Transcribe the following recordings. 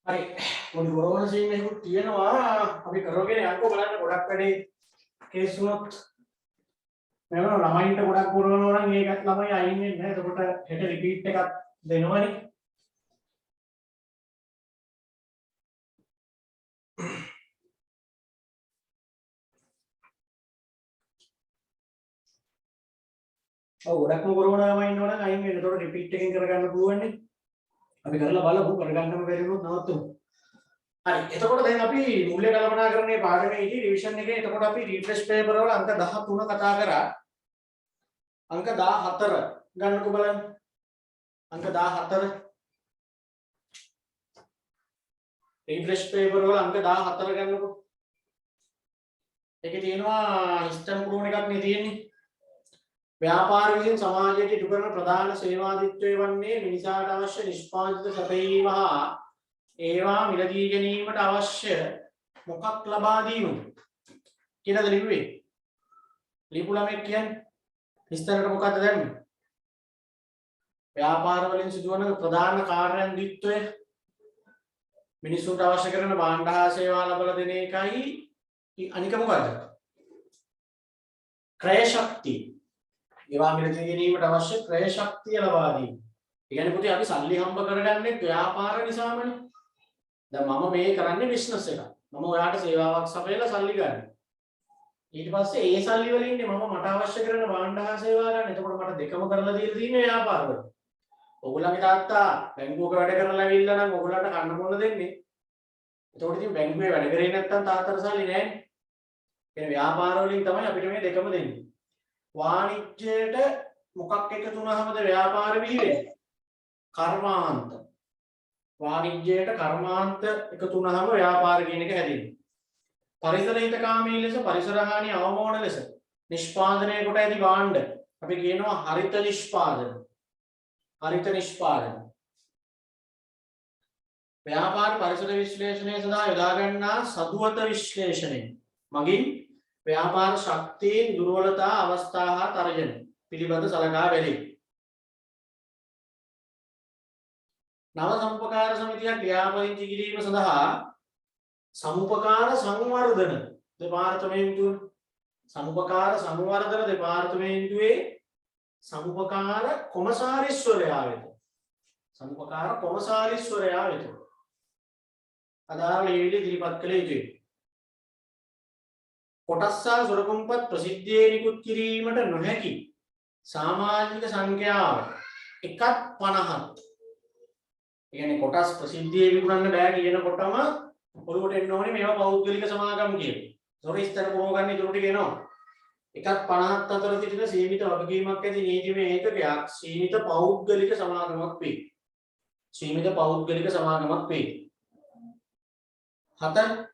හරි පොඩි corona scene එකකුත් තියෙනවා අපි කරවගෙන යන්නකෝ බලන්න ගොඩක් වැඩේ කේස් වුණොත් මම ළමයින්ට ගොඩක් කොරෝනා නම් ඒකත් ළමයි අයින් වෙන්නේ නැහැ එතකොට හෙට රිපීට් එකක් දෙනවනේ ඔව් ගොඩක්ම කොරෝනා ළමයි ඉන්නවා නම් අයින් වෙන්න එතකොට රිපීට් එකෙන් කරගන්න පුළුවන් නේ අපි කරලා බලමු කරගන්නම බැරි වුණොත් නවත්තමු හරි එතකොට දැන් අපි මූල්‍ය කළමනාකරණයේ පාඩමේදී රිවිෂන් එකේ එතකොට අපි රීෆ්‍රෙෂ් පේපර් වල අංක 13 කතා කරා අංක 14 ගන්නකෝ බලන්න අංක 14 රීෆ්‍රෙෂ් පේපර් වල අංක 14 ගන්නකෝ ඒකේ තියෙනවා හිස්ටම් පුරවන එකක් නේ තියෙන්නේ ව්‍යාපාර විසින් සමාජයට ඉටු කරන ප්‍රධාන සේවාදිත්වය වන්නේ මිනිසාට අවශ්‍ය නිෂ්පාදිත සැපයීම හා ඒවා මිලදී ගැනීමට අවශ්‍ය මොකක් ලබා දීමද කියලාද ලිව්වේ ලිපු ළමෙක් කියන්නේ විස්තරයට මොකක්ද දැම්මේ ව්‍යාපාර වලින් සිදුවන ප්‍රධාන කාර්යන්දිත්වය මිනිසුන්ට අවශ්‍ය කරන භාණ්ඩ හා සේවා ලබා දෙන එකයි අනික මොකද්ද ක්‍රය ශක්තිය ඒවා මිලදී ගැනීමට අවශ්‍ය ක්‍රය ශක්තිය ලබා දීම. ඒ කියන්නේ පුතේ අපි සල්ලි හම්බ කරගන්නේ ව්‍යාපාර නිසාමනේ. දැන් මම මේ කරන්නේ බිස්නස් එකක්. මම ඔයාට සේවාවක් සපයලා සල්ලි ගන්න. ඊට පස්සේ ඒ සල්ලි වලින් මම මට අවශ්‍ය කරන භාණ්ඩ හා සේවා ගන්න. එතකොට මට දෙකම කරලා දීලා තියෙන්නේ ව්‍යාපාර වල. ඔයගොල්ලන්ගේ තාත්තා බැංකුවක වැඩ කරලා ඇවිල්ලා නම් ඔයගොල්ලන්ට කන්න බොන්න දෙන්නේ. එතකොට ඉතින් බැංකුවේ වැඩ කරේ නැත්නම් තාත්තට සල්ලි නැහැ. ඒ ව්‍යාපාර වලින් තමයි අපිට මේ දෙකම දෙන්නේ. වාණිජ්‍යයට මොකක් එකතු වුණාමද ව්‍යාපාර බිහි වෙන්නේ? කර්මාන්ත. වාණිජ්‍යයට කර්මාන්ත එකතු වුණාම ව්‍යාපාර කියන එක හැදෙන්නේ. පරිසර හිතකාමී ලෙස පරිසර හානි අවමෝහන ලෙස නිෂ්පාදනය කොට ඇති භාණ්ඩ අපි කියනවා හරිත නිෂ්පාදන. හරිත නිෂ්පාදන. ව්‍යාපාර පරිසර විශ්ලේෂණය සඳහා යොදා ගන්නා සදුවත විශ්ලේෂණය මගින් ව්‍යාපාර ශක්තියින් දුර්වලතා අවස්ථා හා තර්ජන පිළිබඳ සලකා බැලීම. නව සමුපකාර සමිතියක් ක්‍රියාපදිංචි කිරීම සඳහා සමුපකාර සංවර්ධන දෙපාර්තමේන්තුවේ සමුපකාර කොමසාරිස්වරයා වෙත අදාළ ලේවිලි ඉදිරිපත් කළ යුතුයි. කොටස්සා සොරකම්පත් ප්‍රසිද්ධියේ නිකුත් කිරීමට නොහැකි සමාජික සංඛ්‍යාව 1.50. ඒ කියන්නේ කොටස් ප්‍රසිද්ධියේ විකුණන්න බෑ කියනකොටම ඔළුවට එන්න ඕනේ මේවා පෞද්ගලික සමාගම් කියලා. සොරිස්තර පුරව ගන්න ඉතුරු ටික එනවා. 1.50 අතර සිටින සීමිත වගකීමක් ඇති නීතිමය ඒකකයක් සීමිත පෞද්ගලික සමාගමක් වේ. 7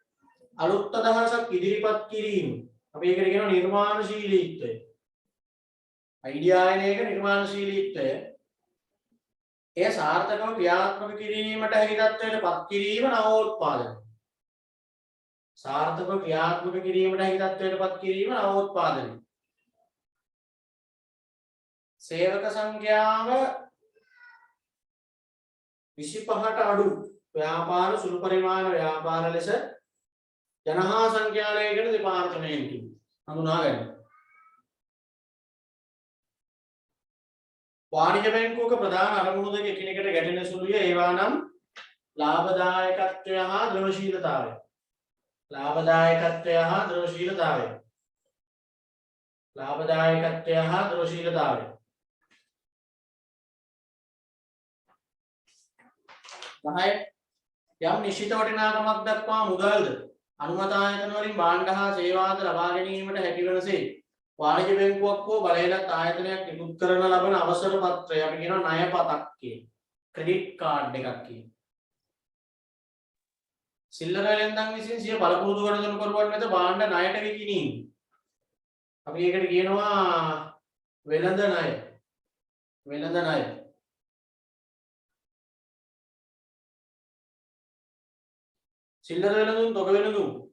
අලුත් අදහසක් ඉදිරිපත් කිරීම. අපි ඒකට කියනවා නිර්මාණශීලීත්වය. අයිඩියා එන එක නිර්මාණශීලීත්වය. එය සාර්ථකව ක්‍රියාත්මක කිරීමට හැකි තත්ත්වයට පත් කිරීම නවෝත්පාදනය. සේවක සංඛ්‍යාව 25ට අඩු ව්‍යාපාර සුළු පරිමාණ ව්‍යාපාර ලෙස ජනහා සංඛ්‍යාලයකට දෙපාර්තමේන්තු හඳුනා ගන්න. වාණිජ බැංකුවක ප්‍රධාන අරමුණු දෙක එකිනෙකට ගැටෙන සුළුය. ඒවා නම් ලාභදායකත්වය හා ද්‍රවශීලතාවය. යම් නිශ්චිත වටිනාකමක් දක්වා මුදල්ද අනුමත ආයතන වලින් භාණ්ඩ හා සේවාද ලබා ගැනීමට හැකි වෙනසේ වාණිජ බැංකුවක් හෝ බලයලත් ආයතනයක් නිකුත් කරන ලබන අවසර පත්‍රය අපි කියනවා ණය පතක් කියන ක්‍රෙඩිට් කාඩ් එකක් කියන. සිල්ලර වෙළෙන්දන් විසින් සිය බලපුරුදු ගනුදෙනු කරුවන් වෙත භාණ්ඩ ණයට විකිණීම. අපි ඒකට කියනවා වෙළඳ ණය. සිල්ලර වෙළඳුන් තොග වෙළඳුන්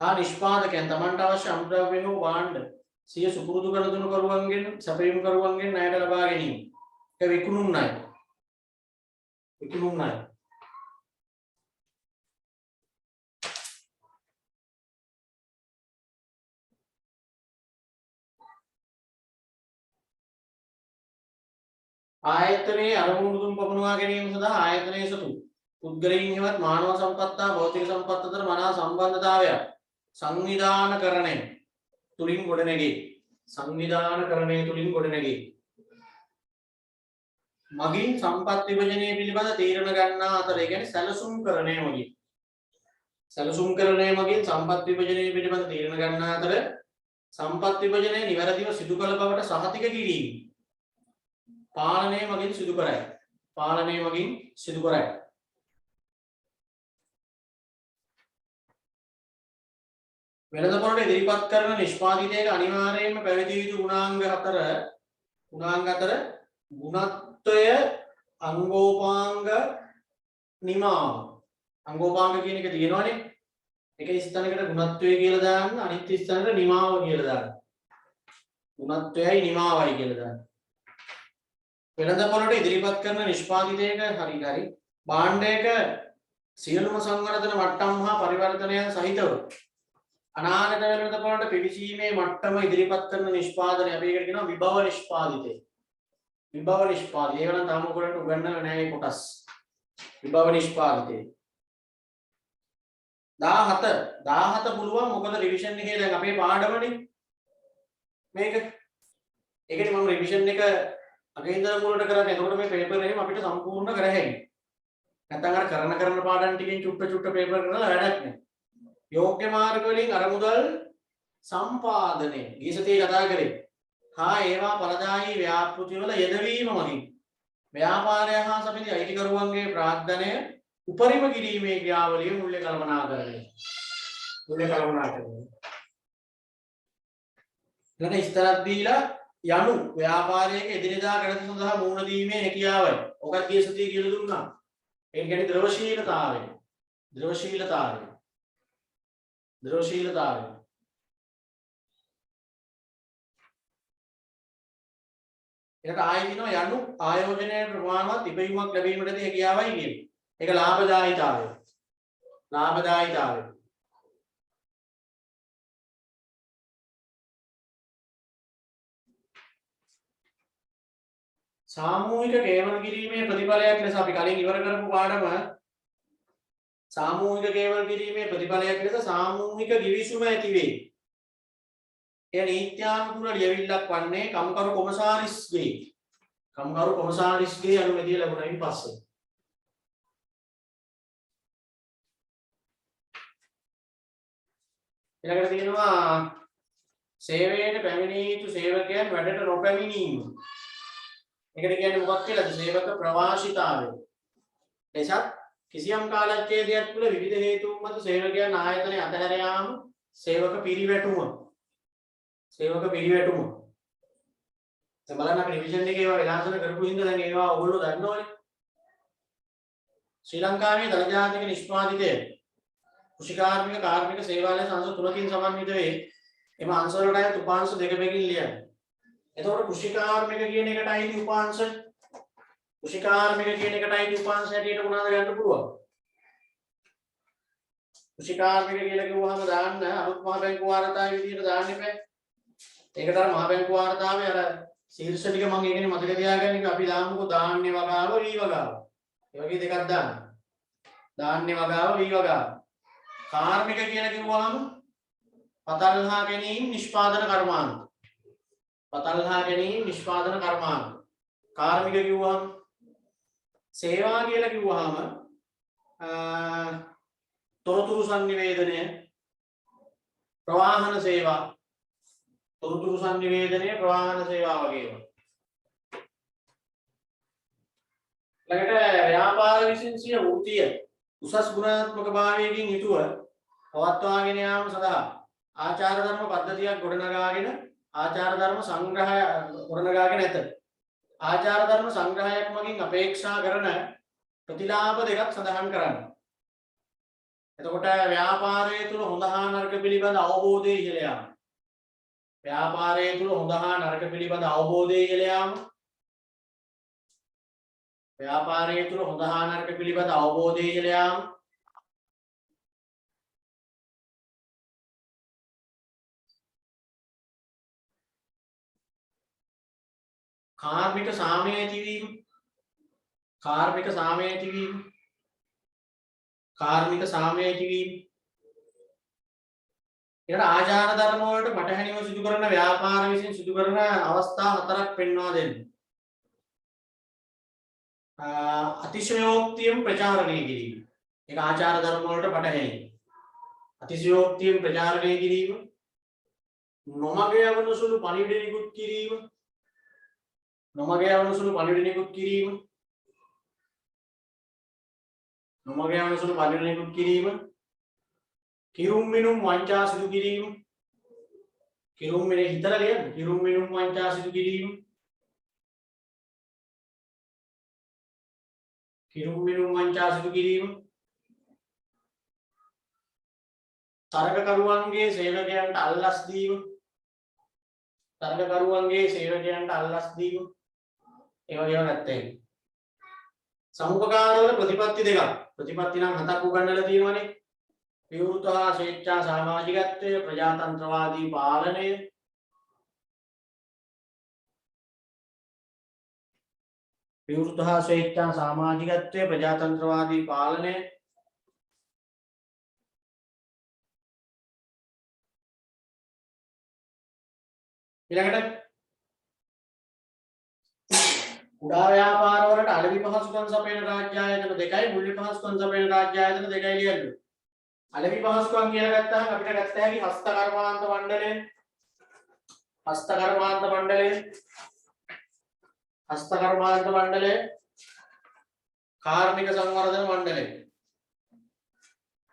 නිෂ්පාදකයන් තමන්ට අවශ්‍ය අමුද්‍රව්‍ය හෝ භාණ්ඩ සිය සුපුරුදු ගනුදෙනු කරුවන්ගෙන් සැපයීම් කරුවන්ගෙන් ණයට ලබා ගැනීම. ඒක විකුණුම් ණය. විකුණුම් ණය. ආයතනයේ අරමුණු මුදුන් පමුණවා ගැනීම සඳහා ආයතනයේ සතු පුද්ගලයන් හෙවත් මානව සම්පත් හා භෞතික සම්පත් අතර මනා සම්බන්ධතාවයක් සංවිධානකරණය තුලින් ගොඩනැගේ. සංවිධානකරණය තුලින් ගොඩනැගේ. මගින් සම්පත් විභජනය පිළිබඳ තීරණ ගන්නා අතර ඒ කියන්නේ සැලසුම්කරණය මගින්. සැලසුම්කරණය මගින් සම්පත් විභජනය පිළිබඳ තීරණ ගන්නා අතර සම්පත් විභජනය නිවැරදිව සිදු කළ බවට සහතික කිරීම. පාලනය මගින් සිදු කරයි. පාලනය මගින් සිදු කරයි. වෙළඳපොළට ඉදිරිපත් කරන නිෂ්පාදිතයක අනිවාර්යයෙන්ම පැවතිය යුතු ගුණාංග අතර ගුණත්වය අංගෝපාංග නිමාව. අංගෝපාංග කියන එක තියෙනවනේ. එක ස්ථානයකට ගුණත්වය කියලා දාන්න අනිත් ස්ථානකට නිමාව කියලා දාන්න. ගුණත්වයයි නිමාවයි කියලා දාන්න. වෙළඳපොළට ඉදිරිපත් කරන නිෂ්පාදිතයක හරි භාණ්ඩයක සියලුම සංවර්ධන මට්ටම් හා පරිවර්තනයන් සහිතව අනාගත වෙළඳපොළට පිවිසීමේ මට්ටම ඉදිරිපත් කරන නිෂ්පාදනය අපි ඒකට කියනවා විභව නිෂ්පාදිතය. විභව නිෂ්පාදිතය. ඒක නම් තාම ඔයගොල්ලන්ට උගන්වලා නැහැ මේ කොටස්. විභව නිෂ්පාදිතය. 17 පුළුවන් මොකද රිවිෂන් එකේ දැන් අපේ පාඩමනේ මේක. ඒකනේ මම රිවිෂන් එක අගේ ඉඳලා මුලට කරන්නේ. එතකොට මේ පේපර් එකම අපිට සම්පූර්ණ කර හැකියි. නැත්නම් අර කරන පාඩම් ටිකෙන් චුට්ට පේපර් කරලා වැඩක් නැහැ. යෝග්‍ය මාර්ග වලින් අරමුදල් සම්පාදනය ඊසතිය කතා කරේ. හා ඒවා ඵලදායී ව්‍යාපෘතිවල යෙදවීම මගින් ව්‍යාපාරය හා සමිති අයිතිකරුවන්ගේ ප්‍රාග්ධනය උපරිම කිරීමේ ක්‍රියාවලිය මුල්‍ය කළමනාකරණය. මුල්‍ය කළමනාකරණය. ඊළඟ ඉස්තරක් දීලා යනු ව්‍යාපාරයක එදිනෙදා කටයුතු සඳහා මුහුණ දීමේ හැකියාවයි. ඔකත් ඊසතිය කියලා දුන්නා. ඒ කියන්නේ ද්‍රවශීලතාවය. ද්‍රවශීලතාවය. ද්‍රවශීලතාවය. ඒකට ආයෙ කියනවා යනු ආයෝජනයේ ප්‍රමාණවත් ඉපයීමක් ලැබීමටදී හැකියාවයි කියන්නේ. ඒක ලාභදායීතාවය. ලාභදායීතාවය. සාමූහික කේවල කිරීමේ ප්‍රතිඵලයක් ලෙස අපි කලින් ඉවර කරපු පාඩම සාමූහික කේවල කිරීමේ ප්‍රතිඵලයක් ලෙස සාමූහික ගිවිසුම ඇති වේ. එය නීත්‍යානුකූල ලියවිල්ලක් වන්නේ කම්කරු කොමසාරිස්ගේ අනුමැතිය ලැබුණයින් පස්සේ. ඊළඟට තියෙනවා සේවයට පැමිණිය යුතු සේවකයන් වැඩට නොපැමිණීම. ඒකට කියන්නේ මොකක්ද කියලාද? සේවක ප්‍රවාසිතාවය. එසත් කිසියම් කාලච්ඡේදයක් තුළ විවිධ හේතුන් මත සේවකයන් ආයතනය අතහැර යාම සේවක පිරිවැටුම. සේවක පිරිවැටුම. දැන් බලන්න අපි රිවිෂන් එකේ ඒවා විලාසන කරපු හින්දා දැන් ඒවා ඔයගොල්ලෝ දන්නවනේ. ශ්‍රී ලංකාවේ දලජාතික නිෂ්පාදිතය කෘෂිකාර්මික කාර්මික සේවාලය අංශ 3කින් සමන්විත වේ. එම අංශ වලට අයත් උපාංශ දෙකකින් ලියන්න. එතකොට කෘෂිකාර්මික කියන එකට අයිති උපාංශ කෘෂිකාර්මික කියන එකට අයිති උපාංශ හැටියට මොනවද ගන්න පුළුවන්? කෘෂිකාර්මික කියලා කිව්වහම දාන්න අලුත් මහ බැංකු වාර්තාවේ විදිහට දාන්න එපා. ඒකට අර මහ බැංකු වාර්තාවේ අර ශීර්ෂ ටික මම ඒකනේ මතක තියාගන්න එක අපි දාමුකෝ ධාන්‍ය වගාව වී වගාව. ඒ වගේ දෙකක් දාන්න. ධාන්‍ය වගාව වී වගාව. කාර්මික කියලා කිව්වහම පතල්හා ගැනීම නිෂ්පාදන කර්මාන්ත. පතල්හා ගැනීම නිෂ්පාදන කර්මාන්ත. කාර්මික කිව්වහම සේවා කියලා කිව්වහම තොරතුරු සංනිවේදනය ප්‍රවාහන සේවා තොරතුරු සංනිවේදනය ප්‍රවාහන සේවා වගේ ඒවා. ළඟට ව්‍යාපාර විසින් සිය වෘත්තිය උසස් ගුණාත්මක භාවයකින් යුතුව පවත්වාගෙන යාම සඳහා ආචාර ධර්ම පද්ධතියක් ගොඩනගාගෙන ආචාර ධර්ම සංග්‍රහය ගොඩනගාගෙන ඇත. ආචාර ධර්ම සංග්‍රහයක් මගින් අපේක්ෂා කරන ප්‍රතිලාභ දෙකක් සඳහන් කරන්න. එතකොට ව්‍යාපාරයේ තුල හොඳ හා නරක පිළිබඳ අවබෝධය ඉහළ යාම. ව්‍යාපාරයේ තුල හොඳ හා නරක පිළිබඳ අවබෝධය ඉහළ යාම. ව්‍යාපාරයේ තුල හොඳ හා නරක පිළිබඳ අවබෝධය ඉහළ යාම. කාර්මික සාමය ඇතිවීම. කාර්මික සාමය ඇතිවීම. කාර්මික සාමය ඇතිවීම. ඊට ආචාර ධර්ම වලට පටහැනිව සිදු කරන ව්‍යාපාර විසින් සිදු කරන අවස්ථා හතරක් පෙන්වා දෙන්න. අතිශයෝක්තියෙන් ප්‍රචාරණය කිරීම. ඒක ආචාර ධර්ම වලට පටහැනි. අතිශයෝක්තියෙන් ප්‍රචාරණය කිරීම. නොමග යවන සුළු පණිවිඩ නිකුත් කිරීම. නොමග යවන සුළු පණිවිඩ නිකුත් කිරීම. නොමග යවන සුළු පණිවිඩ නිකුත් කිරීම. කිරුම් මිනුම් වංචා සිදු කිරීම. කිරුම් මිනේ හිතලා ලියන්න. කිරුම් මිනුම් වංචා සිදු කිරීම. කිරුම් මිනුම් වංචා සිදු කිරීම. තරගකරුවන්ගේ සේවකයන්ට අල්ලස් දීම. තරගකරුවන්ගේ සේවකයන්ට අල්ලස් දීම. ඒ වගේම නැත්තේ. සමුපකාරවල ප්‍රතිපත්ති දෙකක්. ප්‍රතිපත්ති නම් හතක් උගන්වලා තියෙනවානේ. විවෘත හා ස්වේච්ඡා සමාජිකත්වය, ප්‍රජාතන්ත්‍රවාදී පාලනය. විවෘත හා ස්වේච්ඡා සමාජිකත්වය, ප්‍රජාතන්ත්‍රවාදී පාලනය. ඊළඟට කුඩා ව්‍යාපාර වලට අලෙවි පහසුකම් සපයන රාජ්‍ය ආයතන දෙකයි, මුල්‍ය පහසුකම් සපයන රාජ්‍ය ආයතන දෙකයි ලියන්න. අලෙවි පහසුකම් කියලා ගත්තාම අපිට ගත්ත හැකි හස්ත කර්මාන්ත මණ්ඩලය, හස්ත කර්මාන්ත මණ්ඩලය, හස්ත කර්මාන්ත මණ්ඩලය, කාර්මික සංවර්ධන මණ්ඩලය,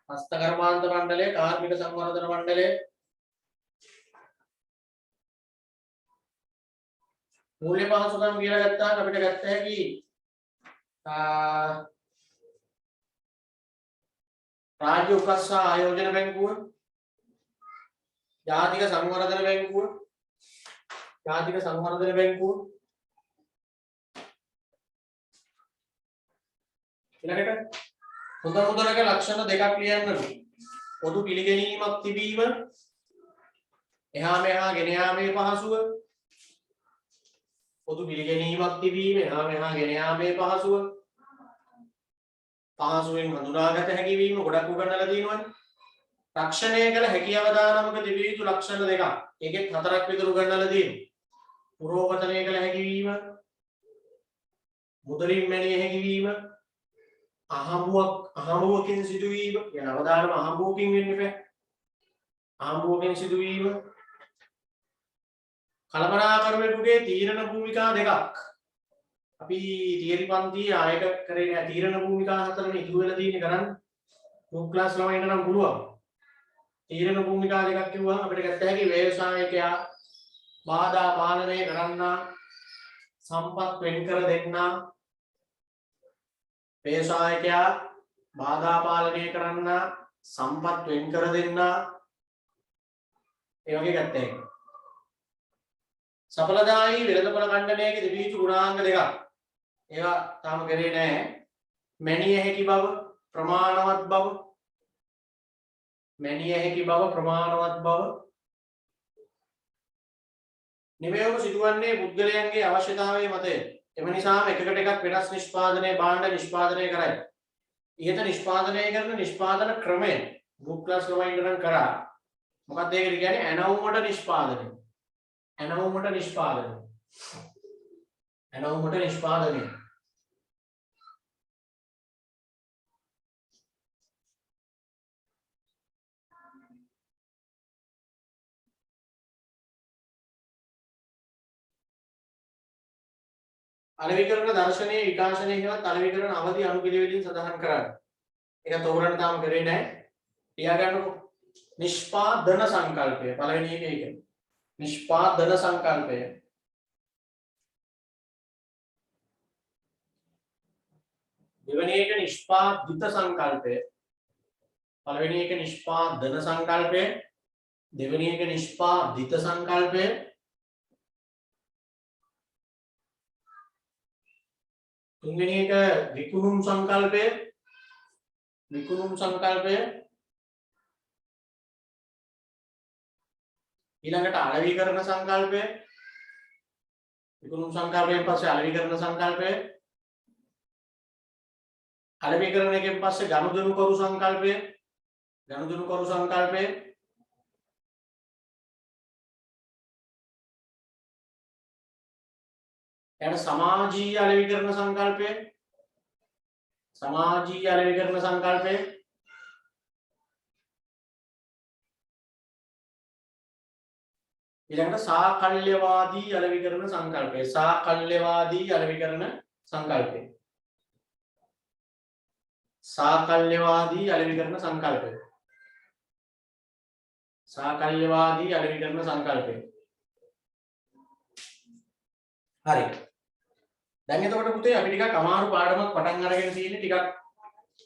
හස්ත කර්මාන්ත මණ්ඩලය, කාර්මික සංවර්ධන මණ්ඩලය. මූල්‍ය පහසුකම් කියලා ගත්තාම අපිට ගත්ත හැකි රාජ්‍ය උපස්සා ආයෝජන බැංකුව, ජාතික සංවර්ධන බැංකුව, ජාතික සංවර්ධන බැංකුව. ඊළඟට හොඳ මුදලක ලක්ෂණ දෙකක් ලියන්නලු. පොදු පිළිගැනීමක් තිබීම, එහා මෙහා ගෙන යාමේ පහසුව. පොදු පිළිගැනීමක් තිබීම, එහා මෙහා ගෙන යාමේ පහසුව. පහසුවෙන් හඳුනාගත හැකි වීම ගොඩක් උගන්වලා තියෙනවානේ. රක්ෂණය කළ හැකි අවදානමක තිබිය යුතු ලක්ෂණ දෙකක්. ඒකෙත් හතරක් විතර උගන්වලා තියෙනවා. පුරෝගතනය කළ හැකි වීම, මුදලින් මැනිය හැකි වීම, අහඹුවකින් සිදුවීම. කියන අවදානම අහඹුවකින් වෙන්නේ නැහැ. අහඹුවකින් සිදුවීම. කළමනාකරුවෙකුගේ තීරණ භූමිකා දෙකක්. අපි තියරි පන්තියේ ආයක කරේ නෑ. තීරණ භූමිකා හතරනේ ඉතුරු වෙලා තියෙන්නේ කරන්න. මුල් ක්ලාස් ළමයින්ට නම් පුළුවන්. තීරණ භූමිකා දෙකක් කිව්වම අපිට ගත්ත හැකි ව්‍යවසායකයා බාධා පාලනය කරන්නා, සම්පත් වෙන් කර දෙන්නා. ව්‍යවසායකයා බාධා පාලනය කරන්නා, සම්පත් වෙන් කර දෙන්නා. ඒ වගේ ගත්ත හැකි. සඵලදායී වෙළඳපොළ ඛණ්ඩනයේදී තිබිය යුතු ගුණාංග දෙකක්. ඒවා තාම කරේ නැහැ. මැනිය හැකි බව, ප්‍රමාණවත් බව. මැනිය හැකි බව, ප්‍රමාණවත් බව. නිමයව සිදුවන්නේ පුද්ගලයන්ගේ අවශ්‍යතාවයේ මතය. එම නිසාම එකකට එකක් වෙනස් නිෂ්පාදනයේ භාණ්ඩ නිෂ්පාදනය කරයි. ඉහත නිෂ්පාදනය කරන නිෂ්පාදන ක්‍රමය ගෲප් ක්ලාස් ළමයින්ට නම් කරා. මොකක්ද ඒකට කියන්නේ? ඇනවුමට නිෂ්පාදනය. ඇනවුමට නිෂ්පාදනය. ඇනවුමට නිෂ්පාදනය. අලෙවිකරණ දර්ශනයේ විකාශනය හෙවත් අලෙවිකරණ අවධි අනුපිළිවෙලින් සඳහන් කරන්නේ. ඒක තෝරන්න තාම කරේ නැහැ. ලියාගන්නකො. නිෂ්පාදන සංකල්පය පළවෙනි එක ඒක. නිෂ්පාදන සංකල්පය. දෙවෙනි එක නිෂ්පාදිත සංකල්පය. පළවෙනි එක නිෂ්පාදන සංකල්පය. දෙවෙනි එක නිෂ්පාදිත සංකල්පය. තුන්වෙනි එක විකුණුම් සංකල්පය. විකුණුම් සංකල්පය. ඊළඟට අලෙවිකරණ සංකල්පය. විකුණුම් සංකල්පයෙන් පස්සේ අලෙවිකරණ සංකල්පය. අලෙවිකරණයෙන් පස්සේ ගනුදෙනු කරු සංකල්පය. ගනුදෙනු කරු සංකල්පය. ඊට සමාජීය අලෙවිකරණ සංකල්පය. සමාජීය අලෙවිකරණ සංකල්පය. ඊළඟට සාකල්‍යවාදී අලෙවිකරණ සංකල්පය. සාකල්‍යවාදී අලෙවිකරණ සංකල්පය. සාකල්‍යවාදී අලෙවිකරණ සංකල්පය. සාකල්‍යවාදී අලෙවිකරණ සංකල්පය. හරි. දැන් එතකොට පුතේ අපි ටිකක් අමාරු පාඩමක් පටන් අරගෙන තියෙන්නේ ටිකක්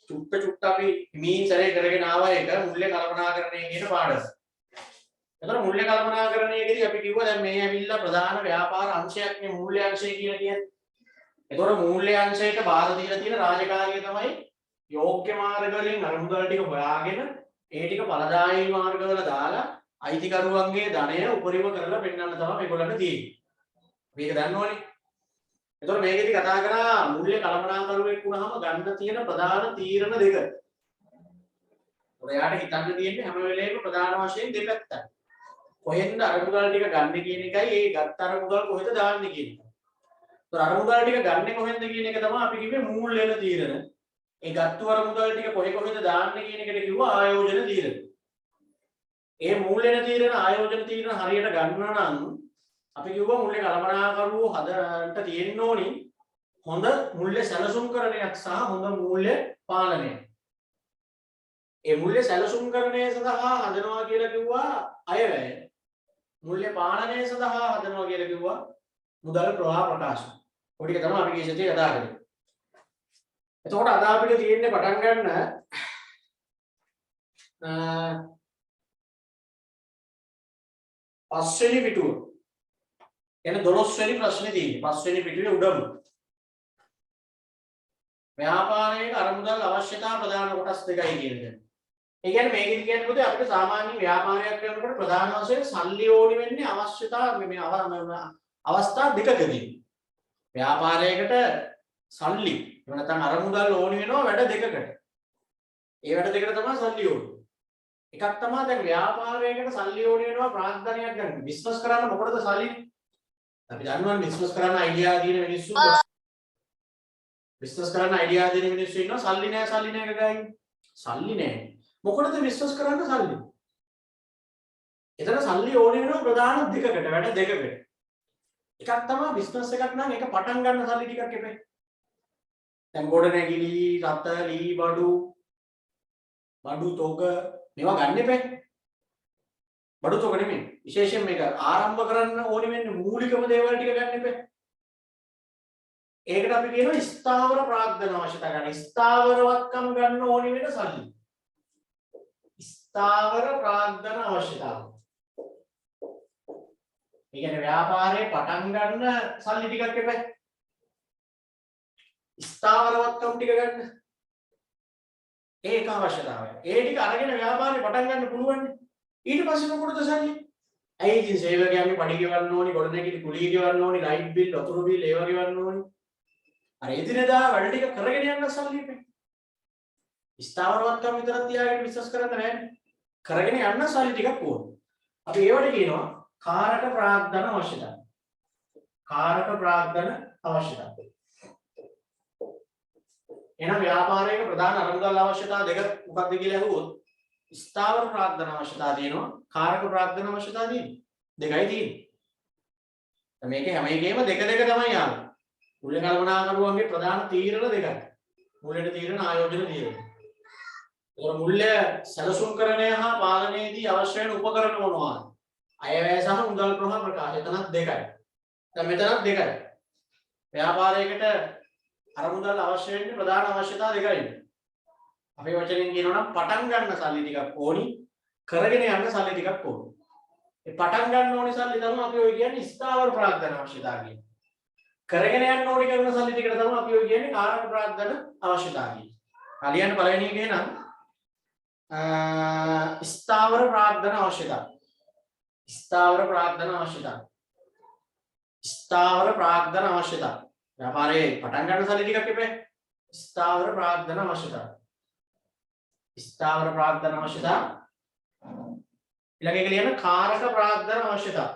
චුට්ට අපි හිමින් සැරේ කරගෙන ආවා ඒක මුල්‍ය කල්පනාකරණය කියන පාඩම. එතකොට මුල්‍ය කල්පනාකරණයේදී අපි කිව්වා දැන් මේ ඇවිල්ලා ප්‍රධාන ව්‍යාපාර අංශයක් නේ මූල්‍ය අංශය කියලා කියන්නේ. එතකොට මූල්‍ය අංශයට බාර දීලා තියෙන රාජකාරිය තමයි යෝග්‍ය මාර්ග වලින් අරමුදල් ටික හොයාගෙන ඒ ටික ඵලදායී මාර්ගවල දාලා අයිතිකරුවන්ගේ ධනය උපරිම කරලා පෙන්වන්න තමයි මේගොල්ලන්ට තියෙන්නේ. මේක දන්නවනේ. එතකොට මේකෙදි කතා කරා මූල්‍ය කළමනාකරුවෙක් වුණාම ගන්න තියෙන ප්‍රධාන තීරණ දෙක. ඔයාලට හිතන්න තියෙන්නේ හැම වෙලේම ප්‍රධාන වශයෙන් දෙපැත්තක්. කොහෙන්ද අරමුදල් ටික ගන්න කියන එකයි ඒ ගත්ත අරමුදල් කොහෙද දාන්නේ කියන එක. ඒතර අරමුදල් ටික ගන්න කොහෙන්ද කියන එක තමයි අපි කිව්වේ මූල්‍යන තීරණ. ඒ ගත්තු අරමුදල් ටික කොහෙද දාන්නේ කියන එකට කිව්වා ආයෝජන තීරණ. ඒ මූල්‍යන තීරණ ආයෝජන තීරණ හරියට ගන්න නම් අපි කිව්වා මුල්‍ය කළමනාකරුවෝ හදන්න තියෙන්න ඕනි හොඳ මුල්‍ය සැලසුම්කරණයක් සහ හොඳ මුල්‍ය පාලනයක්. ඒ මුල්‍ය සැලසුම්කරණය සඳහා හදනවා කියලා කිව්වා අයවැය. මුල්‍ය පාලනය සඳහා හදනවා කියලා කිව්වා මුදල් ප්‍රවාහ ප්‍රකාශන. ඔය ටික තමයි අපි කේසෙදී කතා කරන්නේ. එතකොට අද අපිට තියෙන්නේ පටන් ගන්න පස්වෙනි පිටුව. එන 12 වෙනි ප්‍රශ්නේ තියෙන්නේ. පස්වෙනි පිටුවේ උඩම. ව්‍යාපාරයේ අරමුදල් අවශ්‍යතා ප්‍රධාන කොටස් දෙකයි කියන්නේ. ඒ කියන්නේ මේකෙදි කියන්නේ මොකද අපිට සාමාන්‍ය ව්‍යාපාරයක් කරනකොට ප්‍රධාන වශයෙන් සල්ලි ඕනි වෙන්නේ අවශ්‍යතා මේ අවස්ථා දෙකකදී. ව්‍යාපාරයකට සල්ලි එහෙම නැත්නම් අරමුදල් ඕනි වෙනවා වැඩ දෙකකට. ඒ වැඩ දෙකට තමයි සල්ලි ඕනි. එකක් තමයි දැන් ව්‍යාපාරයකට සල්ලි ඕනි වෙනවා ප්‍රාග්ධනයක් ගන්න. බිස්නස් කරන්න මොකටද සල්ලි? අපි දන්නවනේ බිස්නස් කරන්න අයිඩියා දින මිනිස්සු බිස්නස් කරන්න අයිඩියා දින මිනිස්සු ඉන්නවා සල්ලි නෑ ගගයි. සල්ලි නෑ. මොකටද බිස්නස් කරන්න සල්ලි? එතන සල්ලි ඕනි වෙනවා ප්‍රධාන දෙකකට වැඩ දෙකකට. එකක් තමයි බිස්නස් එකක් නම් ඒක පටන් ගන්න සල්ලි ටිකක් එපේ. දැන් ගොඩනැගිලි, රත, ලී, බඩු තොග මේවා ගන්න එපේ. බඩු තොග නෙමෙයි. විශේෂයෙන් මේක ආරම්භ කරන්න ඕනි වෙන්නේ මූලිකම දේවල් ටික ගන්න එපේ. ඒකට අපි කියනවා ස්ථාවර ප්‍රාග්ධන අවශ්‍යතා ගන්න. ස්ථාවරවත්කම් ගන්න ඕනි වෙන සල්ලි. ස්ථාවර ප්‍රාග්ධන අවශ්‍යතාව. ඒ කියන්නේ ව්‍යාපාරේ පටන් ගන්න සල්ලි ටිකක් එපේ. ස්ථාවරවත්කම් ටික ගන්න. ඒක අවශ්‍යතාවය. ඒ ටික අරගෙන ව්‍යාපාරේ පටන් ගන්න පුළුවන්. ඊට පස්සේ මොකටද සල්ලි? ඇයි ඉතින් සේවකයන්ගේ පඩි ගෙවන්න ඕනි, ගොඩනැගිලි කුලිය ගෙවන්න ඕනි, ලයිට් බිල්, වතුර බිල් ඒවා ගෙවන්න ඕනි. අර එදිනෙදා වැඩ ටික කරගෙන යන්න සල්ලි එපේ. ස්ථාවරවත්කම් විතරක් තියාගෙන බිස්නස් කරන්න බෑනේ. කරගෙන යන්න සල්ලි ටිකක් ඕන. අපි ඒවට කියනවා කාරක ප්‍රාග්ධන අවශ්‍යතාව. කාරක ප්‍රාග්ධන අවශ්‍යතාව. එහෙනම් ව්‍යාපාරයක ප්‍රධාන අරමුදල් අවශ්‍යතා දෙක මොකක්ද කියලා අහුවොත් ස්ථාවර ප්‍රාග්ධන අවශ්‍යතා තියෙනවා කාරක ප්‍රාග්ධන අවශ්‍යතා තියෙනවා දෙකයි තියෙන්නේ. මේක හැම එකේම දෙක තමයි ආවේ. මුල්‍ය කල්පනාකරුවන්ගේ ප්‍රධාන තීරණ දෙකයි. මුල්‍යන තීරණ ආයෝජන තීරණ. ඒතර මුල්‍ය සැලසුම්කරණය හා පාලනයේදී අවශ්‍ය වෙන උපකරණ මොනවාද? අයවැය සහ මුදල් ප්‍රවාහ ප්‍රකාශ. එතනත් දෙකයි. දැන් මෙතනත් දෙකයි. ව්‍යාපාරයකට අරමුදල් අවශ්‍ය වෙන්නේ ප්‍රධාන අවශ්‍යතා දෙකයි. අපේ වචනෙන් කියනවා නම් පටන් ගන්න සල්ලි ටිකක් ඕනි, කරගෙන යන්න සල්ලි ටිකක් ඕනි. ඒ පටන් ගන්න ඕනි සල්ලි තමයි අපි ඔය කියන්නේ ස්ථාවර ප්‍රාග්ධන අවශ්‍යතා කියන්නේ. කරගෙන යන්න ඕනි කරන සල්ලි ටිකට තමයි අපි ඔය කියන්නේ කාරක ප්‍රාග්ධන අවශ්‍යතාවය. හරියන්න පළවෙනි එකේ නම් ස්ථාවර ප්‍රාග්ධන අවශ්‍යතාවය. ස්ථාවර ප්‍රාග්ධන අවශ්‍යතාවය. ස්ථාවර ප්‍රාග්ධන අවශ්‍යතාවය. ව්‍යාපාරයේ පටන් ගන්න සල්ලි ටිකක් එපේ. ස්ථාවර ප්‍රාග්ධන අවශ්‍යතාවය. ස්ථාවර ප්‍රාග්ධන අවශ්‍යතාවය. ඊළඟ එක ලියන්න කාරක ප්‍රාග්ධන අවශ්‍යතාවය.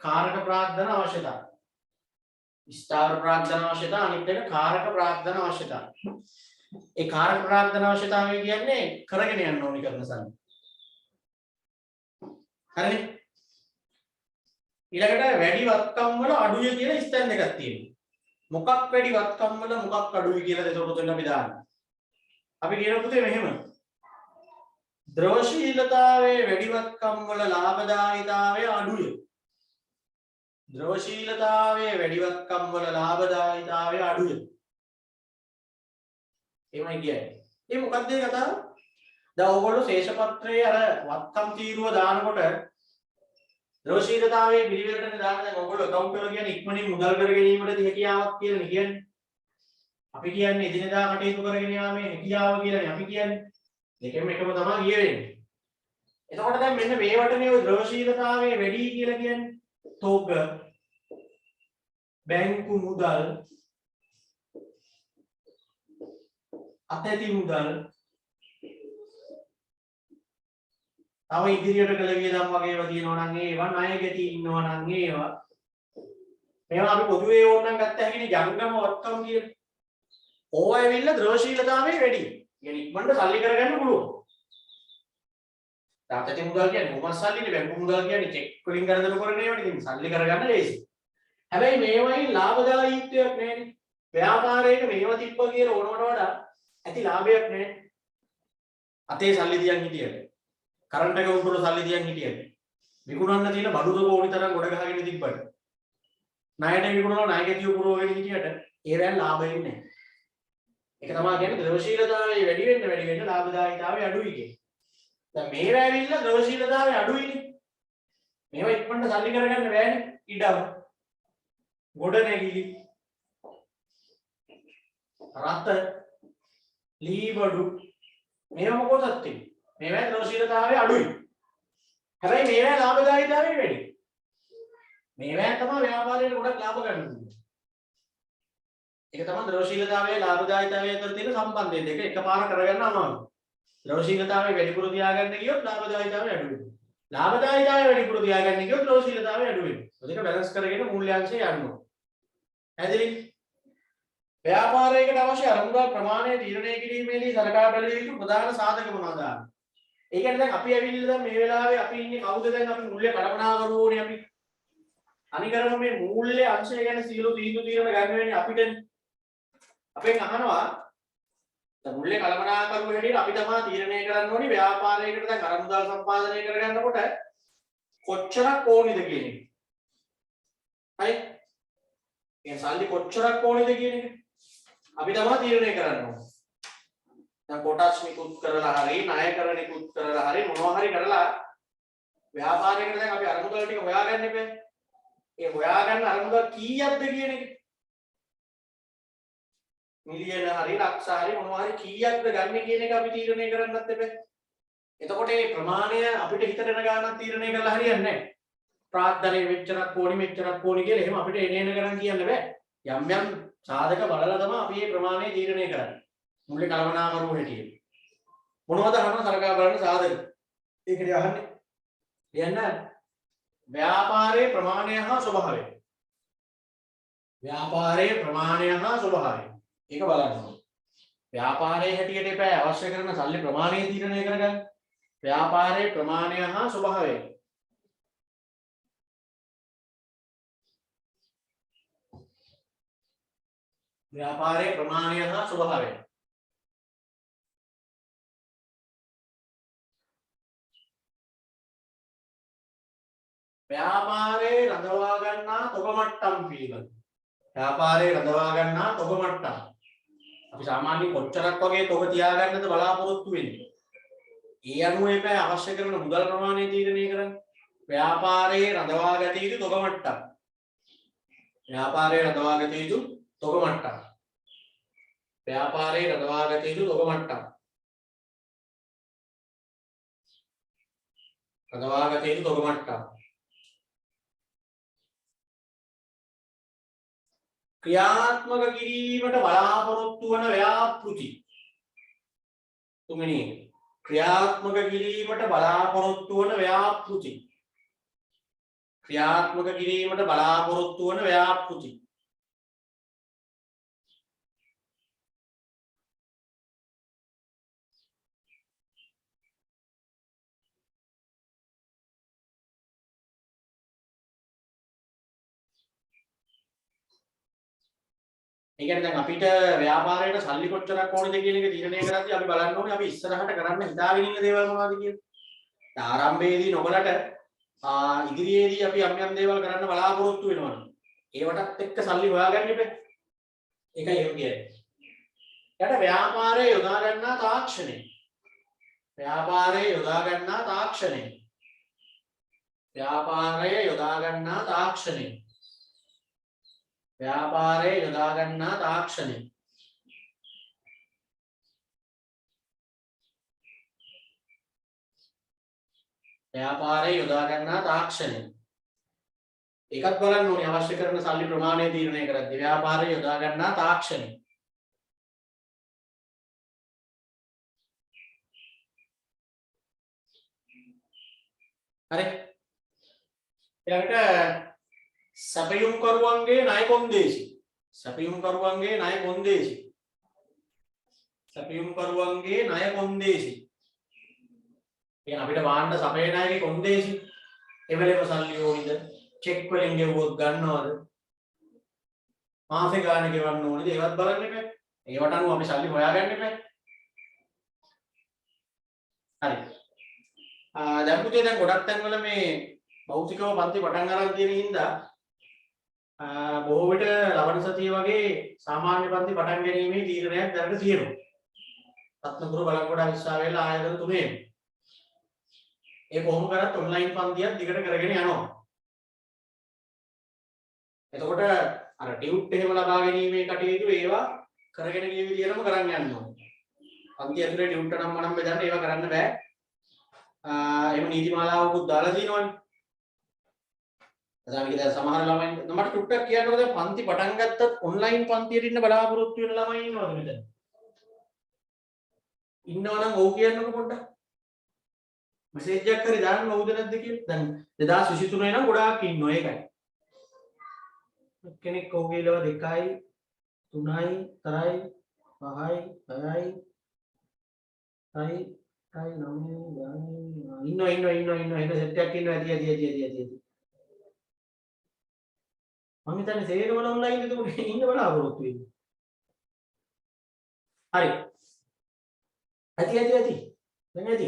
කාරක ප්‍රාග්ධන අවශ්‍යතාවය. ස්ථාවර ප්‍රාග්ධන අවශ්‍යතාවය අනිත් එක කාරක ප්‍රාග්ධන අවශ්‍යතාවය. ඒ කාරක ප්‍රාග්ධන අවශ්‍යතාවය කියන්නේ කරගෙන යන්න ඕනි කරන සල්ලි. හරිනේ? ඊළඟට වැඩි වත්කම් වල අඩුය කියලා ස්තැන් දෙකක් තියෙනවා. මොකක් වැඩි වත්කම් වල මොකක් අඩුයි කියලා ඒක පොතෙන් අපි දානවා. අපි කියන පුතේ මෙහෙම. ද්‍රවශීලතාවයේ වැඩි වත්කම් වල ලාභදායීතාවය අඩුය. ද්‍රවශීලතාවයේ වැඩි වත්කම් වල ලාභදායීතාවය අඩුය. එහෙමයි කියන්නේ. ඒ මොකක්ද ඒ කතාව? දැන් ඕගොල්ලෝ ශේෂපත්‍රයේ අර වත්කම් තීරුව දානකොට ද්‍රවශීලතාවයේ පිළිවෙලටනේ දාන දැන් ඔයගොල්ලෝ account වල කියන්නේ ඉක්මනින් මුදල් කර ගැනීමට හැකියාවක් කියලා නේ කියන්නේ. අපි කියන්නේ එදිනෙදා කටයුතු කරගෙන යාමේ හැකියාව කියලානේ අපි කියන්නේ. දෙකෙන්ම එකම තමයි කියවෙන්නේ. එතකොට දැන් මෙන්න මේවටනේ ඔය ද්‍රවශීලතාවයේ වැඩි කියලා කියන්නේ. තොග බැංකු මුදල් අතැති මුදල් තව ඉදිරියට කළ වියදම් වගේ ඒවා තියෙනවා නම් ඒවා ණය ගැටි ඉන්නවා නම් ඒවා මේවා අපි පොදුවේ ඕනනම් ගත්ත හැකිනේ ජංගම වත්කම් කියන ඕවා ඇවිල්ලා ද්‍රවශීලතාවයේ වැඩි. يعني ඉක්මනට සල්ලි කරගන්න පුළුවන්. තාත්තේ මුදල් කියන්නේ මොකක් සල්ලිනේ බැංකු මුදල් කියන්නේ චෙක් වලින් ගණන් කරන ඒවානේ. ඉතින් සල්ලි කරගන්න ලේසි. හැබැයි මේවයි ලාභදායීත්වයක් නැහැනේ. ව්‍යාපාරයක මේවා තිබ්බ කියලා ඕනවට වඩා ඇති ලාභයක් නැහැ. අතේ සල්ලි තියන් හිටියට. කරන්ට් එක උඩට සල්ලි තියන් හිටියට. විකුණන්න තියෙන බඩුද ඕනි තරම් ගොඩ ගහගෙන තිබ්බට. ණයට විකුණනවා ණය ගැතිය පුරවගෙන හිටියට ඒවෙන් ලාභෙන්නේ නැහැ. ඒක තමයි කියන්නේ ද්‍රවශීලතාවය වැඩි වෙන්න ලාභදායීතාවය අඩුයි කියන්නේ. දැන් මේවා ඇවිල්ලා ද්‍රවශීලතාවය අඩුයිනේ. මේවා ඉක්මනට සල්ලි කරගන්න බෑනේ. ඉඩම් ගොඩ නැගිලි රත ලී බඩු මේවා මොකටද තියෙන්නේ? මේවා ද්‍රවශීලතාවය අඩුයි. හැබැයි මේවා ලාභදායීතාවය වැඩි. මේවා තමයි ව්‍යාපාරයට ගොඩක් ලාභ ගන්න පුළුවන්. ඒක තමයි ද්‍රවශීලතාවයේ ලාභදායීතාවය අතර තියෙන සම්බන්ධය දෙක එකපාර කරගන්න අමාරුයි. ද්‍රවශීලතාවය වැඩිපුර තියාගන්න ගියොත් ලාභදායීතාවය අඩු වෙනවා. ලාභදායීතාවය වැඩිපුර තියාගන්න ගියොත් ද්‍රවශීලතාවය අඩු වෙනවා. දෙක බැලන්ස් කරගෙන මූල්‍යාංශය යන්න ඕන. හැදෙන්නේ ව්‍යාපාරයකට අවශ්‍ය අරමුදල් ප්‍රමාණය තීරණය කිරීමේදී සලකා බැලිය යුතු ප්‍රධාන සාධක මොනවාද? ඒ කියන්නේ දැන් අපි ඇවිල්ලා දැන් මේ වෙලාවේ අපි ඉන්නේ කවුද දැන් අපි මූල්‍ය කළමනාකරුවෝ ඕනේ අපි. අනිකරම මේ මූල්‍ය අංශය ගැන සියලු තීන්දුව తీරන ගන්න වෙන්නේ අපිට. අපෙන් අහනවා දැන් මූල්‍ය කළමනාකරුවෝ හැටියට අපි තමයි තීරණය කරන්න ඕනේ ව්‍යාපාරයකට දැන් අරමුදල් සම්පාදනය කරගන්නකොට කොච්චරක් ඕනිද කියන එක. හරි? ඒ සල්ලි කොච්චරක් ඕනිද කියන එක අපි තමයි තීරණය කරන්න ඕනේ. දැන් කොටස් නිකුත් කරලා හරි ණයකර නිකුත් කරලා හරි මොනවා හරි කරලා ව්‍යාපාරයකට දැන් අපි අරමුදල් ටික හොයාගන්න ඉපේ. ඒ හොයාගන්න අරමුදල් කීයක්ද කියන එක. මිලියන හරි ලක්ෂ හරි මොනවා හරි කීයක්ද ගන්න කියන එක අපි තීරණය කරන්නත් ඉපේ. එතකොට මේ ප්‍රමාණය අපිට හිතට එන ගානක් තීරණය කරලා හරියන්නේ නැහැ. ප්‍රාග්ධනය මෙච්චරක් ඕනි කියලා එහෙම අපිට එන ගණන් කියන්න බෑ. යම් යම් සාධක බලලා තමයි අපි මේ ප්‍රමාණය තීරණය කරන්නේ. මුල්ලේ කළමනාකරුවෝ හැටියට. මොනවද අහන සලකා බලන සාධක? ඒකදී අහන්නේ. කියන්න ව්‍යාපාරයේ ප්‍රමාණය හා ස්වභාවය. ව්‍යාපාරයේ ප්‍රමාණය හා ස්වභාවය. ඒක බලන්න. ව්‍යාපාරයේ හැටියට එපා අවශ්‍ය කරන සල්ලි ප්‍රමාණය තීරණය කරගන්න. ව්‍යාපාරයේ ප්‍රමාණය හා ස්වභාවය. ව්‍යාපාරයේ ප්‍රමාණය හා ස්වභාවය. ව්‍යාපාරයේ රඳවා ගන්නා තොග මට්ටම් පිළිබඳ. ව්‍යාපාරයේ රඳවා ගන්නා තොග මට්ටම්. අපි සාමාන්‍යයෙන් කොච්චරක් වගේ තොග තියාගන්නද බලාපොරොත්තු වෙන්නේ. ඒ අනුව එපා අවශ්‍ය කරන මුදල් ප්‍රමාණය තීරණය කරන්න. ව්‍යාපාරයේ රඳවා ගත යුතු තොග මට්ටම්. ව්‍යාපාරයේ රඳවාගත යුතු තොග මට්ටම්. ව්‍යාපාරයේ රඳවාගත යුතු තොග මට්ටම්. රඳවාගත යුතු තොග මට්ටම්. ක්‍රියාත්මක කිරීමට බලාපොරොත්තු වන ව්‍යාපෘති. තුන්වෙනි ක්‍රියාත්මක කිරීමට බලාපොරොත්තු වන ව්‍යාපෘති. ක්‍රියාත්මක කිරීමට බලාපොරොත්තු වන ව්‍යාපෘති. ඒ කියන්නේ දැන් අපිට ව්‍යාපාරයට සල්ලි කොච්චරක් ඕනද කියන එක තීරණය කරද්දී අපි බලන්න ඕනේ අපි ඉස්සරහට කරන්න හිතාගෙන ඉන්න දේවල් මොනවද කියලා. ආරම්භයේදී නොබලට ඉදිරියේදී අපි යම් දේවල් කරන්න බලාපොරොත්තු වෙනවනේ. ඒවටත් එක්ක සල්ලි හොයාගන්න ඉපේ. ඒකයි එහෙම කියන්නේ. යට ව්‍යාපාරයේ යොදා ගන්නා තාක්ෂණය. ව්‍යාපාරයේ යොදා ගන්නා තාක්ෂණය. ව්‍යාපාරයේ යොදා ගන්නා තාක්ෂණය. ව්‍යාපාරයේ යොදා ගන්නා තාක්ෂණය. ව්‍යාපාරයේ යොදා ගන්නා තාක්ෂණය. ඒකත් බලන්න ඕනේ අවශ්‍ය කරන සල්ලි ප්‍රමාණය තීරණය කරද්දී ව්‍යාපාරයේ යොදා ගන්නා තාක්ෂණය. හරි. ඊළඟට සැපයුම් කරුවන්ගේ ණය කොන්දේසි. සැපයුම් කරුවන්ගේ ණය කොන්දේසි. සැපයුම් කරුවන්ගේ ණය කොන්දේසි. එහෙනම් අපිට වාහන සපයන අයගේ කොන්දේසි එවලෙම සල්ලි ඕනිද? චෙක් වලින් ගෙවුවොත් ගන්නවද? මාසේ ගානේ ගෙවන්න ඕනිද? ඒවත් බලන්න එපා. ඒවට අනුව අපි සල්ලි හොයාගන්න එපා. හරි. දැන් පුතේ දැන් ගොඩක් තැන්වල මේ භෞතිකව පන්ති පටන් ගන්න තියෙන හින්දා බොහෝ විට ලබන සතිය වගේ සාමාන්‍ය පන්ති පටන් ගැනීමේ තීරණයක් දැනට තියෙනවා. රත්නපුර බලංගොඩ විශ්වවිද්‍යාලයේ ආයතන තුනේම. ඒ කොහොම කරත් ඔන්ලයින් පන්තියක් දිගට කරගෙන යනවා. එතකොට අර ටියුට් එහෙම ලබා ගැනීමේ කටයුතු ඒවා කරගෙන ගිය විදිහටම කරන් යන්න ඕනේ. පන්ති ඇතුලේ ටියුට් නම් මනම් බෙදන්න ඒවා කරන්න බෑ. එහෙම නීතිමාලාවකුත් දාලා තියෙනවනේ. දැන් සමහර ළමයි මට ටුට්ටක් කියන්නකෝ දැන් පන්ති පටන් ගත්තත් ඔන්ලයින් පන්තියට ඉන්න බලාපොරොත්තු වෙන ළමයි ඉන්නවද මෙතන? ඉන්නවනම් ඔව් කියන්නකෝ පොඩ්ඩක්. මෙසේජ් එකක් හරි දාන්න ඔව්ද නැද්ද කියලා. දැන් 2023 නම් ගොඩාක් ඉන්නවා ඒකයි. කෙනෙක් ඔව් කියලා 2යි 3යි 4යි 5යි 6යි 7යි 9යි ඉන්නවා ඒක සෙට් එකක් ඉන්නවා ඇති. මම හිතන්නේ සේරම ඔන්ලයින් එතකොට ඉන්න බලාපොරොත්තු වෙන්නේ. හරි. ඇති. දැන් ඇති.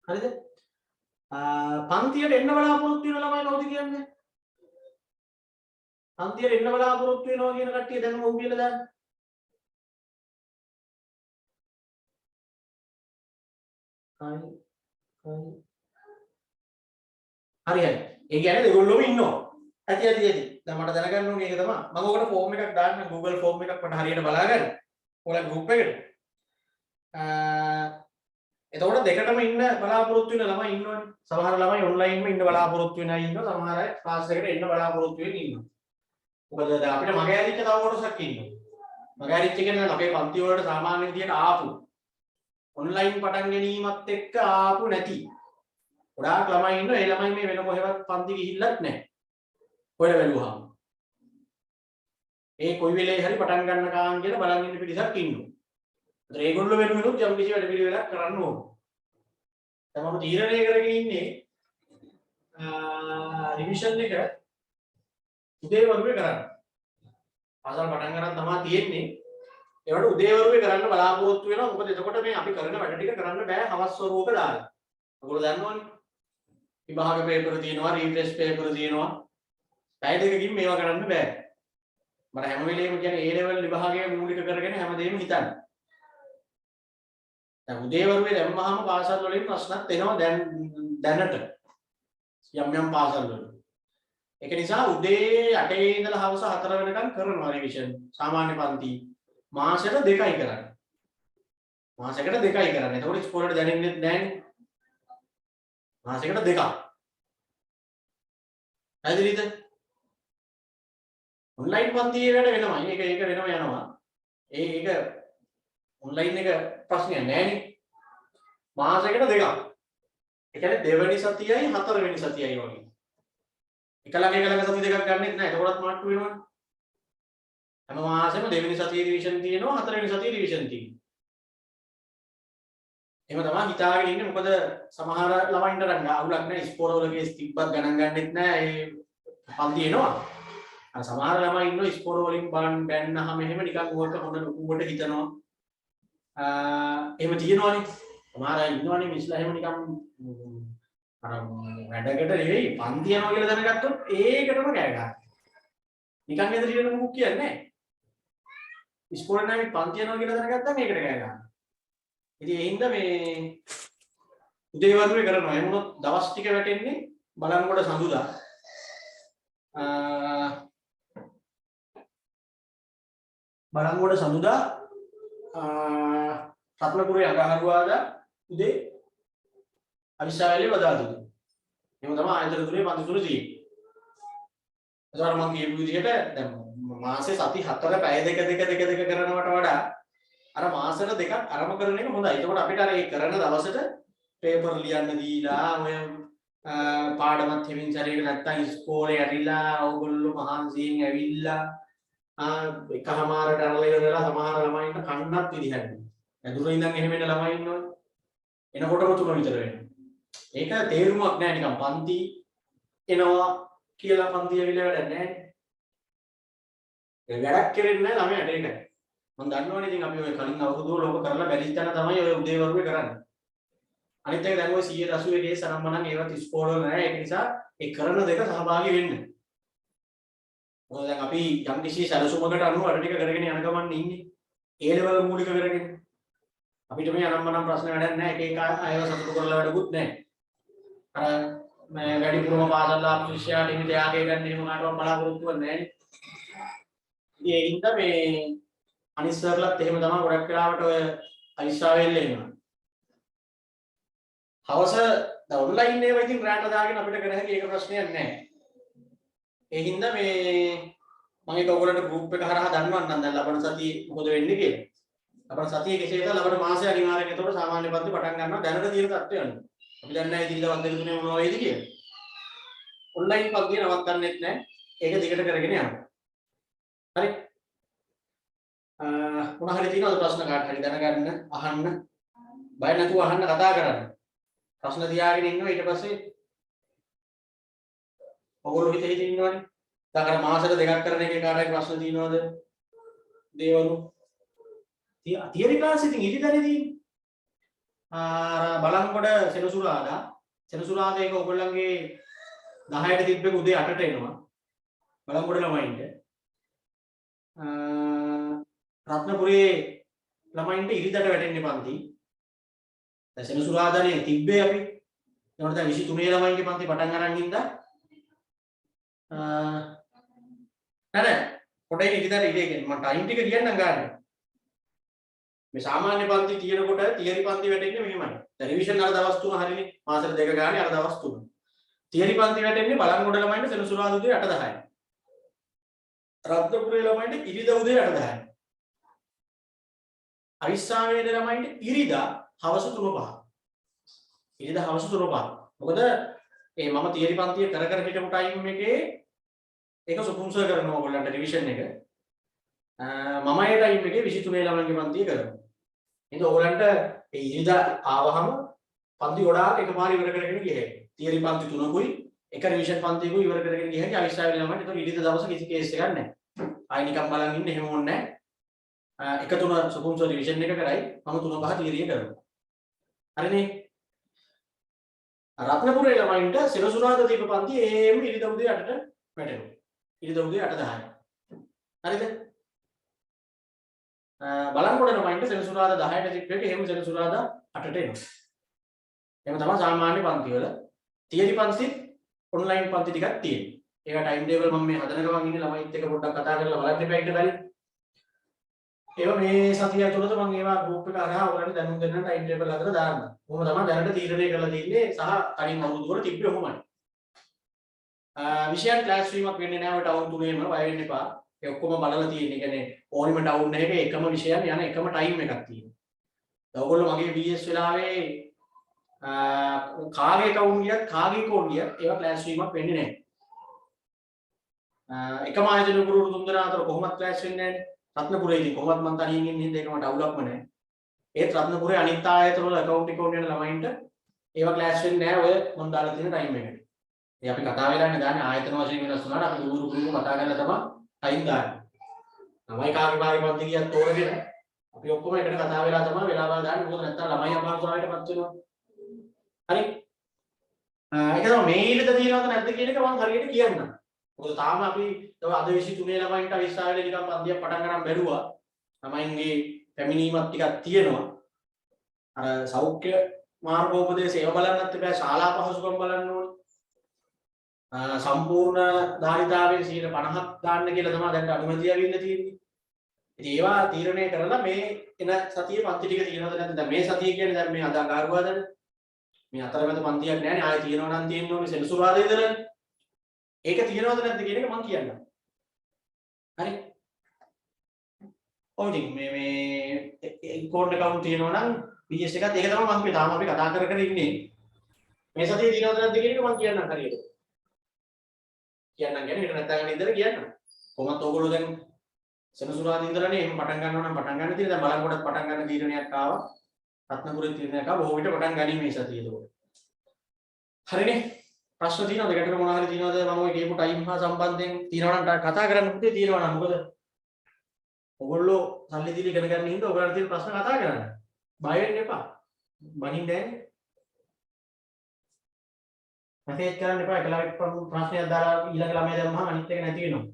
හරිද? පන්තියට එන්න බලාපොරොත්තු වෙන ළමයි කවුද කියන්නේ? පන්තියට එන්න බලාපොරොත්තු වෙනවා කියන කට්ටිය දැන් ඔව් කියලා දාන්න. හරි. ඒ කියන්නේ දෙගොල්ලෝම ඉන්නවා. ඇති. දැන් මට දැනගන්න ඕනේ ඒක තමයි. මම ඔකට ෆෝම් එකක් දාන්න Google ෆෝම් එකක් මට හරියට බලා ගන්න. ඔයාලා ගෲප් එකට. එතකොට දෙකටම ඉන්න බලාපොරොත්තු වෙන ළමයි ඉන්නවනේ. සමහර ළමයි ඔන්ලයින්ම ඉන්න බලාපොරොත්තු වෙන අය ඉන්නවා. සමහර අය ක්ලාස් එකට එන්න බලාපොරොත්තු වෙන ඉන්නවා. මොකද දැන් අපිට මග ඇරිච්ච තව කොටසක් ඉන්නවා. මග ඇරිච්ච කියන්නේ අපේ පන්ති වලට සාමාන්‍ය විදියට ආපු ඔන්ලයින් පටන් ගැනීමත් එක්ක ආපු නැති. ගොඩාක් ළමයි ඉන්නවා. ඒ ළමයි මේ වෙන කොහෙවත් පන්ති ගිහිල්ලත් නැහැ. ඔය වෙලුවාම. ඒ කොයි වෙලේ හරි පටන් ගන්න කාන් කියලා බලන් ඉන්න පිරිසක් ඉන්නවා. ඒතර ඒගොල්ලෝ වෙනුවෙනුත් යම් කිසි වැඩ පිළිවෙලක් කරන්න ඕන. දැන් මම තීරණය කරගෙන ඉන්නේ රිවිෂන් එක උදේවරුේ කරන්න. පාසල් පටන් ගන්න තමයි තියෙන්නේ. ඒවට උදේවරුේ කරන්න බලාපොරොත්තු වෙනවා. මොකද එතකොට මේ අපි කරන වැඩ ටික කරන්න බෑ හවස් වරුවක දාලා. ඔයගොල්ලෝ දන්නවනේ. විභාග පේපර් තියෙනවා, රීටෙස්ට් පේපර් තියෙනවා. පැය දෙකකින් මේවා කරන්න බෑ. මට හැම වෙලේම කියන්නේ A level විභාගය මූලික කරගෙන හැමදේම හිතන්න. දැන් උදේවරුේ දැම්මහම පාසල් වලින් ප්‍රශ්නත් එනවා දැනට. යම් පාසල් වල. ඒක නිසා උදේ 8 ඉඳලා හවස 4 වෙනකම් කරනවා රිවිෂන්. සාමාන්‍ය පන්ති මාසෙට 2යි කරන්නේ. මාසෙකට 2යි කරන්නේ. එතකොට ඉස්කෝලේට දැනෙන්නේ නැහැනේ. මාසෙකට 2ක්. හරිද? ඔන්ලයින් පන්තියේ වැඩ වෙනවා. ඒක වෙනම යනවා. ඒක ඔන්ලයින් එක ප්‍රශ්නයක් නෑනේ. මාසෙකට 2ක්. ඒ කියන්නේ දෙවෙනි සතියයි හතරවෙනි සතියයි වගේ. එක ළඟ සති දෙකක් ගන්නෙත් නෑ. ඒකවලත් මාට්ටු වෙනවනේ. හැම මාසෙම දෙවෙනි සතියේ රිවිෂන් තියෙනවා, හතරවෙනි සතියේ රිවිෂන් තියෙනවා. එහෙම තමයි හිතාගෙන ඉන්නේ. මොකද සමහර ළමයින්ට නම් අවුලක් නෑ. ඉස්කෝලවල කේස් තිබ්බත් ගණන් ගන්නෙත් නෑ. ඒ පන්ති එනවා. අර සමහර ළමයි ඉන්නවා ඉස්කෝල වලින් බැන්නහම එහෙම නිකන් ඕකට හොඳ නුකුවට හිතනවා. එහෙම තියෙනවනේ. සමහර අය ඉන්නවනේ මිස්ලා එහෙම නිකන් අර වැඩකට නෙවෙයි පන්ති යනවා කියලා දැනගත්තොත් ඒකටම කෑ ගන්නවා. නිකන් නේද ලියන මොකුත් කියන්නේ නැහැ. ඉස්කෝලේ නම් පන්ති යනවා කියලා දැනගත්තම ඒකට කෑ ගන්නවා. ඉතින් ඒ හින්දා මේ උදේ වරුවේ කරනවා. එහෙම වුණොත් දවස් ටික වැටෙන්නේ බලන්කොට සඳුදා. බලන්කොට සඳුදා රත්නපුරේ අඟහරුවාදා උදේ අවිස්සාවේලේ වදාතුනේ. එහෙම තමයි ආයතන තුනේ පන්ති තුන තියෙන්නේ. ඒතකොට මම කියපු විදිහට දැන් මාසේ සති 4 පැය දෙක කරනවට වඩා අර මාසෙට දෙකක් අරම කරන එක හොඳයි. එතකොට අපිට අර ඒ කරන දවසට පේපර් ලියන්න දීලා ඔය පාඩමත් හිමින් ශරීරේ නැත්තම් ඉස්කෝලේ ඇරිලා ඕගොල්ලෝ මහන්සියෙන් ඇවිල්ලා එකමාරට අරලා ඉවරලා සමහර ළමයින්ට කන්නත් විදිහක් නෑ. දුර ඉඳන් එහෙම එන ළමයි ඉන්නවනේ. එනකොටම 3 විතර වෙනවා. ඒක තේරුමක් නෑ නිකන් පන්ති එනවා කියලා පන්ති ඇවිල්ලා වැඩක් නෑනේ. ඒ වැඩක් කරෙන්නේ නෑ ළමයාට ඒකයි. මම දන්නවනේ ඉතින් අපි ඔය කලින් අවුරුදු වල ඔබ කරලා බැරි තැන තමයි ඔය උදේ වරුවේ කරන්නේ. අනිත් එක දැන් ඔය 180 කේස් අරම්මනම් ඒවත් ඉස්කෝලේ වල නෑ. ඒක නිසා ඒ කරන දෙක සහභාගී වෙන්න. මොකද දැන් අපි යම් කිසි සැලසුමකට අනුව අර ටික කරගෙන යන ගමන් ඉන්නේ. ඒ ලෙවල් මූලික කරගෙන. අපිට මේ අනම්මනම් ප්‍රශ්න වැඩක් නැහැ. එක අයව සතුටු කරලා වැඩකුත් නැහැ. අර මේ වැඩිපුරම පාසල් ආපු ශිෂ්‍යයාට ඉන්නේ ත්‍යාගය ගන්න එහෙම කාටවත් බලාපොරොත්තු වෙන්නේ නැහැ. ඒ හින්දා මේ අනිස්සර්ලත් එහෙම තමයි ගොඩක් වෙලාවට ඔය අයිස්සාවෙල්ල එනවා. හවස ඔන්ලයින් ඒවා ඉතින් රැට දාගෙන අපිට කර හැකි ඒක ප්‍රශ්නයක් නැහැ. ඒ හින්දා මේ මම ඒක ඔයගොල්ලන්ට ගෲප් එක හරහා දන්වන්නම් දැන් ලබන සතියේ මොකද වෙන්නේ කියලා. අපේ සතියේ කෙසේද ලබන මාසයේ අනිවාර්යයෙන් එතකොට සාමාන්‍ය පන්ති පටන් ගන්නවා දැනට තියෙන තත්ත්වය අනුව. අපි දන්නේ නැහැ ඉතින් දවස් දෙක තුනේ මොනවා වෙයිද කියලා. ඔන්ලයින් පන්තිය නවත්තන්නෙත් නැහැ. ඒක දිගට කරගෙන යනවා. හරි. මොනවා හරි තියෙනවද ප්‍රශ්න කාට හරි දැනගන්න අහන්න බය නැතුව අහන්න කතා කරන්න. ප්‍රශ්න තියාගෙන ඉන්නවා ඊට පස්සේ ඔයගොල්ලෝ හිතේ ඉන්නවනේ. දැන් අර මාසෙට දෙකක් කරන එකේ කාට හරි ප්‍රශ්න තියෙනවද? දේවරු තියරි ක්ලාස් ඉතින් ඉරිදනේ තියෙන්නේ. බලන්කොට සෙනසුරාදා ඒක ඔයගොල්ලන්ගේ 10ට තිබ්බේ උදේ 8ට එනවා. බලන්කොට ළමයින්ට. රත්නපුරේ ළමයින්ට ඉරිදට වැටෙන්නේ පන්ති. දැන් සෙනසුරාදානේ තිබ්බේ අපි. ඒකට දැන් 23 ළමයින්ගේ පන්ති පටන් අරන් ඉඳලා නෑ පොඩේ ඉරිදට ඉරේ කියන්නේ මම ටයිම් ටික කියන්නම් ගන්න. මේ සාමාන්‍ය පන්ති තියෙනකොට තියරි පන්ති වැටෙන්නේ මෙහෙමයි. දැන් රිවිෂන් අර දවස් 3 හරිනේ. මාසෙට 2 ගානේ අර දවස් 3. තියරි පන්ති වැටෙන්නේ බලන්ගොඩ ළමයින්ට සෙනසුරාදා උදේ 8:10යි. රත්නපුරේ ළමයින්ට ඉරිදා උදේ 8:10යි. අවිස්සාවේද ළමයින්ට ඉරිදා හවස 3:05. ඉරිදා හවස 3:05. මොකද මේ මම තියරි පන්තිය කර හිටපු ටයිම් එකේ ඒක සුපුම්සර් කරනවා ඔයගොල්ලන්ට රිවිෂන් එක. මම ඒ ටයිම් එකේ 23 ළමයින්ගේ පන්තිය කරනවා. ඉතින් ඔයගොල්ලන්ට ඒ ඉරිදා ආවහම පන්ති ගොඩාක් එකපාර ඉවර කරගෙන ගිය හැකියි. තියරි පන්ති 3කුයි එක රිවිෂන් පන්තියකුයි ඉවර කරගෙන ගිය හැකියි. අවිස්සාවේ ළමයින්ට ඒක ඉරිදා දවස් කිසි කේස් එකක් නැහැ. ආයි නිකන් බලන් ඉන්න එහෙම ඕනේ නැහැ. එක තුන සුපුම්සර් රිවිෂන් එක කරයි මම 3:05 තියරිය කරනවා. හරිනේ. රත්නපුරේ ළමයින්ට සෙනසුරාදා දීප පන්ති එහෙම ඉරිදා උදේ 8ට වැටෙනවා. ඉරිදා උදේ 8:10යි. හරිද? බලන්කොට ළමයින්ට සෙනසුරාදා 10ට තිබ්බ එක එහෙම සෙනසුරාදා 8ට එනවා. එහෙම තමයි සාමාන්‍ය පන්ති වල. තියරි පන්ති ඔන්ලයින් පන්ති ටිකක් තියෙනවා. ඒක ටයිම් ටේබල් මම මේ හදන ගමන් ඉන්නේ ළමයිත් එක්ක පොඩ්ඩක් කතා කරලා බලන්න එපා ඊට කලින්. ඒවා මේ සතිය ඇතුළත මම ඒවා ගෲප් එක අරහා ඔයගලන්ට දැනුම් දෙන්න ටයිම් ටේබල් හදලා දාන්න. කොහොම තමයි දැනට තීරණය කරලා තින්නේ සහ කලින් අවුරුදු වල තිබ්බේ ඔහොමයි. විෂයන් ක්ලාස් වීමක් වෙන්නේ නැහැ ඔය ටවුන් තුනේම බය වෙන්න එපා. ඒ ඔක්කොම බලලා තියෙන්නේ. ඒ කියන්නේ ඕනිම ටවුන් එකක එකම විෂයන් යන එකම ටයිම් එකක් තියෙනවා. දැන් ඔයගොල්ලෝ මගේ BS වෙලාවේ කාගේ ටවුන් ගියත් කාගේ කෝඩ් ගියත් ඒවා ක්ලාස් වීමක් වෙන්නේ නැහැ. එකම ආයතන ගුරු තුන්දෙනා අතර කොහොමද ක්ලාස් වෙන්නේ නැහැ. රත්නපුරේ ඉතින් කොහොමද මම තනියෙන් ඉන්නේ හින්දා ඒක මට අවුලක්ම නැහැ. ඒත් රත්නපුරේ අනිත් ආයතන වල account යන ළමයින්ට ඒවා ක්ලාස් වෙන්නේ නැහැ ඔය මම දාලා තියෙන ටයිම් එකට. ඉතින් අපි කතා වෙලානේ දාන්නේ ආයතන වශයෙන් වෙනස් වුණාට අපි ගුරු කතා කරලා තමයි ටයිම් දාන්නේ. ළමයි කාගේ භාගේ පන්ති ගියත් තෝරගෙන අපි ඔක්කොම එකට කතා වෙලා තමයි වෙලාවල් දාන්නේ. මොකද නැත්තම් ළමයි අමාරුතාවයටපත් වෙනවා. හරි. ඒක තමයි මේල්ද තියෙනවද නැද්ද කියන එක මම හරියට කියන්නම්. මොකද තාම අපි අද 23 ළමයින්ට විශ්වාසයෙන් නිකන් පන්තියක් පටන් ගන්න බැරුවා. ළමයින්ගේ පැමිණීමක් ටිකක් තියෙනවා. අර සෞඛ්‍ය මාර්ගෝපදේශ ඒව බලන්නත් බෑ. ශාලා පහසුකම් බලන්න ඕනේ. සම්පූර්ණ ධාරිතාවයෙන් 50ක් දාන්න කියලා තමයි දැන් අනුමැතිය අවිල්ල තියෙන්නේ. ඉතින් ඒවා තීරණය කරලා මේ එන සතියේ පන්ති ටික තියෙනවද නැත්නම් දැන් මේ සතිය කියන්නේ දැන් මේ අද අඟහරුවාදනේ. මේ අතරමැද පන්තියක් නැහැ නේ. ආයෙ තියෙනවා නම් තියෙන්න ඕනේ සෙනසුරාදා ඉඳලා. ඒක තියෙනවද නැද්ද කියන එක මම කියන්නම්. හරි. ඔය ඉතින් මේ කෝඩ් account තියෙනවා නම් PS එකත් ඒක තමයි මම තාම අපි කතා කර කර ඉන්නේ. මේ සතියේ තියෙනවද නැද්ද කියන එක මම කියන්නම් හරියට. කියන්නම් කියන්නේ ඊට නැත්නම් ඉඳලා කියන්නම්. කොහොමද ඕගොල්ලෝ දැන් සෙනසුරාදා ඉඳලානේ එහෙම පටන් ගන්නවා නම් පටන් ගන්න තියෙන. දැන් බලංගොඩත් පටන් ගන්න තීරණයක් ආවා. රත්නපුරේ තීරණයක් ආවා. බොහෝ විට පටන් ගනී මේ සතියේ ඒක. හරිනේ. ප්‍රශ්න තියෙනවද? දෙකට මොනවා හරි තියෙනවද? මම ඔය කියපු ටයිම් හා සම්බන්ධයෙන් තියෙනවා නම් කතා කරන්න පුතේ තියෙනවා නම් මොකද? ඔයගොල්ලෝ සල්ලි දීලා ඉගෙන ගන්න හින්දා ඔයගොල්ලන්ට තියෙන ප්‍රශ්න කතා කරන්න. බය වෙන්න එපා. බනින්න නැහැ. මැසේජ් කරන්න එපා. එකලාට ප්‍රශ්නයක් දාලා ඊළඟ ළමයා දැම්මම අනිත් එක නැති වෙනවා.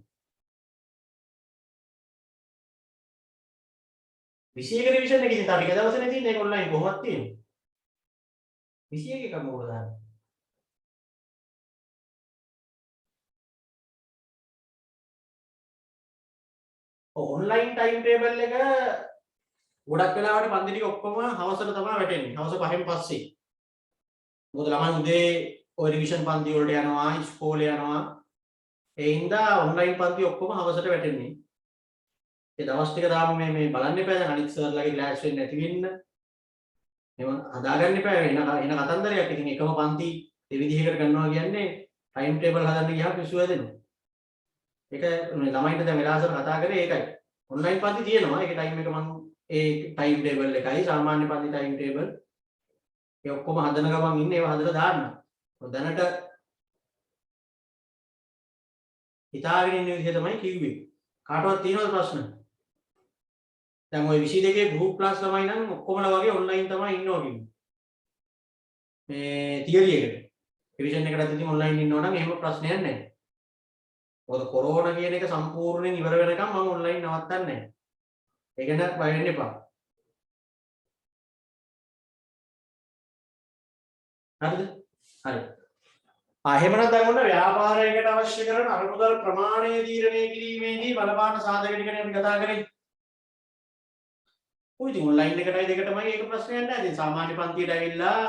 21 රිවිෂන් එකේ ඉතින් තා ටික දවසනේ තියෙන්නේ ඒක ඔන්ලයින් කොහොමද තියෙන්නේ? 21 එක මොකද දාන්නේ? ඔන්ලයින් ටයිම් ටේබල් එක ගොඩක් වෙලාවට පන්ති ටික ඔක්කොම හවසට තමයි වැටෙන්නේ. හවස 5න් පස්සේ. මොකද ළමයි උදේ ඔය රිවිෂන් පන්ති වලට යනවා, ඉස්කෝලේ යනවා. ඒ හින්දා ඔන්ලයින් පන්ති ඔක්කොම හවසට වැටෙන්නේ. ඒ දවස් ටික තාම මේ බලන්න එපා. දැන් අනිත් සර්ලාගේ ක්ලාස් වෙන්නේ නැති වෙන්න. එහෙම හදාගන්න එපා. එන කතන්දරයක්. ඉතින් එකම පන්ති දෙවිදිහකට කරනවා කියන්නේ ටයිම් ටේබල් හදන්න ගියාම පිස්සු හැදෙනවා. ඒක මේ ළමයින්ට දැන් වෙලාසර කතා කරේ ඒකයි. ඔන්ලයින් පන්ති තියෙනවා. ඒකේ ටයිම් එක මම ඒ ටයිම් ටේබල් එකයි සාමාන්‍ය පන්ති ටයිම් ටේබල් ඒ ඔක්කොම හදන ගමන් ඉන්නේ ඒවා හදලා දාන්න. දැනට හිතාගෙන ඉන්න විදිහ තමයි කිව්වේ. කාටවත් තියෙනවද ප්‍රශ්න? දැන් ওই 22 ගෲප් ක්ලාස් ළමයි නම් ඔක්කොමලා වගේ ඔන්ලයින් තමයි ඉන්නවා කියන්නේ. මේ තියරි එකට. රිවිෂන් එකටත් ඉතින් ඔන්ලයින් ඉන්නවා නම් එහෙම ප්‍රශ්නයක් නැහැ. මොකද කොරෝනා කියන එක සම්පූර්ණයෙන් ඉවර වෙනකම් මම ඔන්ලයින් නවත්තන්නේ නැහැ. ඒ ගැන බය වෙන්න එපා. හරිද? හරි. එහෙමනම් දැන් ඔන්න ව්‍යාපාරයකට අවශ්‍ය කරන අරමුදල් ප්‍රමාණය තීරණය කිරීමේදී බලපාන සාධක ටික ගැන කතා කරේ. ඔය ඉතින් ඔන්ලයින් එකටයි දෙකටමයි ඒක ප්‍රශ්නයක් නැහැ. ඉතින් සාමාන්‍ය පන්තියට ඇවිල්ලා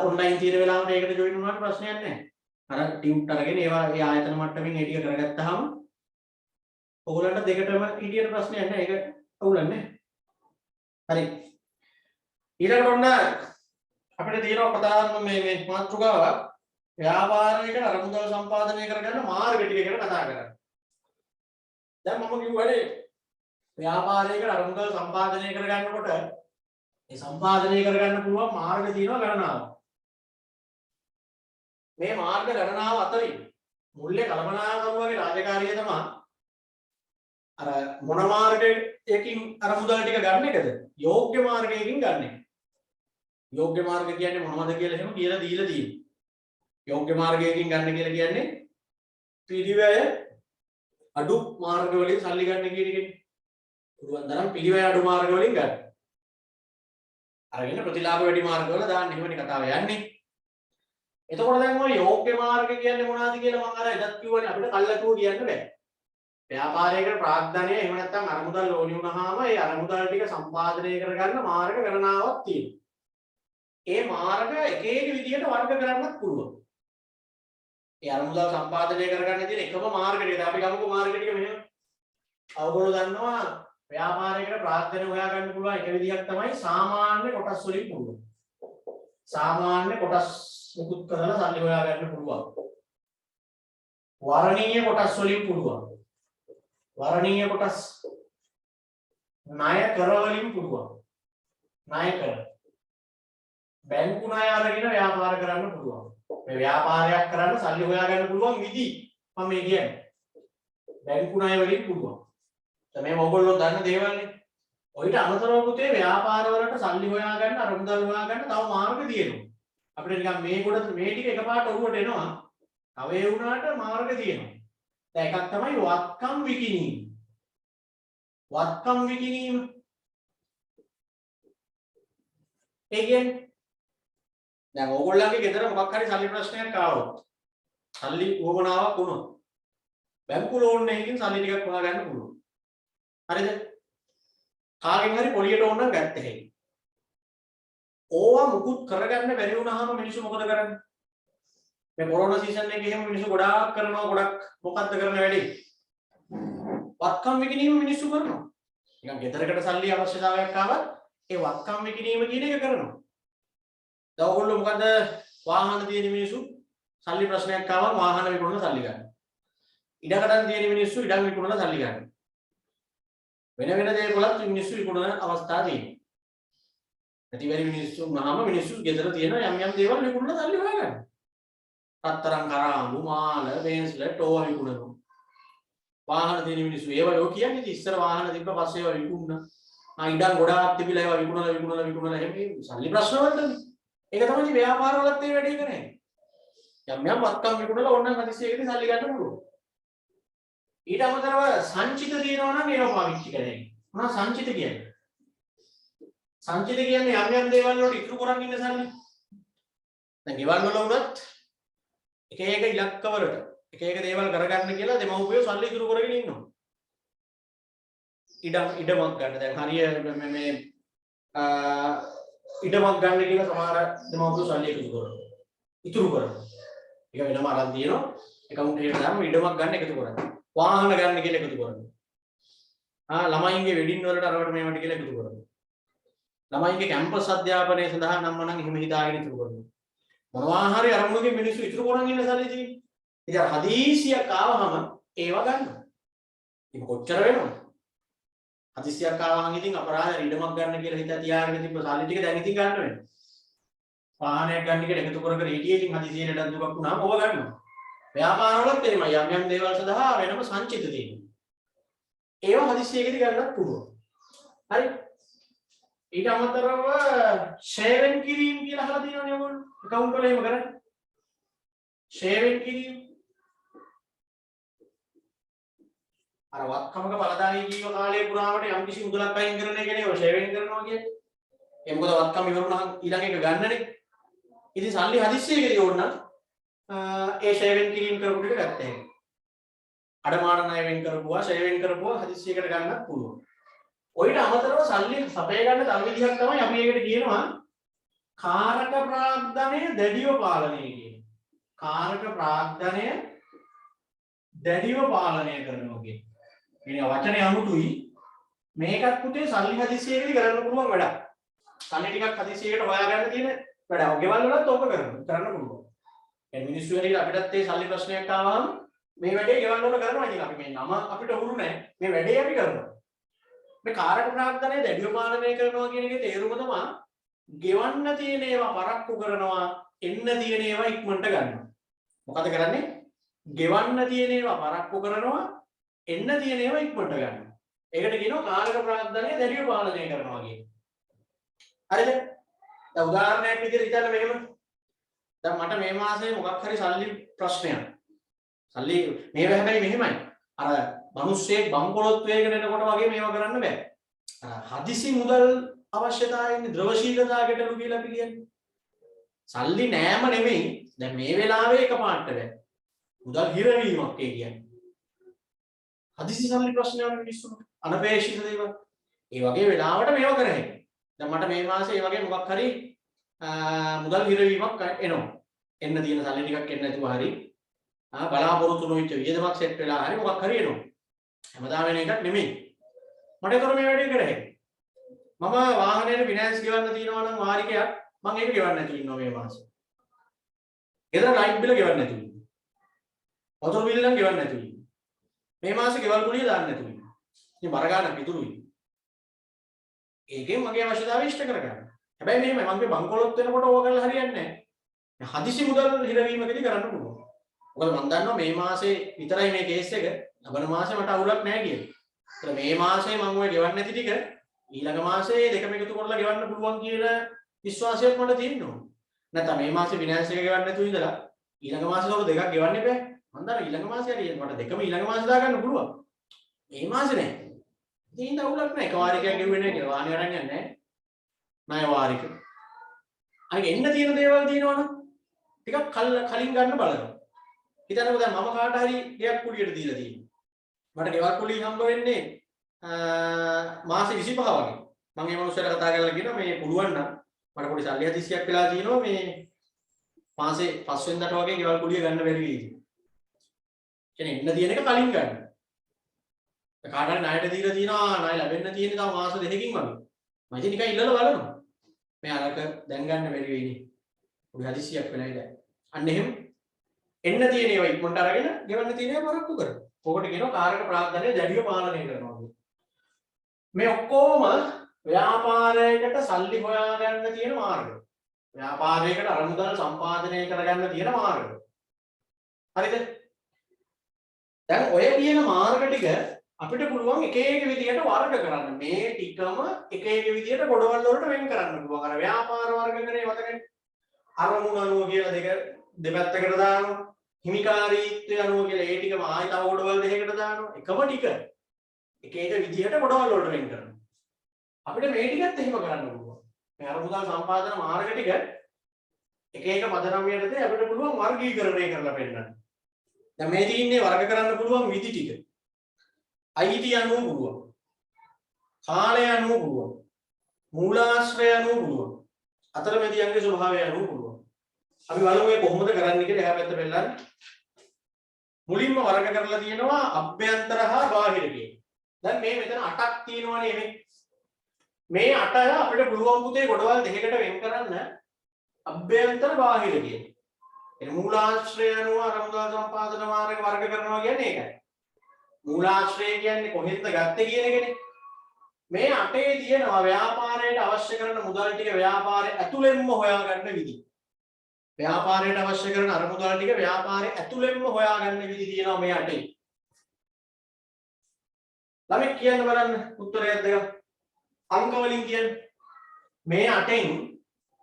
ඔන්ලයින් තියෙන වෙලාවට ඒකට ජොයින් වුණාට ප්‍රශ්නයක් නැහැ. අර ටියුට් අරගෙන ඒවා ඒ ආයතන මට්ටමින් ඒ ටික කරගත්තාම ඔයගොල්ලන්ට දෙකටම හිටියට ප්‍රශ්නයක් නැහැ. ඒක අවුලන්නේ. හරි. ඊළඟට ඔන්න අපිට තියෙනවා ප්‍රධානම මේ මාතෘකාවක් ව්‍යාපාරයකට අරමුදල් සම්පාදනය කරගන්න මාර්ග ටික ගැන කතා කරන්න. දැන් මම කිව්වනේ ව්‍යාපාරයකට අරමුදල් සම්පාදනය කරගන්නකොට ඒ සම්පාදනය කරගන්න පුළුවන් මාර්ග තියෙනවා ගණනාවක්. මේ මාර්ග ගණනාව අතරින් මුල්‍ය කළමනාකරුවගේ රාජකාරිය තමයි අර මොන මාර්ගයකින් අරමුදල් ටික ගන්න එකද? යෝග්‍ය මාර්ගයකින් ගන්න එක. යෝග්‍ය මාර්ග කියන්නේ මොනවද කියලා එහෙම කියලා දීලා තියෙනවා. යෝග්‍ය මාර්ගයකින් ගන්න කියලා කියන්නේ පිළිවෙය අඩු මාර්ග වලින් සල්ලි ගන්න කියන එකනේ. පුළුවන් තරම් පිළිවෙය අඩු මාර්ග වලින් ගන්න. අරගෙන ප්‍රතිලාභ වැඩි මාර්ග වල දාන්න එහෙමනේ කතාව යන්නේ. එතකොට දැන් ඔය යෝග්‍ය මාර්ග කියන්නේ මොනවද කියලා මම අර එදත් කිව්වනේ අපිට කල්ලාතුව කියන්න බෑ. ව්‍යාපාරයකට ප්‍රාග්ධනය එහෙම නැත්නම් අරමුදල් ඕනි වුණාම ඒ අරමුදල් ටික සම්පාදනය කරගන්න මාර්ග ගණනාවක් තියෙනවා. ඒ මාර්ග එක එක විදිහට වර්ග කරන්නත් පුළුවන්. ඒ අරමුදල් සම්පාදනය කරගන්න තියෙන එකම මාර්ග ටික. අපි ගමුකෝ මාර්ග ටික මෙහෙම. අවගොල්ලෝ දන්නවා ව්‍යාපාරයකට ප්‍රාග්ධනය හොයාගන්න පුළුවන් එක විදිහක් තමයි සාමාන්‍ය කොටස් වලින් පුළුවන්. සාමාන්‍ය කොටස් මුකුත් කරලා සල්ලි හොයාගන්න පුළුවන්. වර්ණීය කොටස් වලින් පුළුවන්. වර්ණීය කොටස් ණය කර වලින් පුළුවන්. ණය කර බැංකු ණය අරගෙන ව්‍යාපාර කරන්න පුළුවන්. මේ ව්‍යාපාරයක් කරන්න සල්ලි හොයාගන්න පුළුවන් විදි මම මේ කියන්නේ. බැංකු ණය වලින් පුළුවන්. දැන් මේ ඔයගොල්ලෝ දන්න දේවල්නේ. ඔයිට අමතරව පුතේ ව්‍යාපාර වලට සල්ලි හොයාගන්න අරමුදල් හොයාගන්න තව මාර්ග තියෙනවා. අපිට නිකන් මේ කොට මේ ටික එකපාරට ඔරුවට එනවා. තව ඒ වුණාට මාර්ග තියෙනවා. දැන් එකක් තමයි වත්කම් විකිණීම. වත්කම් විකිණීම. ඒ කියන්නේ දැන් ඕගොල්ලන්ගේ ගෙදර මොකක් හරි සල්ලි ප්‍රශ්නයක් ආවොත් සල්ලි උවමනාවක් වුණොත් බැංකු ලෝන් එකකින් සල්ලි ටිකක් හොයාගන්න පුළුවන්. හරිද? කාගෙන් හරි පොලියට ඕන නම් ගත්ත හැකියි. ඕවා මුකුත් කරගන්න බැරි වුණාම මිනිස්සු මොකද කරන්නේ? මේ කොරෝනා සීසන් එකේ එහෙම මිනිස්සු ගොඩාක් කරනවා ගොඩක් මොකද්ද කරන වැඩේ? වත්කම් විකිණීම මිනිස්සු කරනවා. නිකන් ගෙදරකට සල්ලි අවශ්‍යතාවයක් ආවත් ඒ වත්කම් විකිණීම කියන එක කරනවා. දැන් ඔයගොල්ලෝ මොකද වාහන තියෙන මිනිස්සු සල්ලි ප්‍රශ්නයක් ආවම වාහන විකුණලා සල්ලි ගන්නවා. ඉඩකඩම් තියෙන මිනිස්සු ඉඩම් විකුණලා සල්ලි ගන්නවා. වෙන වෙන දේවල්ත් මිනිස්සු විකුණන අවස්ථා තියෙනවා. ප්‍රතිවැරි මිනිස්සු වුණාම මිනිස්සු ගෙදර තියෙන යම් යම් දේවල් විකුණලා සල්ලි හොයාගන්නවා. රත්තරන් කරාඹු මාල බේන්ස්ලට් ඕවා විකුණනවා. වාහන තියෙන මිනිස්සු ඒවලෝ කියන්නේ ඉස්සර වාහන තිබ්බ පස්සේ ඒවා විකුණන. ඉඩම් ගොඩාක් තිබිලා ඒවා විකුණලා එහෙම සල්ලි ප්‍රශ්න වලටනේ. ඒක තමයි ව්‍යාපාර වලත් ඒ වැඩේ කරන්නේ. යම් යම් වත්කම් විකුණලා ඕනනම් හදිසියකදී සල්ලි ගන්න පුළුවන්. ඊට අමතරව සංචිත දිනනවා නම් ඒවා පාවිච්චි කරන්නේ. මොනවා සංචිත කියන්නේ? සංචිත කියන්නේ යම් යම් දේවල් වලට ඉතුරු කරන් ඉන්න සල්ලි. දැන් ගෙවල් වල වුණත් එක එක ඉලක්ක වලට එක එක දේවල් කරගන්න කියලා දෙමව්පියෝ සල්ලි ඉතුරු කරගෙන ඉන්නවා. ඉඩමක් ගන්න දැන් හරිය මේ ඉඩමක් ගන්න කියලා සමහර දෙමව්පියෝ සල්ලි ඉතුරු කරනවා. ඒක වෙනම අරන් දිනනවා. account එකට දාම ඉඩමක් ගන්න එකතු කරනවා. වාහන ගන්න කියලා එකතු කරනවා. ළමයින්ගේ වෙඩින් වලට අරවට මේවට කියලා එකතු කරනවා. ළමයින්ගේ කැම්පස් අධ්‍යාපනය සඳහා නම් මනම් එහෙම හිතාගෙන ඉතුරු කරනවා. මොනවා හරි අරමුණකින් මිනිස්සු ඉතුරු කරන් ඉන්න සල්ලි තියෙන්නේ. ඉතින් හදිසියක් ආවම ඒව ගන්නවා. ඉතින් කොච්චර වෙනවද? හදිසියක් ආවම ඉතින් අපරාධ ඉඩමක් ගන්න කියලා හිතා තියාගෙන තිබ්බ සල්ලි ටික දැන් ඉතින් ගන්න වෙනවා. වාහනයක් ගන්න කියලා එකතු කර කර හිටියේ ඉතින් හදිසියට දුකක් වුණාම ඕව ගන්නවා. ව්‍යාපාරවලත් එහෙමයි යම් යම් දේවල් සඳහා වෙනම සංචිත තියෙනවා. ඒව හදිසියකදී ගන්නත් පුළුවන්. හරි. ඊට අමතරව ෂේරින් කිරීම කියලා අහලා තියෙනවනේ ඔයගොල්ලෝ. account වල එහෙම කරන්නේ. ෂේරින් කිරීම. අර වත්කමක බලදායි ජීව කාලය පුරාවට යම් කිසි මුදලක් අයින් කරන එකනේ ඔය ෂේරින් කරනවා කියන්නේ. ඒ මොකද වත්කම ඉවරුනහම ඊළඟ එක ගන්නනේ. ඉතින් සල්ලි හදිස්සියකදී ඕන නම් ඒ ෂේරින් කිරීම කරපු ටික ගත්ත හැකියි. අඩමාන ණය වෙන් කරපුවා ෂේරින් කරපුවා හදිස්සියකට ගන්නත් පුළුවන්. ඔයිට අමතරව සල්ලි සපය ගන්න තව විදිහක් තමයි අපි ඒකට කියනවා කාරක ප්‍රාග්ධනය දැඩිව පාලනය කියන. කාරක ප්‍රාග්ධනය දැඩිව පාලනය කරනවා කියන. මේ වචනේ අමුතුයි. මේකත් පුතේ සල්ලි හදිසියකදී කරන්න පුළුවන් වැඩක්. සල්ලි ටිකක් හදිසියකට හොයාගන්න තියෙන වැඩක්. ගෙවල් වලත් ඕක කරන්න පුළුවන්. ඒ මිනිස්සු වෙන අපිටත් ඒ සල්ලි ප්‍රශ්නයක් ආවම මේ වැඩේ ගෙවල් වල කරනවා. ඉතින් අපි මේ නම අපිට උරු නැහැ. මේ වැඩේ අපි කරනවා. මේ කාරක ප්‍රාග්ධනය දැඩිව පාලනය කරනවා කියන එකේ තේරුම තමයි ගෙවන්න තියෙන ඒවා පරක්කු කරනවා එන්න තියෙන ඒවා ඉක්මනට ගන්නවා. මොකද කරන්නේ? ගෙවන්න තියෙන ඒවා පරක්කු කරනවා එන්න තියෙන ඒවා ඉක්මනට ගන්නවා. ඒකට කියනවා කාරක ප්‍රාග්ධනය දැඩිව පාලනය කරනවා කියන්නේ. හරිද? දැන් උදාහරණයක් විදිහට හිතන්න මෙහෙම. දැන් මට මේ මාසේ මොකක් හරි සල්ලි ප්‍රශ්නයක්. සල්ලි මේව හැබැයි මෙහෙමයි. අර මිනිස්සෙක් බම්කොලොත් වේගෙන එනකොට වගේ මේවා කරන්න බෑ. හදිසි මුදල් අවශ්‍යතාවයන්නේ ද්‍රවශීලතා ගැටලු කියලා අපි කියන්නේ. සල්ලි නෑම නෙමෙයි. දැන් මේ වෙලාවේ එකපාරට බෑ. මුදල් හිරවීමක් ඒ කියන්නේ. හදිසි සල්ලි ප්‍රශ්නයක් මිනිස්සුන්ට අනපේක්ෂිත දේවල්. ඒ වගේ වෙලාවට මේව කර හැකියි. දැන් මට මේ මාසේ ඒ වගේ මොකක් හරි මුදල් හිරවීමක් එනවා. එන්න තියෙන සල්ලි ටිකක් එන්න නැතුව හරි බලාපොරොත්තු නොවිච්ච වියදමක් සෙට් වෙලා හරි මොකක් හරි එනවා. හැමදාම වෙන එකක් නෙමෙයි. මට ඒතර මේ වැඩේ කර හැකියි. මම වාහනේට ෆිනෑන්ස් ගෙවන්න තියෙනවා නම් වාරිකයක් මම ඒක ගෙවන්න නැතුව ඉන්නවා මේ මාසේ. ගෙදර ලයිට් බිල ගෙවන්න නැතුව ඉන්නවා. වතුර බිල නම් ගෙවන්න නැතුව ඉන්නවා. මේ මාසේ ගෙවල් කුලිය දාන්න නැතුව ඉන්නවා. ඉතින් බර ගන්න පිටුරුයි. ඒකෙන් මගේ අවශ්‍යතාවය ඉෂ්ට කරගන්න. හැබැයි මෙහෙම මගේ බංකොලොත් වෙනකොට ඕක කරලා හරියන්නේ නැහැ. හදිසි මුදල් හිරවීමකදී කරන්න පුළුවන්. මොකද මම දන්නවා මේ මාසේ විතරයි මේ කේස් එක. ලබන මාසේ මට අවුලක් නැහැ කියලා. ඒතර මේ මාසේ මම ඔය ගෙවන්න නැති ටික ඊළඟ මාසේ දෙකම එකතු කරලා ගෙවන්න පුළුවන් කියලා විශ්වාසයක් මට තියෙනවා. නැත්නම් මේ මාසේ ෆිනෑන්ස් එක ගෙවන්න නැතුව ඉඳලා ඊළඟ මාසේ වල දෙකක් ගෙවන්න එපා. මම දන්නවා ඊළඟ මාසේ හරි මට දෙකම ඊළඟ මාසේ දාගන්න පුළුවන්. මේ මාසේ නෑ. ඉතින් අවුලක් නෑ. එක වාරිකයක් ගෙවුවේ නෑ කියලා වාහනේ අරන් යන්නේ නෑ. ණය වාරික. අනික එන්න තියෙන දේවල් තියෙනවනම් ටිකක් කලින් ගන්න බලනවා. හිතන්නකෝ දැන් මම කාට හරි ගෙයක් කුලියට දීලා තියෙනවා. මට ගෙවක් කුලිය හම්බ වෙන්නේ මාසේ 25 වගේ. මම ඒ මනුස්සයාට කතා කරලා කියනවා මේ පුළුවන් නම් මට පොඩි සල්ලි හදිස්සියක් වෙලා තියෙනවා මේ මාසේ 5 වෙනිදාට වගේ ගෙවල් කුලිය ගන්න බැරි වෙයි. කියන්නේ එන්න තියෙන එක කලින් ගන්න. කාට හරි ණයට දීලා තියෙනවා ණය ලැබෙන්න තියෙන තව මාස දෙකකින් වගේ. මම ඉතින් නිකන් ඉල්ලලා බලනවා. මේ අරක දැන් ගන්න බැරි වෙයිනේ. පොඩි හදිස්සියක් වෙලා ඉතින්. අන්න එහෙම එන්න තියෙන ඒවා ඉක්මනට අරගෙන ගෙවන්න තියෙන ඒවා පරක්කු කරනවා. ඔකට කියනවා කාරක ප්‍රාග්ධනය දැඩිව පාලනය කරනවා. මේ ඔක්කොම ව්‍යාපාරයකට සල්ලි හොයාගන්න තියෙන මාර්ග. ව්‍යාපාරයකට අරමුදල් සම්පාදනය කරගන්න තියෙන මාර්ග. හරිද? දැන් ඔය කියන මාර්ග ටික අපිට පුළුවන් එක එක විදිහට වර්ග කරන්න. මේ ටිකම එක එක විදිහට ගොඩවල් වලට වෙන් කරන්න පුළුවන්. අර ව්‍යාපාර වර්ග කරේ මතකනේ. අරමුණ අනුව කියලා දෙපැත්තකට දානවා. හිමිකාරීත්වය අනුව කියලා ඒ ටිකම ආයි තව ගොඩවල් දෙකකට දානවා. එකම ටික එක එක විදිහට ගොඩවල් වලට වෙන් කරනවා. අපිට මේ ටිකත් එහෙම කරන්න පුළුවන්. මේ අරමුදල් සම්පාදන මාර්ග ටික එක එක පදනම් යටතේ අපිට පුළුවන් වර්ගීකරණය කරලා පෙන්නන්න. දැන් මේ තියෙන්නේ වර්ග කරන්න පුළුවන් විදි ටික. අයිති අනුව පුළුවන්. කාලය අනුව පුළුවන්. මූලාශ්‍රය අනුව පුළුවන්. අතරමැදියන්ගේ ස්වභාවය අනුව පුළුවන්. අපි බලමු මේ කොහොමද කරන්නේ කියලා එහා පැත්ත පෙන්නන්න. මුලින්ම වර්ග කරලා තියෙනවා අභ්‍යන්තර හා බාහිර කියන. දැන් මේ මෙතන 8ක් තියෙනවනේ මේ. මේ 8 අපිට පුළුවන් පුතේ ගොඩවල් දෙකකට වෙන් කරන්න අභ්‍යන්තර බාහිර කියන. එන මූලාශ්‍රය අනුව අරමුදල් සම්පාදන මාර්ග වර්ග කරනවා කියන්නේ ඒකයි. මූලාශ්‍රය කියන්නේ කොහෙන්ද ගත්තේ කියන එකනේ. මේ 8 තියෙනවා ව්‍යාපාරයට අවශ්‍ය කරන මුදල් ටික ව්‍යාපාරයේ ඇතුළෙන්ම හොයාගන්න විදි. ව්‍යාපාරයට අවශ්‍ය කරන අරමුදල් ටික ව්‍යාපාරයේ ඇතුළෙන්ම හොයාගන්න විදි තියෙනවා මේ 8. ළමයි කියන්න බලන්න උත්තරයක් දෙක. අංක වලින් කියන්නේ මේ 8න්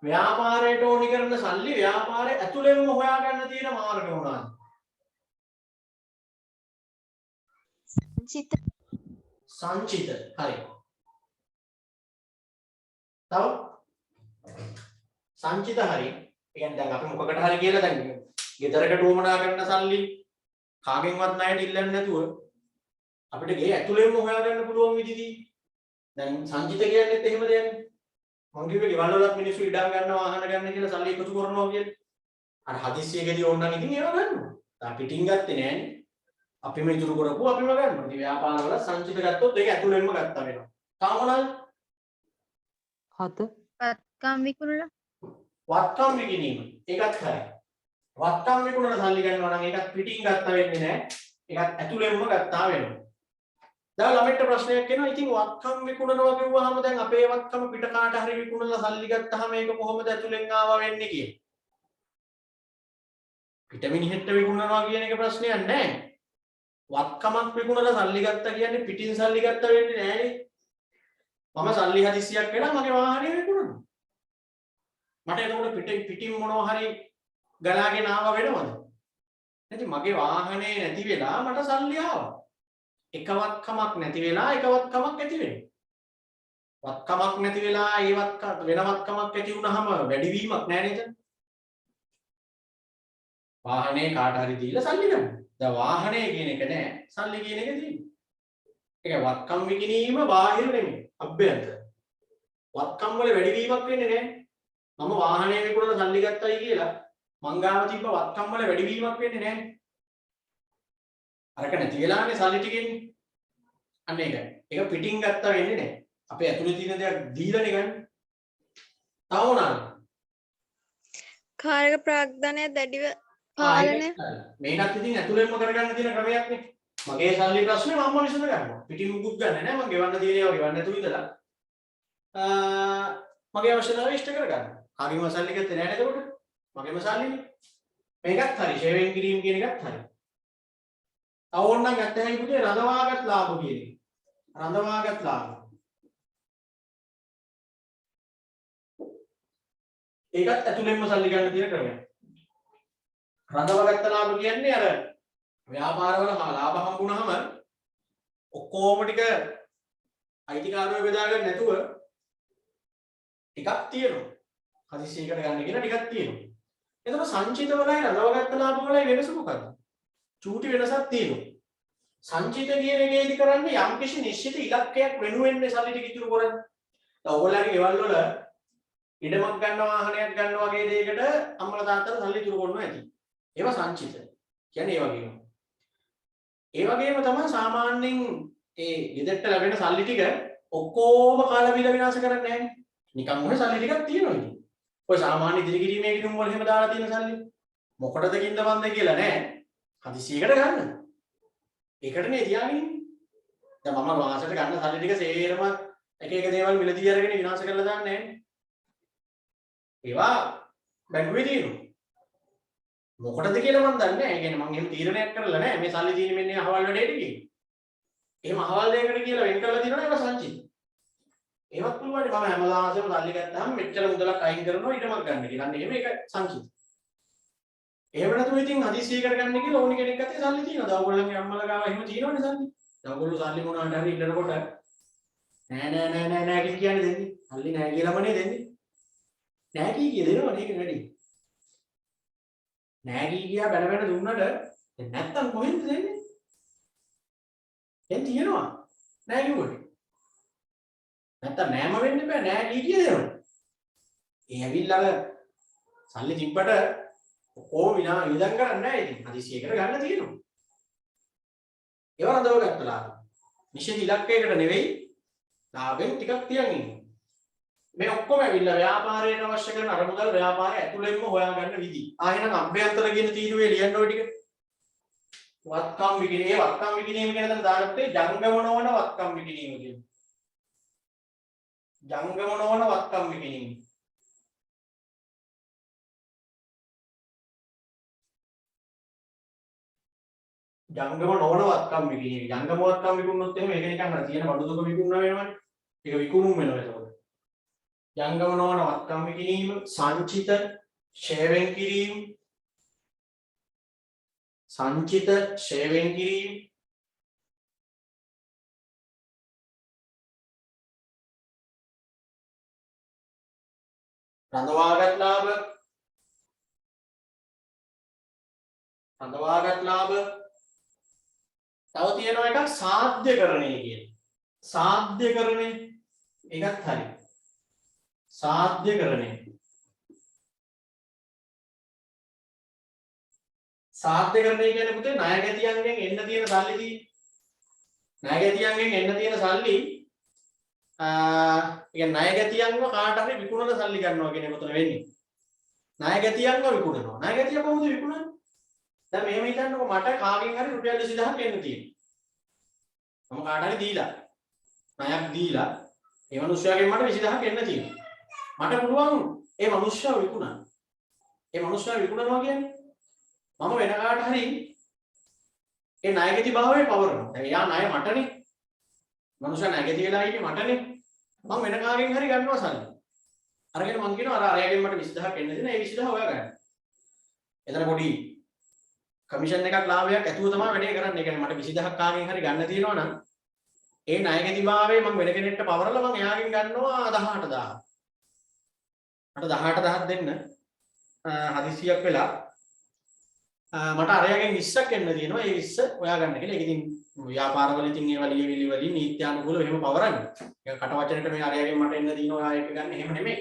ව්‍යාපාරයට ඕනි කරන සල්ලි ව්‍යාපාරයේ ඇතුළෙන්ම හොයාගන්න තියෙන මාර්ග මොනවාද? සංචිත. හරි. තව සංචිත හරි. ඒ කියන්නේ දැන් අපි මොකකට හරි කියලා දැන් ගෙදරකට උවමනා කරන සල්ලි කාගෙන්වත් ණයට ඉල්ලන්නේ නැතුව අපිට ගේ ඇතුළෙන්ම හොයාගන්න පුළුවන් විදිහදී දැන් සංචිත කියන්නේත් එහෙම දෙයක්. මං කිව්වේ ගෙවල් වලත් මිනිස්සු ඉඩම් ගන්න වාහන ගන්න කියලා සල්ලි එකතු කරනවා කියලා. අර හදිස්සියකදී ඕන නම් ඉතින් ඒව ගන්නවා. තා පිටින් ගත්තේ නෑනේ. අපිම ඉතුරු කරපුව අපිම ගන්නවා. ඉතින් ව්‍යාපාර වල සංචිත ගත්තොත් ඒක ඇතුළෙන්ම ගත්තා වෙනවා. තාම මොනවාද? 7 වත්කම් විකුණලා වත්කම් විකිණීම. ඒකත් හරි. වත්කම් විකුණලා සල්ලි ගන්නවා නම් ඒකත් පිටින් ගත්තා වෙන්නේ නෑ. ඒකත් ඇතුළෙන්ම ගත්තා වෙනවා. දැන් ළමයිට ප්‍රශ්නයක් එනවා. ඉතින් වත්කම් විකුණනවා කිව්වහම දැන් අපේ වත්කම පිට කාට හරි විකුණලා සල්ලි ගත්තාම මේක කොහොමද ඇතුළෙන් ආවා වෙන්නේ කියලා. පිට මිනිහෙක්ට විකුණනවා කියන එක ප්‍රශ්නයක් නෑ. වත්කමක් විකුණලා සල්ලි ගත්තා කියන්නේ පිටින් සල්ලි ගත්තා වෙන්නේ නෑනේ. මම සල්ලි හදිස්සියක් වෙලා මගේ වාහනේ විකුණනවා. මට එතකොට පිටින් මොනවා හරි ගලාගෙන ආව වෙනවද? නැති මගේ වාහනේ නැති වෙලා මට සල්ලි ආවා. එකවත්කමක් නැති වෙලා එකවත්කමක් ඇති වෙනවා. වත්කමක් නැති වෙලා ඒ වෙනවත්කමක් ඇති වුනහම වැඩිවීමක් නෑ නේද? වාහනේ කාට හරි දීලා සල්ලි ගන්න. දැන් වාහනේ කියන එක නෑ සල්ලි කියන එක තියෙන්නේ. ඒක වත්කම් විකිණීම බාහිර නෙමෙයි අභ්‍යන්තර. වත්කම් වල වැඩිවීමක් වෙන්නේ නෑ. මම වාහනේ විකුණලා සල්ලි ගත්තයි කියලා මං ගාව තිබ්බ වත්කම් වල වැඩිවීමක් වෙන්නේ නෑ. අරක නැති වෙලානේ සල්ලි ටිකෙන්නේ. අන්න ඒකයි. ඒක පිටින් ගත්තා වෙන්නේ නෑ. අපේ ඇතුලේ තියෙන දේක් දීලානේ ගන්න. තව මොනවාද? කාර්යක ප්‍රාග්ධනය දැඩිව පාලනය. මේකත් ඉතින් ඇතුලෙන්ම කරගන්න තියෙන ක්‍රමයක් නේ. මගේ සල්ලි ප්‍රශ්නේ මම විසඳ ගන්නවා. පිටින් මුකුත් ගන්න නෑ. මම ගෙවන්න තියෙන ඒවා ගෙවන්න නැතුව ඉඳලා මගේ අවශ්‍යතාවය ඉෂ්ට කරගන්න. කාගෙම සල්ලි ගත්තේ නෑ නේද එතකොට? මගේම සල්ලිනේ. මේකත් හරි. ෂේවින් ක්‍රීම් කියන එකත් හරි. ඕන්නම් ගත්ත හැකි පුතේ රඳවාගත් ලාභ කියන එක. රඳවාගත් ලාභ. ඒකත් ඇතුළෙන්ම සල්ලි ගන්න තියෙන ක්‍රමයක්. රඳවාගත් ලාභ කියන්නේ අර ව්‍යාපාරවල ලාභ හම්බුනහම ඔක්කොම ටික අයිතිකාරයෝ බෙදා ගන්න නැතුව ටිකක් තියෙනවා. හදිස්සියකට ගන්න කියලා ටිකක් තියෙනවා. එතකොට සංචිත වලයි රඳවාගත් ලාභ වලයි වෙනස මොකක්ද? චූටි වෙනසක් තියෙනවා. සංචිත කියන එකේදී කරන්නේ යම්කිසි නිශ්චිත ඉලක්කයක් වෙනුවෙන්නේ සල්ලි ටික ඉතුරු කරන්නේ. දැන් ඔයගොල්ලන්ගේ ගෙවල් වල ඉඩමක් ගන්න වාහනයක් ගන්න වගේ දෙයකට අම්මලා තාත්තලා සල්ලි ඉතුරු කරනවා ඇති. ඒවා සංචිත. කියන්නේ ඒ වගේම. ඒ වගේම තමයි සාමාන්‍යයෙන් ඒ ගෙදරට ලැබෙන සල්ලි ටික ඔක්කොම කාලා බීලා විනාශ කරන්නේ නැහැ. නිකන් ඔය සල්ලි ටිකක් තියෙනවා ඉතින්. ඔය සාමාන්‍ය ඉදිරි කිරීමේ ගිණුම් වල එහෙම දාලා තියෙන සල්ලි. මොකටද කින්දවන්ද කියලා නෑ. හදිසියකට ගන්න. ඒකටනේ තියාගෙන ඉන්නේ. දැන් මම මාසෙට ගන්න සල්ලි ටික සේරම එක එක දේවල් මිලදී අරගෙන විනාශ කරලා දාන්නේ නෑනේ. ඒවා බැංකුවේ තියෙනවා. මොකටද කියලා මම දන්නේ නැහැ. ඒ කියන්නේ මම එහෙම තීරණයක් කරලා නැහැ. මේ සල්ලි තියෙන්නේ මෙන්න අහවල් වැඩේට කියලා. එහෙම අහවල් දෙයකට කියලා වෙන් කරලා තියෙනවා ඒක සංචිත. ඒවත් පුළුවන් මම හැමදාමම සල්ලි ගත්තාම මෙච්චර මුදලක් අයින් කරනවා ඊටමක් ගන්න කියලා. අන්න එහෙම ඒක සංචිත. එහෙම නැතුව ඉතින් හදිස්සියකට ගන්න කියලා ඕනි කෙනෙක් අතේ සල්ලි තියෙනවා. දැන් ඔයගොල්ලන්ගේ අම්මලා ගාව එහෙම තියෙනවනේ සල්ලි. දැන් ඔයගොල්ලෝ සල්ලි මොනවාට හරි ඉල්ලනකොට නෑ කියන්නේ දෙන්නේ. සල්ලි නෑ කියලාමනේ දෙන්නේ. නෑ කිය දෙනවා නේද වැඩි. නෑ කියා බැල බැල දුන්නට නැත්තම් කොහෙන්ද දෙන්නේ? දැන් තියෙනවා. නෑ කිව්වට. නැත්තම් නෑම වෙන්න බෑ නෑ කිය දෙනවා. ඒ ඇවිල්ලා සල්ලි තිබ්බට ඕම වියදම් කරන්නේ නැහැ ඉතින්. හදිසියකට ගන්න තියෙනවා. ඒව රඳව ගත්තා. නිශ්චිත ඉලක්කයකට නෙවෙයි ලාභෙන් ටිකක් තියන් ඉන්නේ. මේ ඔක්කොම ඇවිල්ලා ව්‍යාපාරයට අවශ්‍ය කරන අරමුදල් ව්‍යාපාරය ඇතුළෙන්ම හොයාගන්න විදි. ආයෙනම් අභ්‍යන්තර කියන තීරුවේ ලියන්න ඔය ටික. වත්කම් විකිණීම වත්කම් විකිණීම කියන දේ දානකොට ජංගම නොවන වත්කම් විකිණීම කියනවා. ජංගම නොවන වත්කම් විකිණීම. ජංගම නොවන වත්කම් විකිණීම. ජංගම වත්කම් විකුණනොත් එහෙම ඒක නිකන් අර තියෙන බඩු දුක විකුණනවා වෙනවනේ. ඒක විකුණුම් වෙනවා ඒකවල. ජංගම නොවන වත්කම් විකිණීම, සංචිත, ෂේවෙන් කිරීම, සංචිත, ෂේවෙන් කිරීම, රඳවාගත් ලාභ, රඳවාගත් ලාභ. තව තියෙනවා එකක් සාධ්‍යකරණය කියන. සාධ්‍යකරණය ඒකත් හරි. සාධ්‍යකරණය. සාධ්‍යකරණය කියන්නේ පුතේ ණයගැතියන්ගෙන් එන්න තියෙන සල්ලි තියෙන්නේ. ණයගැතියන්ගෙන් එන්න තියෙන සල්ලි කියන්නේ ණයගැතියන්ව කාට හරි විකුණලා සල්ලි ගන්නවා කියන එක උතන වෙන්නේ. ණයගැතියන්ව විකුණනවා. ණයගැතිය කොහොමද විකුණන්නේ? දැන් මෙහෙම හිතන්නකො මට කාගෙන් හරි රුපියල් 20000ක් එන්න තියෙනවා. මම කාට හරි දීලා ණයක් දීලා ඒ මිනිස්සයාගෙන් මට 20000ක් එන්න තියෙනවා. මට පුළුවන් ඒ මිනිස්සයා විකුණන්න. ඒ මිනිස්සයා විකුණනවා කියන්නේ මම වෙන කාට හරි ඒ ණයගැති භාවය පවරනවා. දැන් එයා ණය මටනේ. මිනිස්සයා ණයගැති වෙලා ඉන්නේ මටනේ. මම වෙන කාගෙන් හරි ගන්නවා සල්ලි. අරගෙන මං කියනවා අර අරයාගෙන් මට 20000ක් එන්න දෙන්න. ඒ 20000 ඔයා ගන්න. එතන පොඩි කමිෂන් එකක් ලාභයක් ඇතුව තමයි වැඩේ කරන්නේ. ඒ කියන්නේ මට 20000ක් කාගෙන් හරි ගන්න තියෙනවා නම් ඒ ණයගැති භාවයේ මම වෙන කෙනෙක්ට පවරලා මම එයාගෙන් ගන්නවා 18000. මට 18000ක් දෙන්න හදිසියක් වෙලා මට අරයාගෙන් 20ක් එන්න තියෙනවා. ඒ 20 ඔයා ගන්න කියලා. ඒක ඉතින් ව්‍යාපාරවල ඉතින් ඒවා ලියවිලි වලින් නීත්‍යානුකූලව එහෙම පවරන්නේ. ඒක කට වචනෙට මේ අරයාගෙන් මට එන්න තියෙනවා ඔයා ඒක ගන්න එහෙම නෙමෙයි.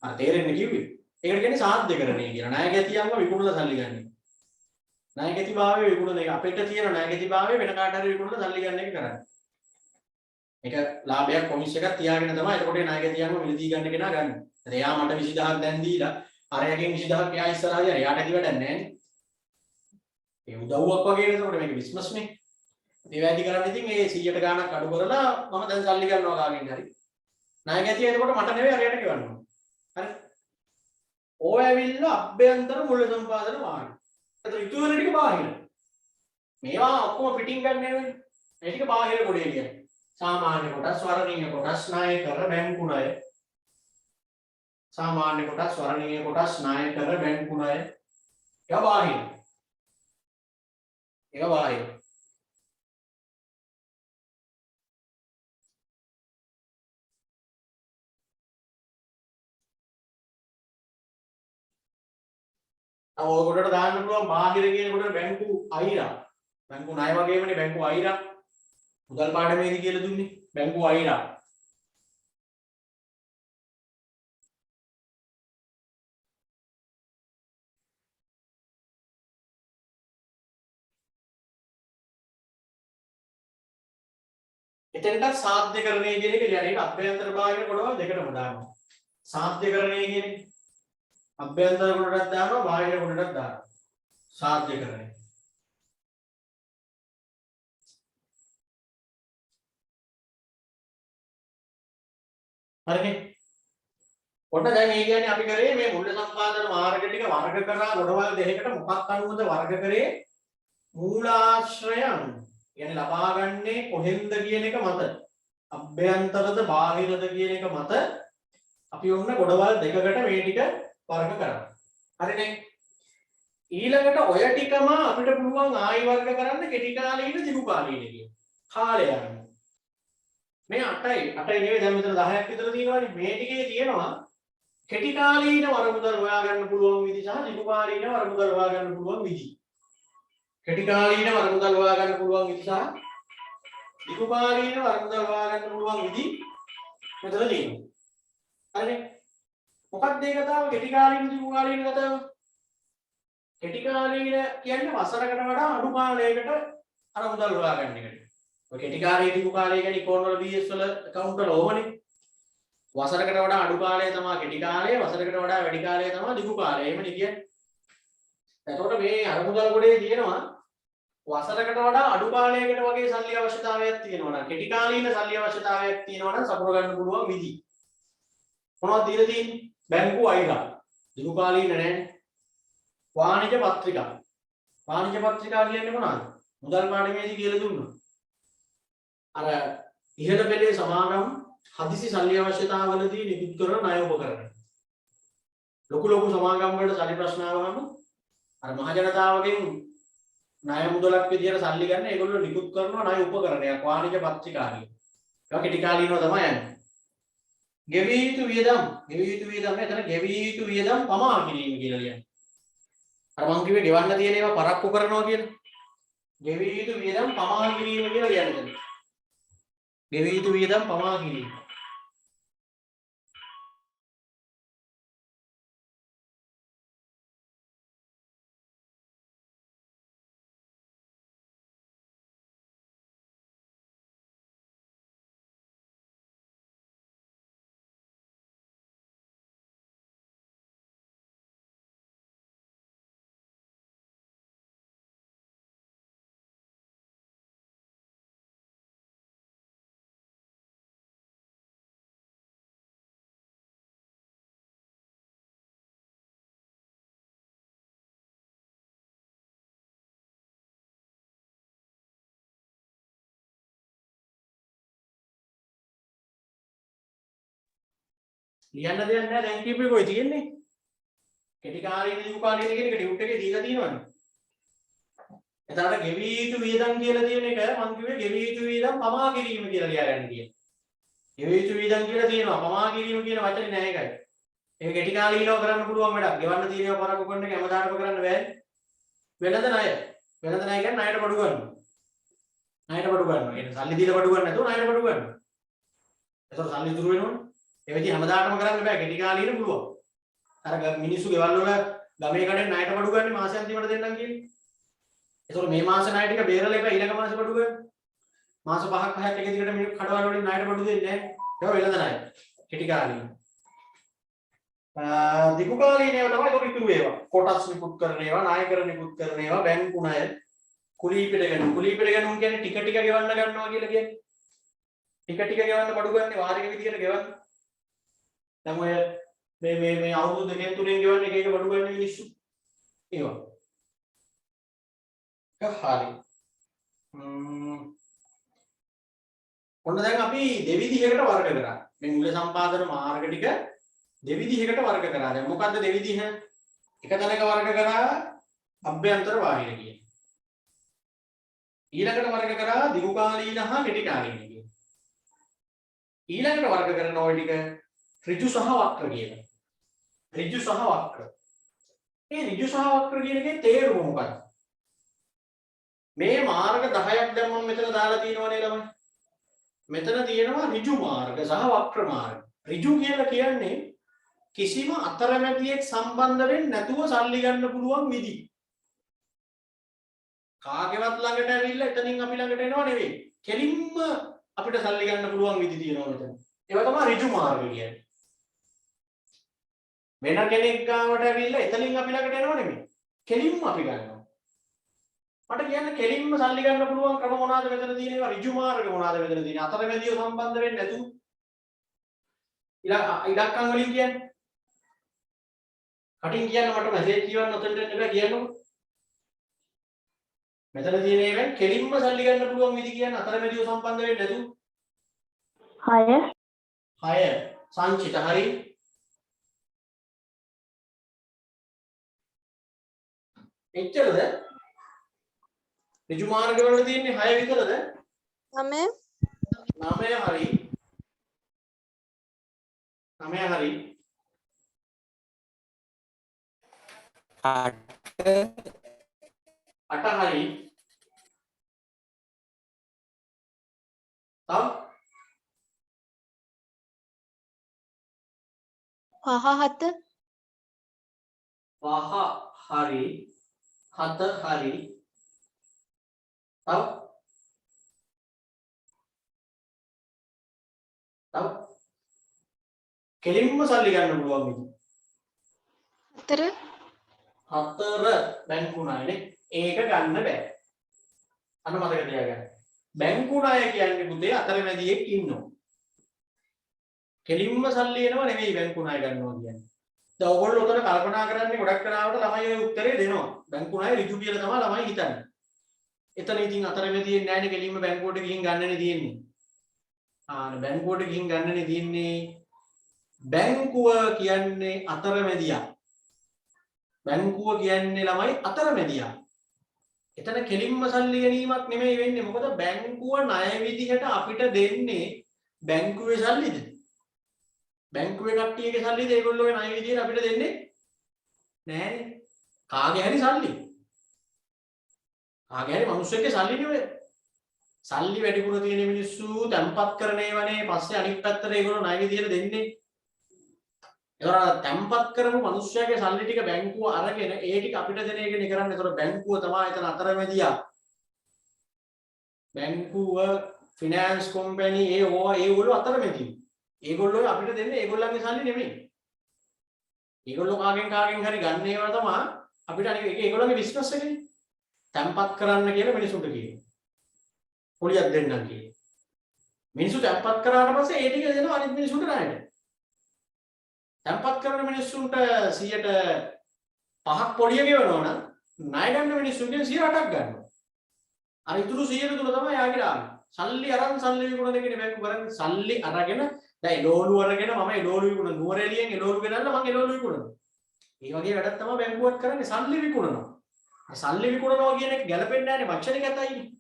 අර තේරෙන්නේ කිව්වේ. ඒකට කියන්නේ සාධ්‍යකරණය කියලා. ණයගැතියන්ව විකුණලා සල්ලි ගන්න. ණයගැතිභාවය විකුණන එක අපිට තියෙන ණයගැතිභාවය වෙන කාට හරි විකුණලා සල්ලි ගන්න එක කරන්නේ. ඒක ලාභයක් කොමිස් එකක් තියාගෙන තමයි එතකොට ඒ ණයගැතියන්ව මිලදී ගන්න කෙනා ගන්න. එයා මට 20000ක් දැන් දීලා අරයාගෙන් 20000ක් එයා ඉස්සරහදී එයාට ඇති වැඩක් නැහැ නේ. ඒ උදව්වක් වගේ නේද මේක බිස්නස් නේ. ඒ වැඩි කරන්නේ ඉතින් ඒ 100ට ගාණක් අඩු කරලා මම දැන් සල්ලි ගන්නවා කාගෙන් හරි. ණයගැතිය එතකොට මට නෙවෙයි අරයට ගෙවන්න ඕන. හරි. ඕව ඇවිල්ලා අභ්‍යන්තර මූල්‍ය සම්පාදන වාහන. ඒතර ඉතුරු වෙන ටික බාහිර. මේවා ඔක්කොම පිටින් ගන්න නෙවෙයි. මේ ටික බාහිර කොටේ කියන්නේ. සාමාන්‍ය කොටස්, වර්ණීය කොටස්, ණය කර බැංකු ණය. සාමාන්‍ය කොටස්, වර්ණීය කොටස්, ණය කර බැංකු ණය. ඒවා බාහිර. ඒක බාහිර. ඔයගොල්ලන්ට දාන්න පුළුවන් බාහිර කියනකොට බැංකු අයිරා. බැංකු ණය වගේමනේ බැංකු අයිරා. මුදල් පාඩමේදී කියලා දුන්නේ බැංකු අයිරා. එතෙන්ට සාධ්‍යකරණය කියන එක කියන්නේ ඒක අභ්‍යන්තර බාහිර කොටවල් දෙකටම දානවා. සාධ්‍යකරණය කියන්නේ අභ්‍යන්තර කොටටත් දානවා බාහිර කොටටත් දානවා. සාධ්‍යකරණය. හරිනේ. ඔන්න දැන් මේ කියන්නේ අපි කරේ මේ මූල්‍ය සම්පාදන මාර්ග ටික වර්ග කරා කොටවල් දෙකකට මොකක් අනුවද වර්ග කරේ? මූලාශ්‍රය අනුව. කියන්නේ ලබා ගන්නේ කොහෙන්ද කියන එක මත අභ්‍යන්තරද බාහිරද කියන එක මත අපි ඔන්න ගොඩවල් දෙකකට මේ ටික වර්ග කරා. හරිනේ. ඊළඟට ඔය ටිකම අපිට පුළුවන් ආයි වර්ග කරන්න කෙටි කාලීන දිගු කාලීන කියන. කාලය අනුව. මේ 8යි නෙවෙයි දැන් මෙතන 10ක් විතර තියෙනවානේ. මේ ටිකේ තියෙනවා කෙටි කාලීන වරමුදල් හොයා ගන්න පුළුවන් විදි සහ දිගු කාලීන වරමුදල් හොයා ගන්න පුළුවන් විදි. කෙටි කාලීන වරමුදල් හොයා ගන්න පුළුවන් විදි සහ දිගු කාලීන වරමුදල් හොයා ගන්න පුළුවන් විදි මෙතන තියෙනවා. හරිනේ. මොකක්ද ඒ කතාව? කෙටි කාලීන දිගු කාලීන කතාව. කෙටි කාලීන කියන්නේ වසරකට වඩා අඩු කාලයකට අර මුදල් හොයා ගන්න එකට. ඔය කෙටි කාලීන දිගු කාලය කියන්නේ ඉකෝන් වල BS වල account වල ඕවනේ. වසරකට වඩා අඩු කාලය තමයි කෙටි කාලය, වසරකට වඩා වැඩි කාලය තමයි දිගු කාලය. එහෙමනේ කියන්නේ. එතකොට මේ අර මුදල් කොටේ තියෙනවා වසරකට වඩා අඩු කාලයකට වගේ සල්ලි අවශ්‍යතාවයක් තියෙනවා නම් කෙටි කාලීන සල්ලි අවශ්‍යතාවයක් තියෙනවා නම් සපුර ගන්න පුළුවන් විදි. මොනවද දීලා තියෙන්නේ? බැංකු අයිරා. දිගු කාලීන නැහැ. වාණිජ පත්‍රිකා. වාණිජ පත්‍රිකා කියන්නේ මොනවද? මුදල් පාඩමේදී කියලා දුන්නා. අර ඉහළ පෙළේ සමාගම් හදිසි සල්ලි අවශ්‍යතාවවලදී නිකුත් කරන ණය උපකරණ. ලොකු සමාගම් වලට සල්ලි ප්‍රශ්න ආවම අර මහ ජනතාවගෙන් ණය මුදලක් විදියට සල්ලි ගන්න ඒගොල්ලෝ නිකුත් කරන ණය උපකරණයක් වාණිජ පත්‍රිකා කියන. ඒක කෙටි කාලීනව තමයි යන්නේ. ගෙවී යුතු වියදම් එතන ගෙවී යුතු වියදම් පමා කිරීම කියලා කියන්නේ. අර මං කිව්වේ ගෙවන්න තියෙන ඒවා පරක්කු කරනවා කියලා. ගෙවී යුතු වියදම් පමා කිරීම කියලා කියන්නේ. ගෙවී යුතු වියදම් පමා කිරීම. ලියන්න දෙයක් නැහැ දැන් කියපේ කොයි තියෙන්නේ? කෙටි කාලීන දිගු කාලීන කියන එක ඩියුට් එකේ දීලා තියෙනවනේ. එතකොට ගෙවී යුතු වියදම් කියලා තියෙන එක මං කිව්වේ ගෙවී යුතු වියදම් පමා කිරීම කියලා ලියාගන්න කියන. ගෙවී යුතු වියදම් කියලා තියෙනවා පමා කිරීම කියන වචනේ නැහැ ඒකයි. ඒක කෙටි කාලීනව කරන්න පුළුවන් වැඩක්. ගෙවන්න තියෙනවා පරක්කු කරන එක හැමදාම කරන්න බෑනේ. වෙනද ණය. වෙනද ණය කියන්නේ ණයට බඩු ගන්නවා. ණයට බඩු ගන්නවා. කියන්නේ සල්ලි දීලා බඩු ගන්න නැතුව ණයට බඩු ගන්නවා. ඒතකොට සල්ලි ඉතුරු වෙනවනේ. ඒ විදිහ හැමදාටම කරන්න බෑ. කෙටි කාලීන පුළුවන්. අර මිනිස්සු ගෙවල් වල ගමේ කඩෙන් ණයට බඩු ගන්න මාසෙ අන්තිමට දෙන්නම් කියන්නේ. ඒතකොට මේ මාස ණය ටික බේරලා ඉප ඊළඟ මාසෙ බඩු ගන්න. මාස 5ක් 6ක් එක දිගට මේ කඩවල වලින් ණයට බඩු දෙන්නේ නැහැ. ඒක වෙනද ණය. කෙටි කාලීන. දිගු කාලීන ඒවා තමයි ඒක ඉතුරු ඒවා. කොටස් නිකුත් කරන ඒවා, ණයකර නිකුත් කරන ඒවා, බැංකු ණය, කුලීපිට ගැනුම්. කුලීපිට ගැනුම් කියන්නේ ටික ටික ගෙවන්න ගන්නවා කියලා කියන්නේ. ටික ටික ගෙවන්න බඩු ගන්න වාරික විදියට ගෙවන්න. දැන් ඔය මේ අවුරුදු දෙකෙන් තුනෙන් ගෙවන්න එක එක බඩු ගන්න මිනිස්සු. ඒවා. හරි. ඔන්න දැන් අපි දෙවිධයකට වර්ග කරා. මේ මූල්‍ය සම්පාදන මාර්ග ටික දෙවිධයකට වර්ග කරා. දැන් මොකද්ද දෙවිධය? එක තැනක වර්ග කරා අභ්‍යන්තර බාහිර කියන. ඊළඟට වර්ග කරා දිගුකාලීන හා කෙටි කාලීන කියන. ඊළඟට වර්ග කරන ওই ටික ඍජු සහ වක්‍ර කියන. ඍජු සහ වක්‍ර. මේ ඍජු සහ වක්‍ර කියන එකේ තේරුම මොකක්ද? මේ මාර්ග 10ක් දැන් මම මෙතන දාලා තියෙනවනේ ළමයි. මෙතන තියෙනවා ඍජු මාර්ග සහ වක්‍ර මාර්ග. ඍජු කියලා කියන්නේ කිසිම අතරමැදියෙක් සම්බන්ධ වෙන්නේ නැතුව සල්ලි ගන්න පුළුවන් විදි. කාගේවත් ළඟට ඇවිල්ලා එතනින් අපි ළඟට එනව නෙවෙයි. කෙලින්ම අපිට සල්ලි ගන්න පුළුවන් විදි තියෙනවා මෙතන. ඒවා තමයි ඍජු මාර්ග කියන්නේ. වෙන කෙනෙක් ගාවට ඇවිල්ලා එතනින් අපි ළඟට එනව නෙවෙයි. කෙලින්ම අපි ගන්නවා. මට කියන්න කෙලින්ම සල්ලි ගන්න පුළුවන් ක්‍රම මොනවාද මෙතන තියෙන ඒවා ඍජු මාර්ග මොනවාද මෙතන තියෙන අතරමැදියෝ සම්බන්ධ වෙන්නේ නැතුව ඉලක්කම් වලින් කියන්නේ කටින් කියන්න මට මැසේජ් කියවන්න ඔතනට එන්න බෑ කියන්නකො මෙතන තියෙන ඒවා කෙලින්ම සල්ලි ගන්න පුළුවන් විදි කියන්නේ අතරමැදියෝ සම්බන්ධ වෙන්නේ නැතුව 6 සංචිත හරි එච්චරද ඍජු මාර්ග වල තියෙන්නේ 6 විතරද? 9. 9 හරි. 9 හරි. 8 හරි. තව 5 හරි. 7 හරි. තව කෙලින්ම සල්ලි ගන්න පුළුවන් විදි 4 බැංකු ණයනේ ඒක ගන්න බෑ අන්න මතක තියාගන්න බැංකු ණය කියන්නේ පුතේ අතරමැදියෙක් ඉන්නවා කෙලින්ම සල්ලි එනවා නෙවෙයි බැංකු ණය ගන්නවා කියන්නේ දැන් ඔයගොල්ලෝ උතන කල්පනා කරන්නේ ගොඩක් කරාවට ළමයි ඔය උත්තරේ දෙනවා බැංකු ණය ඍජු කියලා තමයි ළමයි හිතන්නේ එතන ඉතින් අතරමැදියෙන් නෑනේ කෙලින්ම බැංකුවට ගිහින් ගන්නනේ තියෙන්නේ. බැංකුවට ගිහින් ගන්නනේ තියෙන්නේ. බැංකුව කියන්නේ අතරමැදියා. බැංකුව කියන්නේ ළමයි අතරමැදියා. එතන කෙලින්ම සල්ලි ගැනීමක් නෙමෙයි වෙන්නේ. මොකද බැංකුව ණය විදිහට අපිට දෙන්නේ බැංකුවේ සල්ලිද? බැංකුවේ කට්ටියගේ සල්ලිද ඒගොල්ලෝගේ ණය විදිහට අපිට දෙන්නේ නෑනේ. කාගේ හරි සල්ලි. ආගෑරි මිනිස්සුන්ගේ සල්ලි නෙවෙයි. සල්ලි වැඩිපුර තියෙන මිනිස්සු තැම්පත් කරන ඒවානේ පස්සේ අනිත් පැත්තට ඒගොල්ලෝ ණය විදියට දෙන්නේ. ඒතර තැම්පත් කරපු මිනිස්සයාගේ සල්ලි ටික බැංකුව අරගෙන ඒ ටික අපිට දෙන එකනේ කරන්නේ. ඒතර බැංකුව තමයි එතන අතරමැදියා. බැංකුව, ෆිනෑන්ස් කම්පැනි ඒගොල්ලෝ අතරමැදි. ඒගොල්ලෝ අපිට දෙන්නේ ඒගොල්ලන්ගේ සල්ලි නෙමෙයි. ඒගොල්ලෝ කාගෙන් හරි ගන්න ඒවා තමයි අපිට අනික ඒගොල්ලන්ගේ බිස්නස් එකනේ. තැම්පත් කරන්න කියලා මිනිසුන්ට කියනවා. පොලියක් දෙන්නම් කියලා. මිනිස්සු තැම්පත් කරාට පස්සේ ඒ ටික දෙනවා අනිත් මිනිසුන්ට ණයට. තැම්පත් කරන මිනිස්සුන්ට 100ට 5ක් පොලිය ගෙවනවා නම් ණය ගන්න මිනිස්සුන්ගෙන් 108ක් ගන්නවා. අර ඉතුරු 100 තුන තමයි යාගේ ආන්නේ. සල්ලි අරන් සල්ලි විකුණන දෙකනේ බැංකු කරන්නේ. සල්ලි අරගෙන දැන් එළවලු අරගෙන මම එළවලු විකුණන නුවරඑළියෙන් එළවලු ගෙනල්ලා මම එළවලු විකුණනවා. මේ වගේ වැඩක් තමයි බැංකුවත් කරන්නේ සල්ලි විකුණනවා. සල්ලි විකුණනවා කියන එක ගැලපෙන්නේ නැහැ නේ වචනේ කතයිනේ.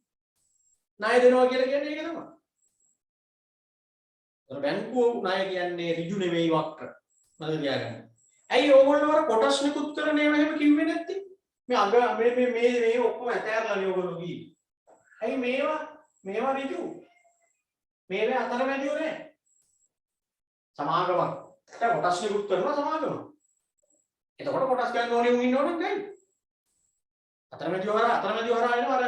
ණය දෙනවා කියලා කියන්නේ ඒක තමයි. ඒතර බැංකුව ණය කියන්නේ ඍජු නෙවෙයි වක්‍ර. මතක තියාගන්න. ඇයි ඕගොල්ලෝ අර කොටස් නිකුත් කරන ඒවා එහෙම කිව්වේ නැත්තේ? මේ අග මේ ඔක්කොම ඇතෑරලානේ ඔයගොල්ලෝ ගියේ. ඇයි මේවා ඍජු? මේවා අතරමැදියෝ නෑ. සමාගමක්. දැන් කොටස් නිකුත් කරනවා සමාගම. එතකොට කොටස් ගන්න ඕනේ උන් ඉන්නවනේ ගයි. අතරමැදියෝ හරහා එනවා අර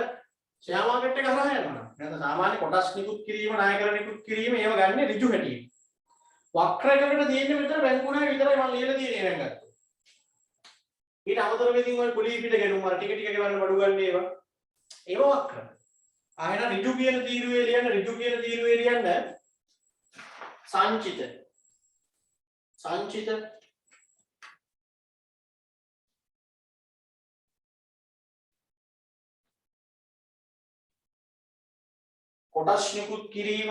ෂෙයා මාකට් එක හරහා යනවා. නැත්නම් සාමාන්‍ය කොටස් නිකුත් කිරීම, ණයකර නිකුත් කිරීම ඒව ගන්න ඍජු හැටියට. වක්‍ර එකකට තියෙන්නේ මෙතන බැංකු ණය විතරයි මම ලියලා තියෙන්නේ දැන් ගත්තා. ඊට අමතරව ඉතින් ඔය කුලී පිට ගෙනුම් වල ටික ටික ගෙවන්න බඩු ගන්න ඒවා. ඒව වක්‍ර. ආයෙන ඍජු කියන තීරුවේ ලියන්න සංචිත කොටස් නිකුත් කිරීම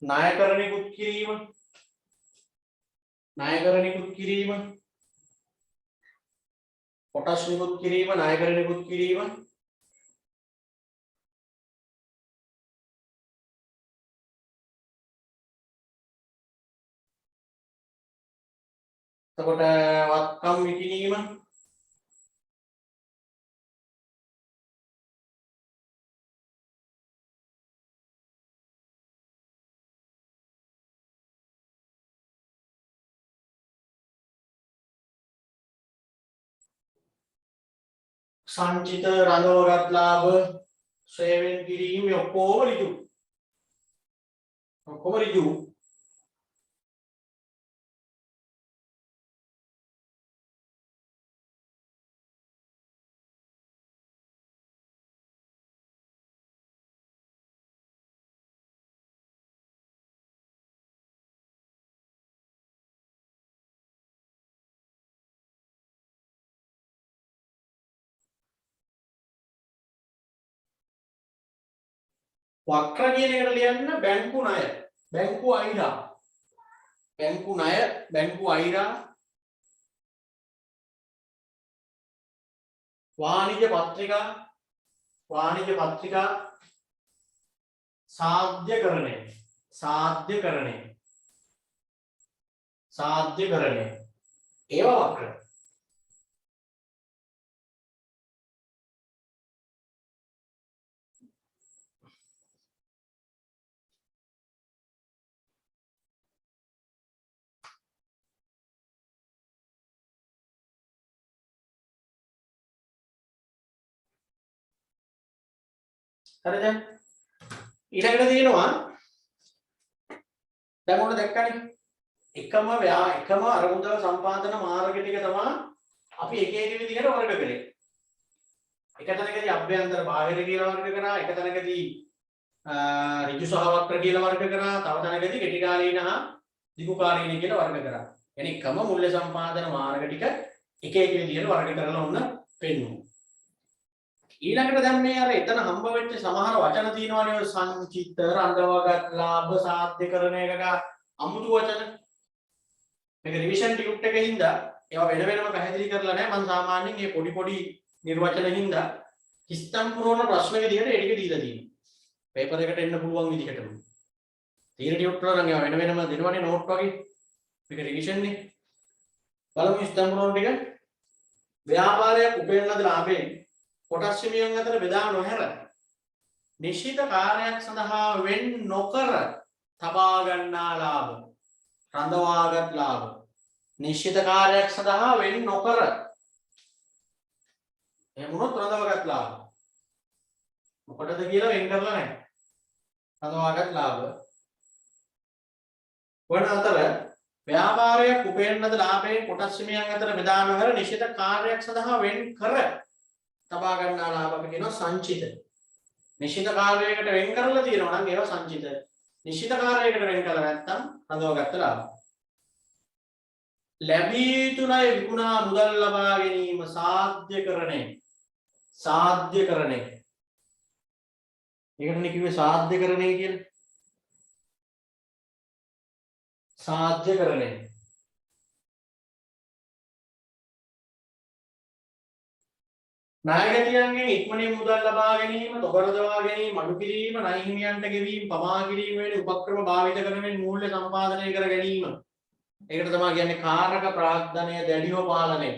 ණයකර නිකුත් කිරීම කොටස් නිකුත් කිරීම ණයකර නිකුත් කිරීම එතකොට වත්කම් විකිණීම සංචිත රඳවගත් ලාභ ශ්‍රේණියෙන් කිරීම ඔක්කොම ඍජු. වක්‍ර කියන එකට ලියන්න බැංකු ණය, බැංකු අයිරා, වාණිජ පත්‍රිකා, සාධ්‍යකරණය. ඒවා වක්‍ර. හරිද? ඊළඟට තියෙනවා දැන් මොකද දැක්කනේ එකම අර මුදල් සම්පාදන මාර්ග ටික තමයි අපි එක විදිහට වර්ග කරේ. එක තැනකදී අභ්‍යන්තර බාහිර කියලා වර්ග කරා, එක තැනකදී ඍජු සහ වක්‍ර කියලා වර්ග කරා, තව තැනකදී කෙටි කාලීන හා දිගු කාලීන කියලා වර්ග කරා. يعني එකම මුල්‍ය සම්පාදන මාර්ග ටික එක විදිහට වර්ග කරලා ඔන්න පෙන්වමු. ඊළඟට දැන් මේ අර එතන හම්බ වෙච්ච සමහර වචන තියෙනවානේ ඔය සංචිත රඳවගත් ලාභ සාධ්‍යකරණ එකක අමුතු වචන. මේක රිවිෂන් ටියුට් එකේ හින්දා ඒවා වෙනම පැහැදිලි කරලා නැහැ. මම සාමාන්‍යයෙන් මේ පොඩි නිර්වචන හින්දා කිස්තම් පුරවන ප්‍රශ්න විදිහට ඒක දීලා තියෙනවා. පේපර් එකට එන්න පුළුවන් විදිහටම. තීර ටියුට් වල නම් ඒවා වෙනම දෙනවනේ නෝට් වගේ. මේක රිවිෂන් නේ. බලමු කිස්තම් පුරවන ටික. ව්‍යාපාරයක් උපයන ලද ලාභයෙන් කොටස් හිමියන් අතර බෙදා නොහැර නිශ්චිත කාර්යයක් සඳහා වෙන් නොකර තබා ගන්නා ලාභ රඳවාගත් ලාභ නිශ්චිත කාර්යයක් සඳහා වෙන් නොකර එමුණොත් රඳවාගත් ලාභ මොකටද කියලා වෙන් කරලා නැහැ රඳවාගත් ලාභ වන අතර ව්‍යාපාරයක් උපයන ලද ලාභයෙන් කොටස් හිමියන් අතර බෙදා නොහැර නිශ්චිත කාර්යයක් සඳහා වෙන් කර තබා ගන්නා ලාභක කියනවා සංචිත. නිශ්චිත කාර්යයකට වෙන් කරලා තියෙනවා නම් ඒවා සංචිත. නිශ්චිත කාර්යයකට වෙන් කරලා නැත්නම් හඳවගත්ත ලාභ. ලැබී යුතු ණය විකුණා මුදල් ලබා ගැනීම සාධ්‍යකරණය. ඒකටනේ කිව්වේ සාධ්‍යකරණය කියලා. සාධ්‍යකරණය. ණයගැතියන්ගෙන් ඉක්මනින් මුදල් ලබා ගැනීම, තොගරදවා ගැනීම, අඩු කිරීම, ණය හිමියන්ට ගෙවීම, පමා කිරීම වැනි උපක්‍රම භාවිත කරමින් මූල්‍ය සම්පාදනය කර ගැනීම ඒකට තමයි කියන්නේ කාරක ප්‍රාග්ධනය දැඩිව පාලනය.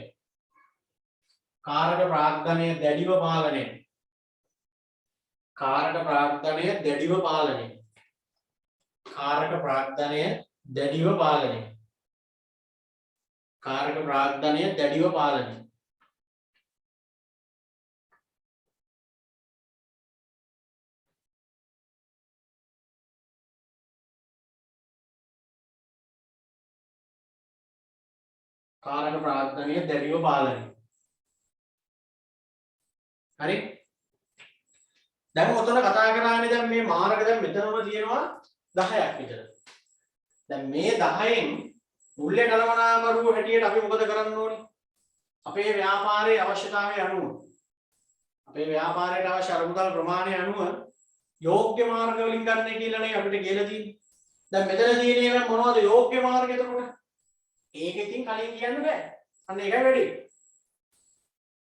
කාරක ප්‍රාග්ධනය දැඩිව පාලනය. කාරක ප්‍රාග්ධනය දැඩිව පාලනය. කාරක ප්‍රාග්ධනය දැඩිව පාලනය. කාරක ප්‍රාග්ධනය දැඩිව පාලනය. කාරක ප්‍රාග්ධනය දැඩිව පාලනය. හරි. දැන් ඔතන කතා කරන්නේ දැන් මේ මාර්ග දැන් මෙතනම තියෙනවා 10ක් විතර. දැන් මේ 10න් මුල්‍ය කළමනාකරුවෝ හැටියට අපි මොකද කරන්න ඕනේ? අපේ ව්‍යාපාරයේ අවශ්‍යතාවය අනුව අපේ ව්‍යාපාරයට අවශ්‍ය අරමුදල් ප්‍රමාණය අනුව යෝග්‍ය මාර්ග වලින් ගන්න කියලානේ අපිට කියලා තියෙන්නේ. දැන් මෙතන තියෙන ඒවා මොනවද යෝග්‍ය මාර්ග එතකොට? ඒක ඉතින් කලින් කියන්න බෑ. අන්න ඒකයි වැඩි.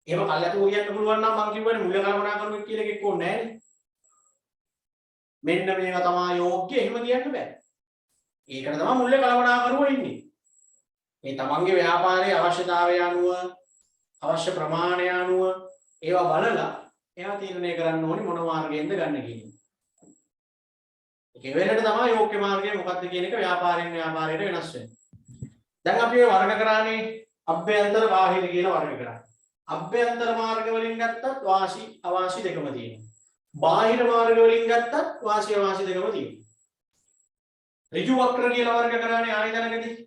එහෙම කල්යතුව කියන්න පුළුවන් නම් මම කිව්වනේ මුල්‍ය කළමනාකරුවෙක් කියලා එකක් ඕනේ නැහැ. මෙන්න මේවා තමයි යෝග්‍ය එහෙම කියන්න බෑ. ඒකට තමයි මුල්‍ය කළමනාකරුවෝ ඉන්නේ. මේ තමන්ගේ ව්‍යාපාරයේ අවශ්‍යතාවය අනුව අවශ්‍ය ප්‍රමාණය අනුව ඒවා බලලා ඒවා තීරණය කරන්න ඕනේ මොන මාර්ගයෙන්ද ගන්න කියන එක. ඒක වෙලට තමයි යෝග්‍ය මාර්ගය මොකක්ද කියන එක ව්‍යාපාරයෙන් ව්‍යාපාරයට වෙනස් වෙන්නේ. දැන් අපි ඔය වර්ග කරානේ අභ්‍යන්තර බාහිර කියලා වර්ග කරා. අභ්‍යන්තර මාර්ග වලින් ගත්තත් වාසි අවාසි දෙකම තියෙනවා. බාහිර මාර්ග වලින් ගත්තත් වාසි අවාසි දෙකම තියෙනවා. ඍජු වක්‍ර කියලා වර්ග කරානේ ආයෙ දැනගදී.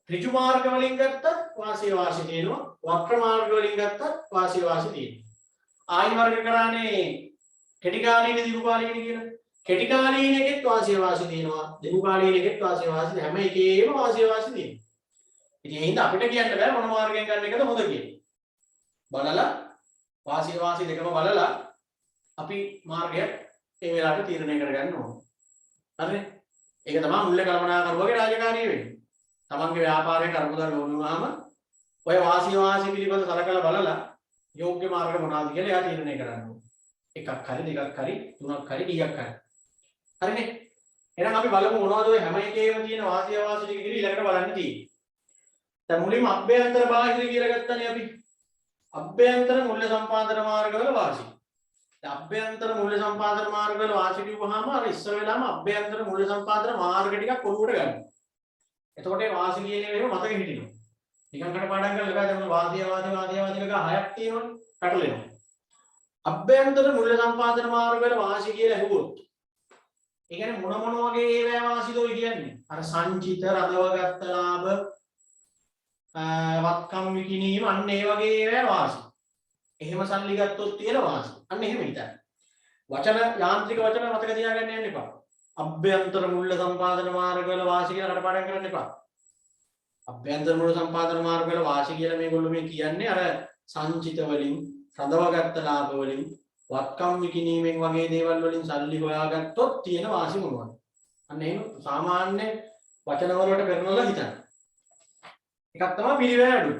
ඍජු මාර්ග වලින් ගත්තත් වාසි අවාසි තියෙනවා. වක්‍ර මාර්ග වලින් ගත්තත් වාසි අවාසි තියෙනවා. ආයෙ වර්ග කරානේ කෙටි කාලීන දීර්ඝ කාලීන කියලා. කෙටි කාලීන එකෙත් වාසි අවාසි තියෙනවා. දීර්ඝ කාලීන එකෙත් වාසි අවාසි හැම එකේම වාසි අවාසි තියෙනවා. ඉතින් ඒ හින්දා අපිට කියන්න බෑ මොන මාර්ගයෙන් ගන්න එකද හොඳ කියලා. බලලා වාසි අවාසි දෙකම බලලා අපි මාර්ගය ඒ වෙලාවට තීරණය කරගන්න ඕනේ. හරිනේ? ඒක තමයි මුල්‍ය කළමනාකරුවගේ රාජකාරිය වෙන්නේ. තමන්ගේ ව්‍යාපාරයේ කර්මදල් ලෝනුවාම ඔය වාසි අවාසි පිළිබඳ සලකලා බලලා යෝග්‍ය මාර්ග මොනවාද කියලා එයා තීරණය කරන්න ඕනේ. එකක් හරි දෙකක් හරි තුනක් හරි කීයක් හරි. හරිනේ? එහෙනම් අපි බලමු මොනවද ඔය හැම එකේම තියෙන වාසි අවාසි ටික කියලා ඊළඟට බලන්න තියෙන්නේ. දැන් මුලින්ම අභ්‍යන්තර බාහිර කියලා ගත්තනේ අපි. අභ්‍යන්තර මුල්‍ය සම්පාදන මාර්ගවල වාසි. දැන් අභ්‍යන්තර මුල්‍ය සම්පාදන මාර්ගවල වාසි කිව්වහම අර ඉස්සර වෙලාම අභ්‍යන්තර මුල්‍ය සම්පාදන මාර්ග ටිකක් ඔලුවට ගන්න. එතකොට ඒ වාසි කියන ඒවා මතක හිටිනවා. නිකන් කඩ පාඩම් කරලා බෑ දැන් වාසි කියලා හයක් තියෙනවනේ පැටලෙනවා. අභ්‍යන්තර මුල්‍ය සම්පාදන මාර්ගවල වාසි කියලා ඇහුවොත් ඒ කියන්නේ මොන වගේ ඒවා වාසිද ඔය කියන්නේ? අර සංචිත රඳවගත් ලාභ වත්කම් විකිණීම අන්න ඒ වගේ ඒවා වාසි. එහෙම සල්ලි ගත්තොත් තියෙන වාසි. අන්න එහෙම හිතන්න. වචන යාන්ත්‍රික වචන මතක තියාගන්න යන්න එපා. අභ්‍යන්තර මුල්‍ය සම්පාදන මාර්ගවල වාසි කියලා කටපාඩම් කරන්න එපා. අභ්‍යන්තර මුල්‍ය සම්පාදන මාර්ගවල වාසි කියලා මේගොල්ලෝ මේ කියන්නේ අර සංචිත වලින්, රඳවගත් ලාභ වලින්, වත්කම් විකිණීමෙන් වගේ දේවල් වලින් සල්ලි හොයාගත්තොත් තියෙන වාසි මොනවද? අන්න එහෙම සාමාන්‍ය වචන වලට පෙරනලා හිතන්න. එකක් තමයි පිළිවෙල අඩු.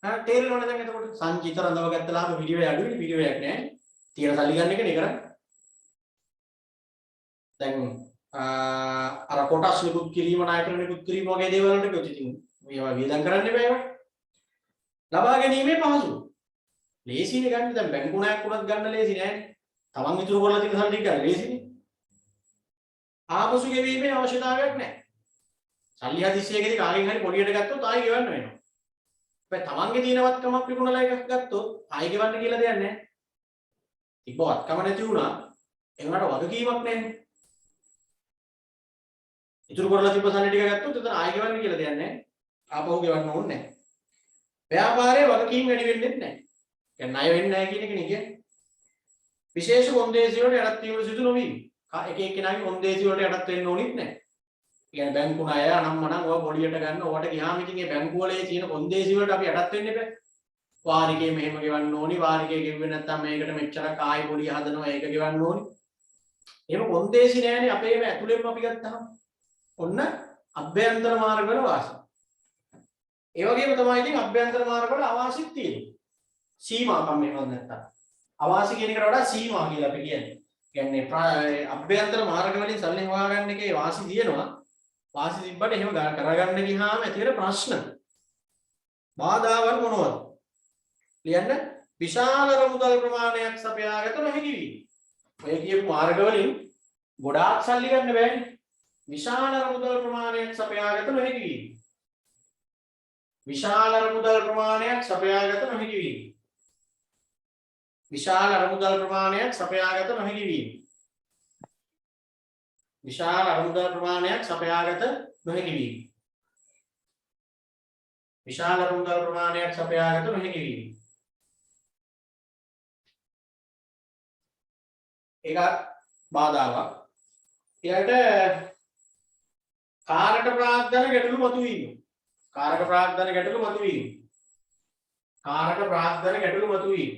හා තේරෙනවද දැන් එතකොට? සංචිත රඳවගත්ත ලාභ පිළිවෙල අඩුයි පිළිවෙලක් නැහැ. තියෙන සල්ලි ගන්න එකනේ කරන්නේ. දැන් අර කොටස් නිකුත් කිරීම ණයකර නිකුත් කිරීම වගේ දේවල් වලට කිව්වොත් ඉතින් මේවා වියදම් කරන්න බෑ ඒවා. ලබා ගැනීමේ පහසු. ලේසිනේ ගන්න. දැන් බැංකු ණයක් උනත් ගන්න ලේසි නෑනේ. තමන් ඉතුරු කරලා තියෙන සල්ලි ටික ගන්න ලේසිනේ. ආපසු ගෙවීමේ අවශ්‍යතාවයක් නැහැ. සල්ලි හදිස්සියකදී කාගෙන් හරි පොඩියට ගත්තොත් ආයෙ ගෙවන්න වෙනවා. හැබැයි තමන්ගේ තියෙන වත්කමක් විකුණලා එකක් ගත්තොත් ආයෙ ගෙවන්න කියලා දෙයක් නැහැ. තිබ්බ වත්කම නැති වුණා ඒකට වගකීමක් නැන්නේ. ඉතුරු කරලා තිබ්බ සල්ලි ටික ගත්තොත් එතන ආයෙ ගෙවන්න කියලා දෙයක් නැහැ. ආපහු ගෙවන්න ඕනේ නැහැ. ව්‍යාපාරයේ වගකීම් වැඩි වෙන්නේ නැහැ. කියන්නේ ණය වෙන්නේ නැහැ කියන එක නේ කියන්නේ. විශේෂ කොන්දේසි වලට යටත් වීම සිදු නොවීම. එක එක්කෙනාගේ කොන්දේසි වලට යටත් වෙන්න ඕනෙත් නැහැ. කියන්නේ බැංකු ණය අනම්මනම් ඔය පොඩියට ගන්න ඕවට ගියාම ඉතින් මේ බැංකු වලේ තියෙන කොන්දේසි වලට අපි යටත් වෙන්න බෑ. වාරිකේ මෙහෙම ගෙවන්න ඕනි. වාරිකේ ගෙවුවේ නැත්නම් මේකට මෙච්චරක් ආයෙ පොඩිය හදනවා ඒක ගෙවන්න ඕනි. එහෙම කොන්දේසි නෑනේ අපේම ඇතුළෙන්ම අපි ගත්තාම. ඔන්න අභ්‍යන්තර මාර්ගවල වාසි. ඒ වගේම තමයි ඉතින් අභ්‍යන්තර මාර්ගවල අවාසිත් තියෙන්නේ. සීමාකම් මේවත් නැත්තම්. අවාසි කියන එකට වඩා සීමා කියලා අපි කියන්නේ. කියන්නේ අභ්‍යන්තර මාර්ග වලින් සල්ලි හොයාගන්න එකේ වාසි තියෙනවා. වාසි තිබ්බට එහෙම කරගන්න ගියාම ඇති වෙන ප්‍රශ්න බාධාවන් මොනවද? ලියන්න. විශාල මුදල් ප්‍රමාණයක් සපයාගත නොහැකි වීම. ඔය කියපු මාර්ග වලින් ගොඩාක් සල්ලි ගන්න බෑනේ. විශාල මුදල් ප්‍රමාණයක් සපයාගත නොහැකි වීම. විශාල මුදල් ප්‍රමාණයක් සපයාගත නොහැකි වීම. විශාල මුදල් ප්‍රමාණයක් සපයාගත නොහැකි වීම. විශාල මුදල් ප්‍රමාණයක් සපයාගත නොහැකි වීම. විශාල මුදල් ප්‍රමාණයක් සපයාගත නොහැකි වීම. ඒක බාධාවක්. ඊට කාරක ප්‍රාග්ධන ගැටලු මතුවීම. කාරක ප්‍රාග්ධන ගැටලු මතුවීම. කාරක ප්‍රාග්ධන ගැටලු මතුවීම.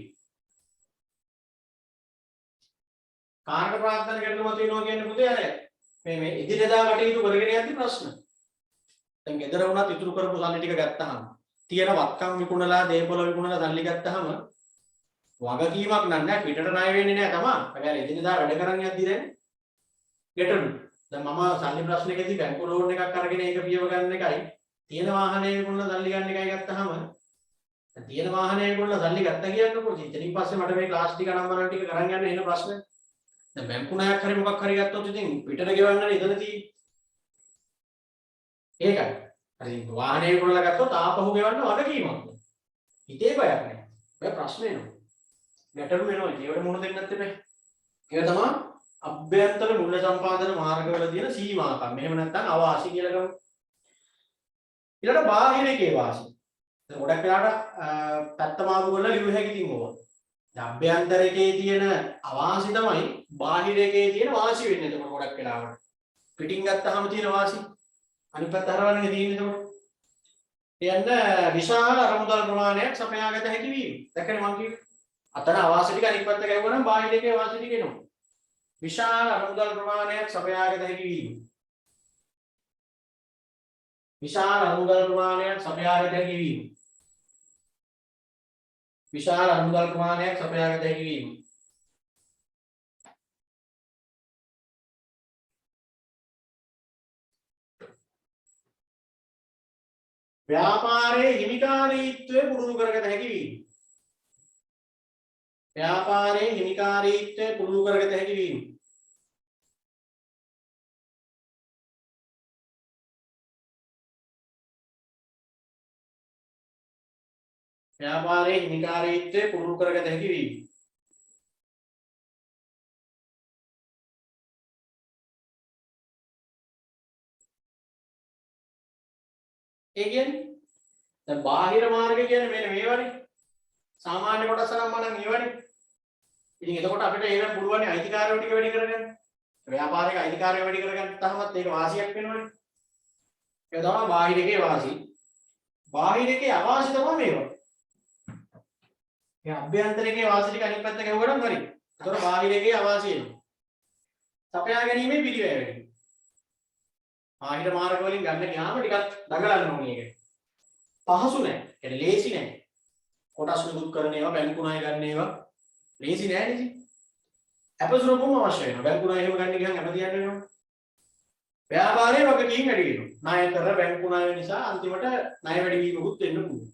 කාරක ප්‍රාග්ධන ගැටලු මතුවෙනවා කියන්නේ පුතේ අර මේ ඉදිරියදා කටයුතු කරගෙන යද්දි ප්‍රශ්න. දැන් ගෙදර වුණත් ඉතුරු කරපු සල්ලි ටික ගත්තාම තියෙන වත්කම් විකුණලා දේපොළ විකුණලා සල්ලි ගත්තාම වගකීමක් නෑ පිටට ණය වෙන්නේ නෑ තමයි. හැබැයි ඉදිරියදා වැඩ කරන් යද්දි දැන් ගැටලු. දැන් මම සල්ලි ප්‍රශ්නයකදී බැංකු ලෝන් එකක් අරගෙන ඒක පියව ගන්න එකයි තියෙන වාහනේ විකුණලා සල්ලි ගන්න එකයි ගත්තාම දැන් තියෙන වාහනේ විකුණලා සල්ලි ගත්තා කියන්නකෝ. ඉතින් පස්සේ මට මේ ක්ලාස් ටික නම්බරන් ටික කරන් යන්න එන ප්‍රශ්න. දැන් බැංකු ණයක් හරි මොකක් හරි ගත්තොත් ඉතින් පිටට ගෙවන්නනේ ඉතන තියෙන්නේ. ඒකයි. හරි වාහනේ විකුණලා ගත්තොත් ආපහු ගෙවන්න වගකීමක්. හිතේ බයක් නෑ. ඔය ප්‍රශ්න එනවා. ගැටලු වෙනවා. ඒවට මුහුණ දෙන්නත් එපා. ඒක තමයි අභ්‍යන්තර මුල්‍ය සම්පාදන මාර්ගවල තියෙන සීමාකම්. එහෙම නැත්නම් අවාසි කියලා ගමු. ඊළඟ බාහිර එකේ වාසි. දැන් ගොඩක් වෙලාවට පැත්ත මාරු කරලා ලියු හැකි තින් ඕවා. දැන් අභ්‍යන්තර එකේ තියෙන අවාසි තමයි බාහිර එකේ තියෙන වාසි වෙන්නේ. එතකොට ගොඩක් වෙලාවට පිටින් ගත්තාම තියෙන වාසි අනිත් පැත්ත හරවන්නේ තියෙන්නේ එතකොට. එයන්න විශාල අරමුදල් ප්‍රමාණයක් සපයාගත හැකි වීම. දැක්කනේ මම කිව්වේ. අතන අවාසි ටික අනිත් පැත්ත ගවුවා නම් බාහිර එකේ වාසි ටික එනවා. විශාල අරමුදල් ප්‍රමාණයක් සපයාගත හැකි වීම. විශාල අරමුදල් ප්‍රමාණයක් සපයාගත හැකි වීම. විශාල අරමුදල් ප්‍රමාණයක් සපයාගත හැකි වීම. ව්‍යාපාරයේ හිමිකාරීත්වය පුරුදු කරගත හැකි වීම. ව්‍යාපාරයේ හිමිකාරීත්වය පුරුදු කරගත හැකි වීම. ව්‍යාපාරයේ හිමිකාරීත්වය පුරුදු කරගත හැකි වීම. ඒ කියන්නේ දැන් බාහිර මාර්ග කියන්නේ මෙන්න මේවනේ. සාමාන්‍ය කොටස නම් මනම් මේවනේ. ඉතින් එතකොට අපිට ඒක පුළුවන් අයිතිකාරයෝ ටික වැඩි කරගන්න. ව්‍යාපාරික අයිතිකාරයෝ වැඩි කරගන්න තහමත් ඒක වාසියක් වෙනවනේ. ඒක තමයි බාහිර එකේ වාසි. බාහිර එකේ අවාසි තමයි මේවා. මේ අභ්‍යන්තර එකේ වාසි ටික අනිත් පැත්ත ගහුවනම් හරි. එතකොට බාහිර එකේ අවාසි එනවා. සපයා ගැනීමේ පිළිවෙල වැඩි. බාහිර මාර්ග වලින් ගන්න ගියාම ටිකක් දඟලන්න ඕනේ ඒක. පහසු නෑ. ඒ ලේසි නෑ. කොටස් නිකුත් කරන ඒවා බැංකු ණය ගන්න ඒවා ලේසි නෑ නේද? අපසුරුපුම අවශ්‍ය වෙනවා. බැංකු ණය එහෙම ගන්න ගියන් අප තියන්න වෙනවා. ව්‍යාපාරයේ වගකීම් වැඩි වෙනවා. ණය කර බැංකු ණය නිසා අන්තිමට ණය වැඩි වීමකුත් වෙන්න පුළුවන්.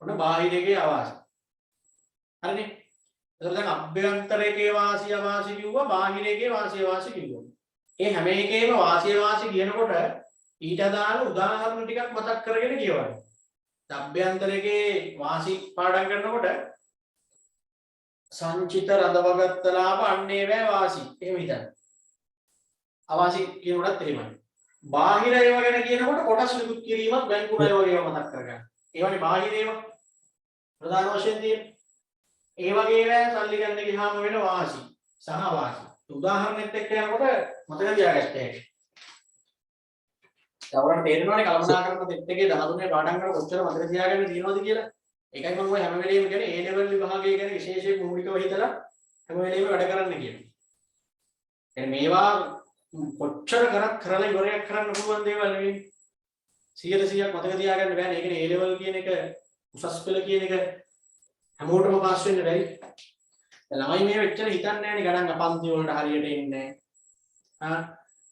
ඔන්න බාහිර එකේ අවාසි. හරිනේ? එතකොට දැන් අභ්‍යන්තර එකේ වාසි අවාසි කිව්වා බාහිර එකේ වාසි අවාසි කිව්වා. ඒ හැම එකේම වාසි වාසි කියනකොට ඊට අදාළ උදාහරණ ටිකක් මතක් කරගෙන කියවන්න. අභ්‍යන්තරයේ වාසි පාඩම් කරනකොට සංචිත රඳවගත් ලාභ අන්නේ වේ වාසි. එහෙම හිතන්න. අවාසි කියනකොටත් එහෙමයි. බාහිර ඒවා ගැන කියනකොට කොටස් නිකුත් කිරීමත් බැංකු ණය වගේ ඒවා මතක් කරගන්න. ඒවනේ බාහිර ඒවා ප්‍රධාන වශයෙන් තියෙන. ඒ වගේ ඒවා සල්ලි ගන්න ගියාම වෙන වාසි සහ වාසි. උදාහරණෙත් එක්ක යනකොට මතක තියාගන්න හැකියි. තවරන් තේරෙනවනේ කල්පනා කරන දෙත් එකේ 13 පාඩම් කරලා කොච්චර මතක තියාගන්න තියෙනවද කියලා. ඒකයි මම ඔය හැම වෙලේම කියන්නේ A level විභාගය ගැන විශේෂයෙන් මූලිකව හිතලා හැම වෙලේම වැඩ කරන්න කියනවා. يعني මේවා කොච්චර කරලා ඉවරයක් කරන්න පුළුවන් දේවල් නෙවෙයි. 100% මතක තියාගන්න බෑනේ. ඒ කියන්නේ A level කියන එක උසස් පෙළ කියන එක හැමෝටම පාස් වෙන්න බැරි. ළමයි මේ වෙච්චර හිතන්නේ නැහැනේ ගණන් අපන්ති වලට හරියට එන්නේ නැහැ.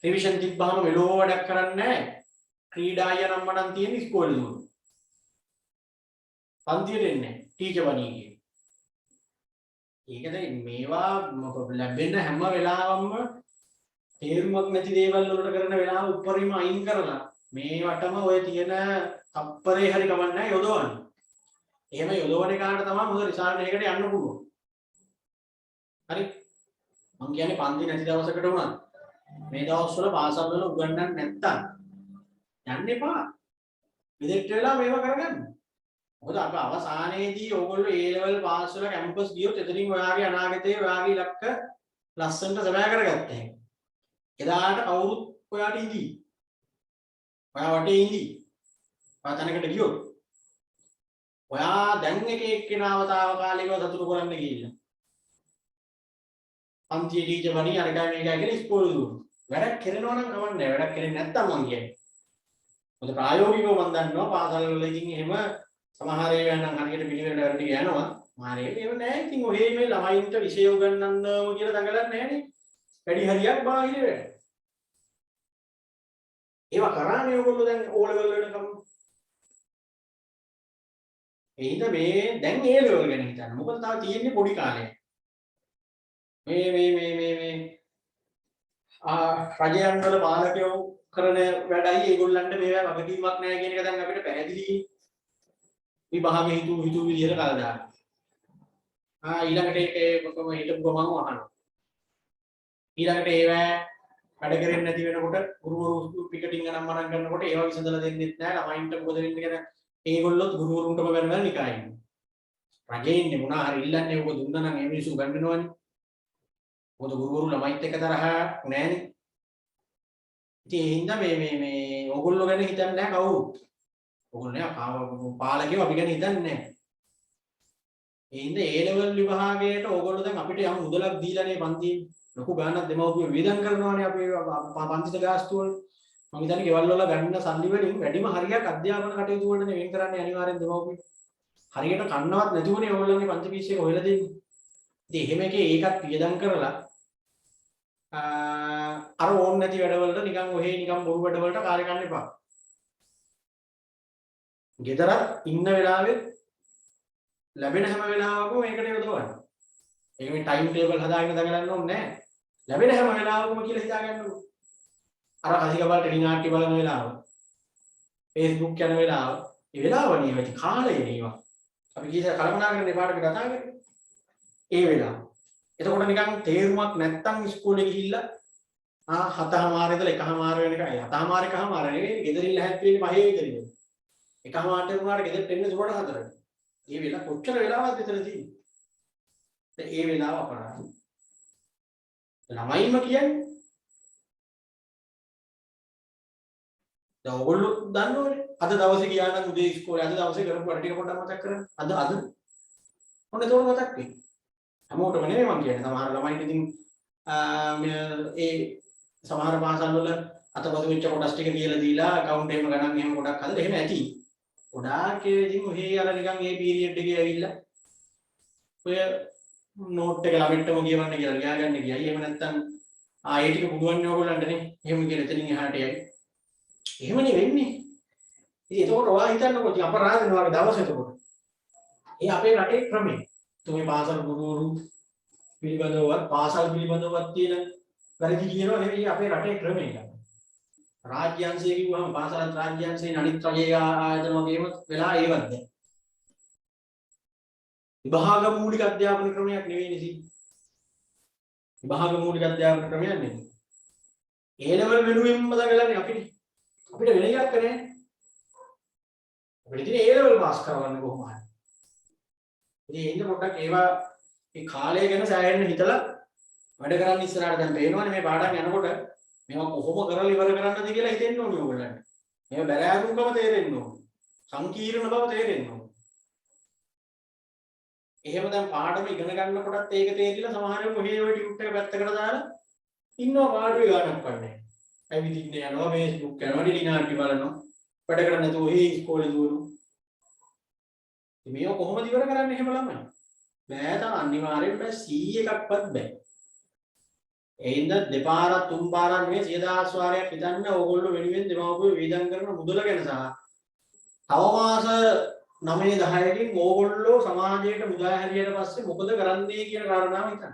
රිවිෂන් තිබ්බහම මෙලෝ වැඩක් කරන්නේ නැහැ. ක්‍රීඩාය නම් මඩන් තියෙන ඉස්කෝලේ දුවන. පන්තියට එන්නේ ටීචර් වණී කියන. ඒකද මේවා ලැබෙන හැම වෙලාවම තේරුමක් නැති දේවල් වලට කරන වෙලාව උඩරිම අයින් කරලා මේවටම ඔය තියෙන තප්පරේ හරි කමන්නේ නැහැ යොදවන්න. එහෙම යොදවන එකට තමයි මොකද රිසල්ට් එකකට යන්න පුළුවන්. හරි. මම කියන්නේ පන්ති නැති දවසකට වුණත් මේ දවස්වල පාසල් වල උගන්වන්න නැත්තම් යන්න එපා. විදෙට්ට වෙලා මේවා කරගන්න. මොකද අප අවසානයේදී ඕගොල්ලෝ A level පාස් වෙලා කැම්පස් ගියොත් එතනින් ඔයාගේ අනාගතේ ඔයාගේ ඉලක්ක ලස්සනට සබෑ කරගත්තා. එදාට කවුරුත් ඔයාට ඉදී. ඔයා වටේ ඉදී. ඔයා තැනකට ගියොත් ඔයා දැන් එක එක්කෙනාව තාවකාලිකව සතුටු කරන්න ගිහිල්ලා. පන්තියේ ටීචර් වණී අර ගා මේකයි කියලා ඉස්කෝලේ දුවන. වැඩක් කරනවා නම් කවන්නේ වැඩක් කරන්නේ නැත්තම් මං කියන්නේ. මොකද ප්‍රායෝගිකව මම දන්නවා පාසල් වල ඉතින් එහෙම සමහර ඒවා නම් හරියට පිළිවෙලට වැඩ ටික යනවා. මාරේ මේව නෑ. ඉතින් ඔහේ මේ ළමයින්ට විෂය උගන්වන්නම කියලා දඟලන්නේ නෑනේ. වැඩි හරියක් බාහිර වැඩ. ඒවා කරන්නේ ඔයගොල්ලෝ දැන් ඕ ලෙවල් වෙනකම්. ඒිට මේ දැන් ඒ ලෙවල් ගැන හිතන්න. මොකද තව තියෙන්නේ පොඩි කාලයක්. මේ රජයන් වල පාලකයෝ කරන වැඩයි ඒගොල්ලන්ට මේවා වගකීමක් නැහැ කියන එක දැන් අපිට පැහැදිලි. විභාගෙ හිතු විදිහට කල් දාන්න. ඊළඟට ඒ කොහොම හිටපු ගමන් අහනවා. ඊළඟට ඒවා වැඩ කරෙන්නේ නැති වෙනකොට ගුරුවරු පිකටින් ගණන් මනන් කරනකොට ඒවා විසඳලා දෙන්නෙත් නැහැ. ළමයින්ට මොකද වෙන්නේ කියලා ඒගොල්ලොත් ගුරුවරුන්ටම බැනලා නිකන්. රජේ ඉන්නේ මොනවා හරි ඉල්ලන්නේ ඔබ දුන්නා නම් ඒ මිනිස්සු ගන්නවනේ. මොකද ගුරුවරු ළමයිත් එක්ක තරහ නැහැනේ. ඉතින් ඒ හින්දා මේ ඕගොල්ලෝ ගැන හිතන්නේ නැහැ කවුරුත්. ඕගොල්ලෝ පාලකයෝ අපි ගැන හිතන්නේ නැහැ. ඒ හින්දා A level විභාගයට ඕගොල්ලෝ දැන් අපිට යම් මුදලක් දීලානේ පන්තියේ ලොකු ගාණක් දෙමව්පියෝ වියදම් කරනවානේ අපේ පන්තිත ගාස්තු වල. මම හිතන්නේ ගෙවල් වල ගන්න සල්ලි වලින් වැඩිම හරියක් අධ්‍යාපන කටයුතු වලනේ වෙන් කරන්නේ අනිවාර්යෙන් දෙමව්පියෝ. හරියට කන්නවත් නැතුවනේ ඕගොල්ලන්ගේ පන්ති ෆීස් එක හොයලා දෙන්නේ. ඉතින් එහෙම එකේ ඒකත් වියදම් කරලා අර ඕන් නැති වැඩවලට නිකන් ඔහේ නිකන් බොරු වැඩවලට කාර්ය ගන්න එපා. ගෙදරත් ඉන්න වෙලාවෙත් ලැබෙන හැම වෙලාවකම මේකට යොදවන්න. ඒක මේ ටයිම් ටේබල් හදාගෙන දඟලන්න ඕනේ නැහැ. ලැබෙන හැම වෙලාවකම කියලා හිතාගන්න ඕනේ. අර කසිකබල් ටෙලිනාට්‍ය බලන වෙලාව, Facebook යන වෙලාව, ඒ වෙලාවනේ මේ කාලය නේවා. අපි කීයද කලමනා කරන්නේ පාඩක කතා කරන්නේ. ඒ වෙලාව. එතකොට නිකන් තේරුමක් නැත්තම් ඉස්කෝලේ ගිහිල්ලා 7:00 ඉඳලා 1:00 වෙනකන් 7:00 1:00 නෙවෙයි ගෙදරින් ලැහැත් වෙන්නේ 5 විතර ඉඳලා 1:00 වුණාට ගෙදරට එන්නේ සුබට 4ට. මේ වෙලාව කොච්චර වෙලාවක්ද එතන තියෙන්නේ? දැන් ඒ වෙලාව අපරාධයි. ළමයින්ම කියන්නේ දැන් ඔයගොල්ලෝ දන්නවනේ අද දවසේ ගියා නම් උදේ ඉස්කෝලේ අද දවසේ කරපු වැඩ ටික පොඩ්ඩක් මතක් කරගන්න. අද ඔන්න ඒක මතක් වෙයි. හැමෝටම නෙමෙයි මම කියන්නේ. සමහර ළමයින්ට ඉතින් ඒ සමහර පාසල් වල අතපොත වෙච්ච කොටස් ටික කියලා දීලා account එකේම ගණන් එහෙම ගොඩක් හදලා එහෙම ඇති. ගොඩාක් ඉතින් ඔහේ අර නිකන් ඒ පීරියඩ් එකේ ඇවිල්ලා ඔය නෝට් එක ළමෙට්ටම කියවන්න කියලා ලියාගන්න කියයි. එහෙම නැත්නම් ඒ ටික පුදුවන්නේ ඕගොල්ලන්ට නේ. එහෙම කියලා එතනින් එහාට යයි. එහෙමනේ වෙන්නේ. ඉතින් ඒකෝට ඔයා හිතන්නකෝ ඉතින් අපරාධ නේ වගේ දවස් එතකොට. ඒ අපේ රටේ ක්‍රමය. තුමේ පාසල් ගුරුවරු පිළිබඳවත් පාසල් පිළිබඳවත් තියෙන වැරදි කියනවා නෙවෙයි අපේ රටේ ක්‍රමය. රාජ්‍යාංශය කිව්වම පාසලත් රාජ්‍යාංශයෙන් අනිත් රජයේ ආයතන වගේම වෙලා ඒවත් දැන්. විභාග මූලික අධ්‍යාපන ක්‍රමයක් නෙවෙයි නේ. විභාග මූලික අධ්‍යාපන ක්‍රමයක් නෙවෙයි. ඒ ලෙවල් වෙනුවෙන්ම දඟලන්නේ අපිට වෙන එකක් නැහැ. අපිට ඉතින් ඒ ලෙවල් පාස් කරවන්න කොහොම හරි. ඉතින් ඉන්න පොඩ්ඩක් ඒවා මේ කාලය ගැන සෑහෙන්න හිතලා වැඩ කරන්න ඉස්සරහට දැන් පේනවනේ මේ පාඩම් යනකොට මේවා කොහොම කරලා ඉවර කරන්නද කියලා හිතෙන්න ඕනේ ඔයගොල්ලන්ට. මේවා බැලෑරුම්කම තේරෙන්න ඕනේ. සංකීර්ණ බව තේරෙන්න ඕනේ. එහෙම දැන් පාඩම ඉගෙන ගන්නකොටත් ඒක තේරිලා සමහරව ඔහේ ඔය ටියුට් එක පැත්තකට දාලා ඉන්නවා පාඩුවේ ගානක් වන්නේ. ඇවිදින්න යනවා Facebook යනවා ටෙලිනාට්‍ය බලනවා. වැඩ කරන්නේ නැතුව ඔහේ ඉස්කෝලේ දුවනවා. මේක කොහොමද ඉවර කරන්නේ එහෙම ළමයි? බෑ තා අනිවාර්යෙන් බෑ 100 එකක්වත් බෑ. එයින්ද දෙපාරක් තුන් පාරක් මේ 10000 වාරයක් හිතන්න ඕගොල්ලෝ වෙනුවෙන් දෙමාපියෝ වේදම් කරන මුදල ගැන සහ තව මාස 9-10කින් ඕගොල්ලෝ සමාජයට මුදා හැරියට පස්සේ මොකද කරන්නේ කියන කාරණාව හිතන්න.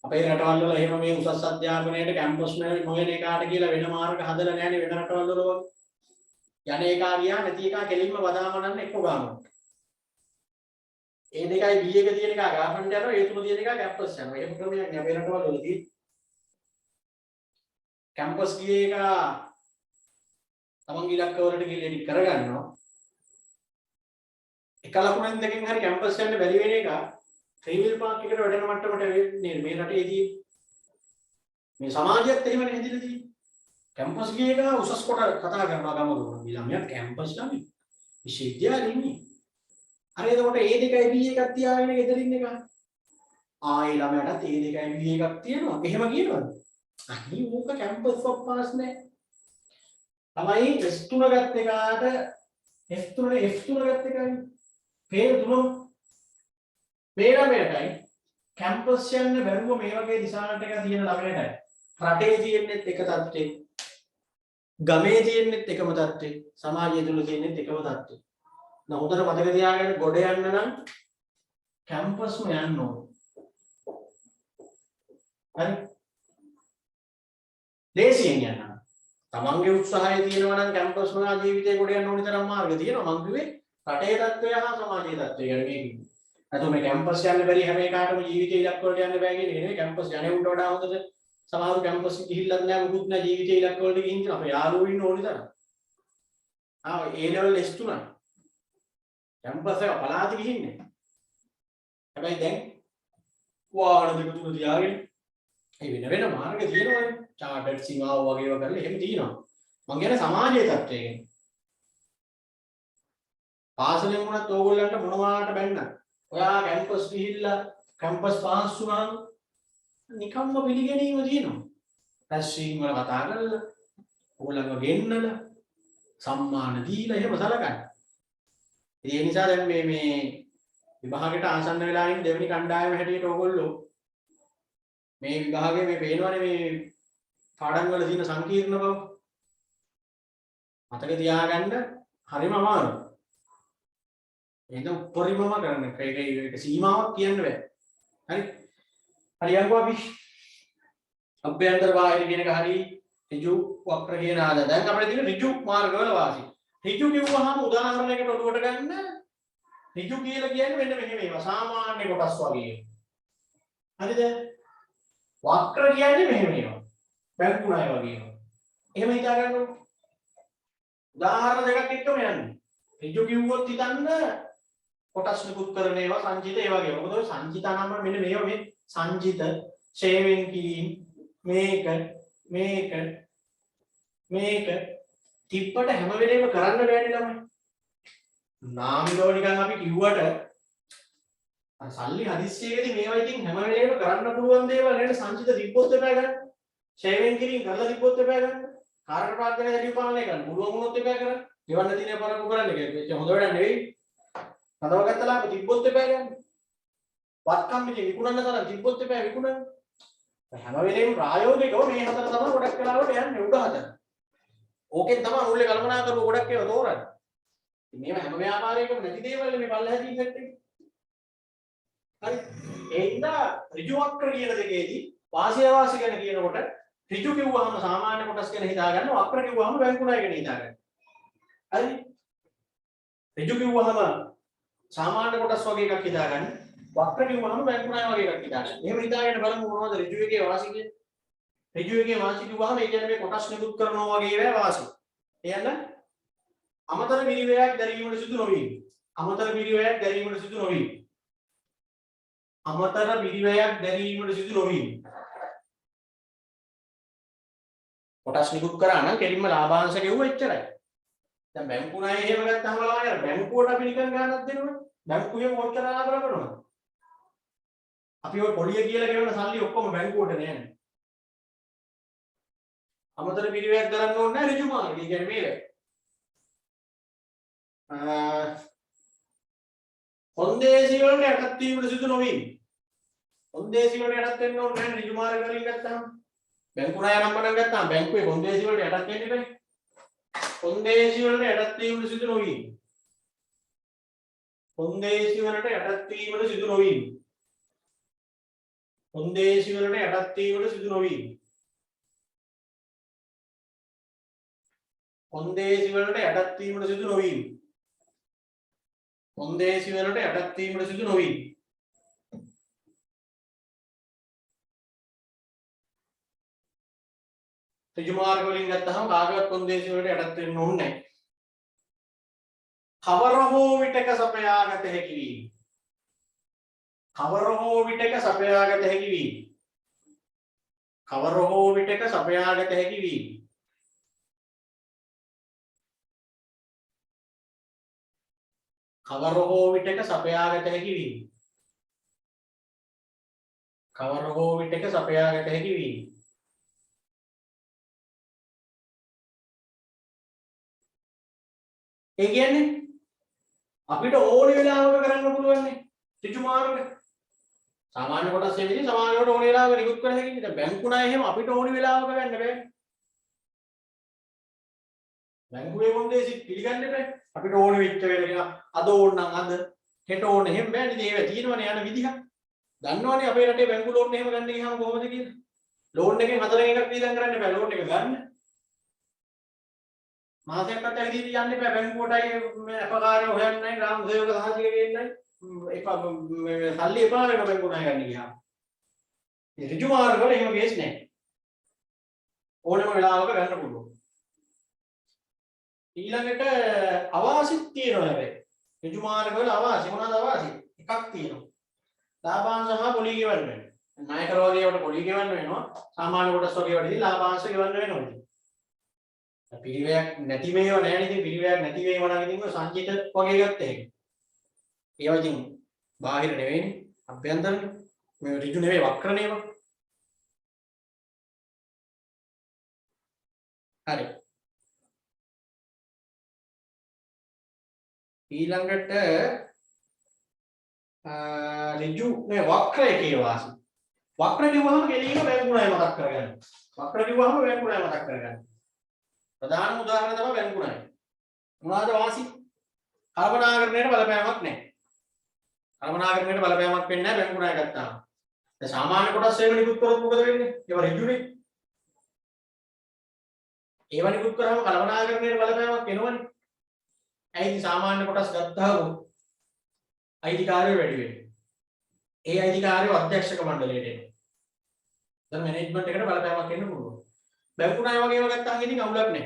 අපේ රටවල් වල එහෙම මේ උසස් අධ්‍යාපනයේට කැම්පස් නොයන එකාට කියලා වෙන මාර්ග හදලා නැහැනේ වෙන රටවල් වල වගේ. යන එකා ගියා නැති එකා කෙලින්ම බදාමනන්න එක්ක ගානවා. ඒ දෙකයි B එක තියෙන එකා ගාෆන්ඩ් යනවා ඒ තුන තියෙන එකා කැම්පස් යනවා. එහෙම ක්‍රමයක් නෑ අපේ රටවල් වල තියෙන්නේ. කැම්පස් ගියේ එකා තමන්ගේ ඉලක්ක වලට ගිහින් එඩිට් කරගන්නවා. එක ලකුණෙන් දෙකෙන් හරි කැම්පස් යන්න බැරි වෙන එක ට්‍රේවිල් පාක් එකට වැඩෙන මට්ටමට වෙන්නේ මේ රටේදී මේ සමාජයත් එහෙමනේ හැදිලා තියෙන්නේ. කැම්පස් ගිය එක උසස් කොට කතා කරනවා ගමක. මේ ළමයාට කැම්පස් ළමයි. විශ්වවිද්‍යාලෙ ඉන්නේ. අර එතකොට ඒ දෙකයි B එකක් තියාගෙන ගෙදරින් එක. ආයේ ළමයාටත් ඒ දෙකයි B එකක් තියෙනවා. එහෙම කියනවද? අනිත් මොක කැම්පස් ඔෆ් පාස් නෑ. තමයි S3 ගත්ත එකාට F3 ගත්ත එකයි. පේන තුනම මේ ළමයටයි කැම්පස් යන්න බැරුව මේ වගේ දිසාවට එක තියෙන ළමයටයි රටේ තියෙන්නේ එක තත්ත්වෙ ගමේ තියෙන්නේ එකම තත්ත්වෙ සමාජය තුල තියෙන්නේ එකම තත්ත්වෙ. දැන් හොඳට මතක තියාගන්න ගොඩ යන්න නම් කැම්පස්ම යන්න ඕනේ. හරි. දේශයෙන් යන්න. තමන්ගේ උත්සාහය තියෙනවා නම් කැම්පස් වල ජීවිතේ ගොඩ යන්න ඕනි තරම් මාර්ග තියෙනවා. මං කිව්වේ රටේ තත්ත්වය හා සමාජයේ තත්ත්වය ගැන මේ කිව්වේ. අතෝ මේ කැම්පස් යන්න බැරි හැම එකකටම ජීවිතේ ඉලක්ක වලට යන්න බෑ කියන එක නෙවෙයි. කැම්පස් යන්නේ උන්ට වඩා හොඳද සමහරව කැම්පස් ගිහිල්ලත් නෑ මුකුත් නෑ ජීවිතේ ඉලක්ක වලට ගිහින් තියෙනවා. අපේ යාළුවෝ ඉන්න ඕනි තරම්. ඒ ලෙවල් S3 කැම්පස් එක පලාති ගිහින්නේ. හැබැයි දැන් වාහන දෙක තුන තියාගෙන ඒ වෙන මාර්ග තියෙනවානේ. චාටඩ් සීමාව වගේ ඒවා කරලා එහෙම තියෙනවා. මං කියන්නේ සමාජයේ තත්ත්වය ගැන. පාසලෙන් වුණත් ඕගොල්ලන්ට මොනවාට බැන්න. ඔයා කැම්පස් ගිහිල්ලා කැම්පස් පාස් වුණාම නිකම්ම පිළිගැනීම තියෙනවා. රැස්වීම වල කතා කරලා ඕගොල්ලන්ව ගෙන්නලා සම්මාන දීලා එහෙම සලකන්නේ. ඒ නිසා දැන් මේ විභාගයට ආසන්න වෙලා ඉන්න දෙවෙනි කණ්ඩායම හැටියට ඕගොල්ලෝ මේ විභාගයේ මේ පේනවනේ මේ පාඩම් වල තියෙන සංකීර්ණ බව. මතක තියාගන්න හරිම අමාරුයි. ඒක උපරිමම කරන්න. ඒක සීමාවක් කියන්න බෑ. හරි. හරි යන්කෝ අපි අභ්‍යන්තර බාහිර කියන එක හරි ඍජු වක්‍ර කියන ආද. දැන් අපිට තියෙන ඍජු මාර්ගවල වාසි. ඍජු කිව්වහම උදාහරණයකට ඔළුවට ගන්න ඍජු කියලා කියන්නේ මෙන්න මෙහෙම ඒවා සාමාන්‍ය කොටස් වගේ. හරිද? වක්‍ර කියන්නේ මෙහෙම ඒවා. බැංකු ණය වගේ ඒවා. එහෙම හිතා ගන්නකො. උදාහරණ දෙකක් එක්කම යන්නේ. ඍජු කිව්වොත් හිතන්න කොටස් නිකුත් කරන ඒවා සංචිත ඒ වගේ. මොකද ඔය සංචිත නම් මෙන්න මේවා මේ සංචිත ෂේවින් කීම් මේක තිප්පට හැම වෙලේම කරන්න බෑනේ ළමයි. නාමිකව නිකන් අපි කිව්වට අර සල්ලි හදිස්සියකදී මේවා ඉතින් හැම වෙලේම කරන්න පුළුවන් දේවල් නේද සංචිත තිබ්බොත් එපා ගන්න. ෂේවින් කිරීම කරලා තිබ්බොත් එපා ගන්න. කාර්ය ප්‍රාග්ධනය වැඩි පාලනය කරන්න. පුළුවන් වුණොත් එපා කරන්න. ගෙවන්න තියෙන පරක්කු කරන්න කියලා. හොඳ වැඩක් නෙවෙයි. හදව ගත්තලා අපි තිබ්බොත් එපා ගන්න. වත්කම් පිටි විකුණන්න තරම් තිබ්බොත් එපා විකුණන්න. හැම වෙලේම ප්‍රායෝගිකව මේ හතර තමයි ගොඩක් වෙලාවට යන්නේ උඩ හදන්න. ඕකෙන් තමයි මුල්ලේ කල්පනා කරපුව ගොඩක් ඒවා තෝරන්නේ. ඉතින් මේව හැම ව්‍යාපාරයකම නැති දේවල් මේ පල්ලෙහාදී සෙට් එක. හරි. ඒ හින්දා ඍජු වක්‍ර කියන දෙකේදී වාසිය වාසි ගැන කියනකොට ඍජු කිව්වහම සාමාන්‍ය කොටස් ගැන හිතා ගන්න, වක්‍ර කිව්වහම බැංකු ණය ගැන හිතා ගන්න. හරි. ඍජු කිව්වහම සාමාන්‍ය කොටස් වගේ එකක් හිතා ගන්න. වක්‍ර කිව්වහම බැංකු ණය වගේ එකක් හිතා ගන්න. එහෙම හිතාගෙන බලමු මොනවද ඍජු එකේ වාසි කියන්නේ. ඍජු එකේ වාසි කිව්වහම ඒ කියන්නේ මේ කොටස් නිකුත් කරනවා වගේ ඒවා වාසි. එයන්න අමතර පිරිවැයක් දැරීමට සිදු නොවීම. අමතර පිරිවැයක් දැරීමට සිදු නොවීම. අමතර පිරිවැයක් දැරීමට සිදු නොවීම. කොටස් නිකුත් කරා නම් කෙලින්ම ලාභාංශ ගෙවුව එච්චරයි. දැන් බැංකු ණය එහෙම ගත්තාම ළමයි අර බැංකුවට අපි නිකන් ගන්නක් දෙනවනේ. බැංකුවේ කොච්චර ලාභ ලබනවද? අපි ඔය පොලිය කියලා ගෙවන සල්ලි ඔක්කොම බැංකුවට නෑනේ. අමතර පිරිවැයක් දරන්න ඕනේ නැහැ ඍජු මාර්ගය. ඒ කියන්නේ මේක. කොන්දේසි වලට යටත් වීමට සිදු නොවීම. කොන්දේසි වලට යටත් වෙන්න ඕනේ නැහැ ඍජු මාර්ග වලින් ගත්තාම. බැංකු ණය නම් මනම් ගත්තාම බැංකුවේ කොන්දේසි වලට යටත් වෙන්න බෑ. කොන්දේසි වලට යටත් වීමට සිදු නොවීම. කොන්දේසි වලට යටත් වීමට සිදු නොවීම. කොන්දේසි වලට යටත් වීමට සිදු නොවීම. කොන්දේසි වලට යටත් වීමට සිදු නොවීම. කොන්දේසි වලට යටත් වීමට සිදු නොවීම. ඍජු මාර්ග වලින් ගත්තහම කාගවත් කොන්දේසි වලට යටත් වෙන්න ඕනේ නැහැ. කවර හෝ විටක සපයාගත හැකි වීම. කවර හෝ විටක සපයාගත හැකි වීම. කවර හෝ විටක සපයාගත හැකි වීම. කවර හෝ විටක සපයාගත හැකි වීම. කවර හෝ විටක සපයාගත හැකි වීම. ඒ කියන්නේ අපිට ඕන වෙලාවක කරන්න පුළුවන් නේ ඍජු මාර්ග. සාමාන්‍ය කොටස් එන්නේ සමානවට ඕන වෙලාවක නිකුත් කර හැකියි. දැන් බැංකු ණය එහෙම අපිට ඕන වෙලාවක ගන්න බෑ. බැංකුවේ කොන්දේසි පිළිගන්න බෑ. අපිට ඕන වෙච්ච වෙලාවක අද ඕන නම් අද හෙට ඕන එහෙම බෑනේ. ඉතින් ඒව තියෙනවනේ යන විදිහ. දන්නවනේ අපේ රටේ බැංකු ලෝන් එහෙම ගන්න ගියාම කොහොමද කියලා. ලෝන් එකෙන් හතරෙන් එකක් දීලා කරන්න බෑ. ලෝන් එක ගන්න මාසයක්වත් ඇවිදින්න යන්න එපා. බැංකුවටයි මේ අපකාරය හොයන්නයි ග්‍රාම සේවක සහතික ගේන්නයි එපා. මේ සල්ලි එපා වෙන බැංකුව ණය ගන්න ගියාම. මේ ඍජු මාර්ග වල එහෙම කේස් නැහැ. ඕනම වෙලාවක ගන්න පුළුවන්. ඊළඟට අවාසිත් තියෙනවා හැබැයි. ඍජු මාර්ග වල අවාසි මොනවාද අවාසි? එකක් තියෙනවා. ලාභාංශ සහ පොලි ගෙවන්න වෙනවා. ණයකර වගේ වට පොලි ගෙවන්න වෙනවා. සාමාන්‍ය කොටස් වගේ වලදී ලාභාංශ ගෙවන්න වෙනවා. පිරිවැයක් නැති මේවා නැහැ නේද? පිරිවැයක් නැති මේවා නම් ඉතින් සංචිත වගේ ගත්ත හැකි. ඒවා ඉතින් බාහිර නෙවෙයිනේ. අභ්‍යන්තරනේ. මේ ඍජු නෙවෙයි වක්‍ර නේවා. හරි. ඊළඟට ඍජු මේ වක්‍ර එකේ වාසි. වක්‍ර කිව්වහම ගෙලීම බැංකු ණය මතක් කරගන්න. වක්‍ර කිව්වහම බැංකු ණය මතක් කරගන්න. ප්‍රධාන උදාහරණ තමයි බැංකු ණය. මොනවාද වාසි? කල්පනාකරණයට බලපෑමක් නැහැ. කල්පනාකරණයට බලපෑමක් වෙන්නේ නැහැ බැංකු ණය ගත්තාම. දැන් සාමාන්‍ය කොටස් ඒව නිකුත් කරොත් මොකද වෙන්නේ? ඒවා ඍජුනේ. ඒවා නිකුත් කරාම කල්පනාකරණයට බලපෑමක් එනවනේ. ඇයි සාමාන්‍ය කොටස් ගත්තාම අයිතිකාරයෝ වැඩි වෙන්නේ. ඒ අයිතිකාරයෝ අධ්‍යක්ෂක මණ්ඩලයට එනවා. දැන් මැනේජ්මන්ට් එකට බලපෑමක් එන්න පුළුවන්. බැංකු ණය වගේම ගත්තාම ඉතින් අවුලක් නැහැ.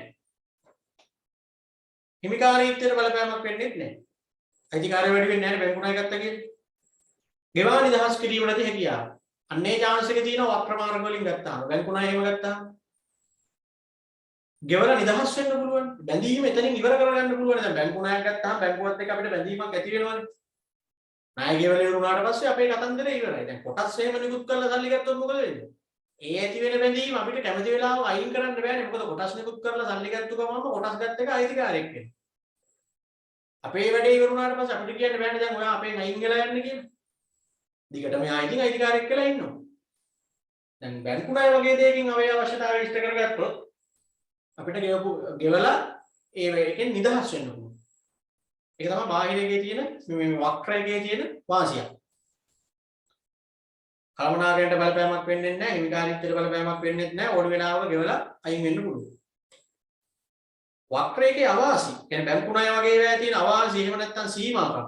හිමිකාරීත්වයට බලපෑමක් වෙන්නේ නැහැ. අයිතිකාරය වැඩි වෙන්නේ නැහැ බැංකු ණය ගත්තා කියන්නේ. ගෙවා නිදහස් කිරීමට හැකියාව. අන්නේ chance එක තියෙනවා වක්‍ර මාර්ග වලින් ගත්තාම. බැංකු ණය එහෙම ගත්තාම ගෙවලා නිදහස් වෙන්න පුළුවන්. බැඳීම එතනින් ඉවර කරගන්න පුළුවන්. දැන් බැංකු ණයක් ගත්තාම බැංකුවත් එක්ක අපිට බැඳීමක් ඇති වෙනවනේ. ණය ගෙවලා ඉවරුනාට පස්සේ අපේ කතන්දරේ ඉවරයි. දැන් කොටස් එහෙම නිකුත් කරලා සල්ලි ගත්තොත් මොකද වෙන්නේ? ඒ ඇති වෙන බැඳීම අපිට කැමති වෙලාවක අයින් කරන්න බෑනේ. මොකද කොටස් නිකුත් කරලා සල්ලි ගත්ත ගමන්ම කොටස් ගත්ත එක අයිතිකාරයෙක් වෙනවා. අපේ වැඩේ ඉවරුනාට පස්සේ අපිට කියන්න බෑනේ දැන් ඔයා අපෙන් අයින් වෙලා යන්න කියලා. දිගටම ආයිතින් අයිතිකාරයෙක් වෙලා ඉන්නවා. දැන් බැංකු ණය වගේ දෙයකින් අපේ අවශ්‍යතාවය ඉෂ්ට කරගත්තොත් අපිට ගෙවලා ඒකෙන් නිදහස් වෙන්න පුළුවන්. ඒක තමයි බාහිරයේ තියෙන මේ වක්‍රයේ තියෙන වාසිය. කල්පනාකරණයට බලපෑමක් වෙන්නේ නැහැ, හිමිකාරීත්වයට බලපෑමක් වෙන්නේ නැහැ. ඕන වෙලාවක ගෙවලා අයින් වෙන්න පුළුවන්. වක්‍රයේ අවාසි කියන්නේ බැංකු ණය වගේ ඒවා තියෙන අවාසි එහෙම නැත්නම් සීමාකම්.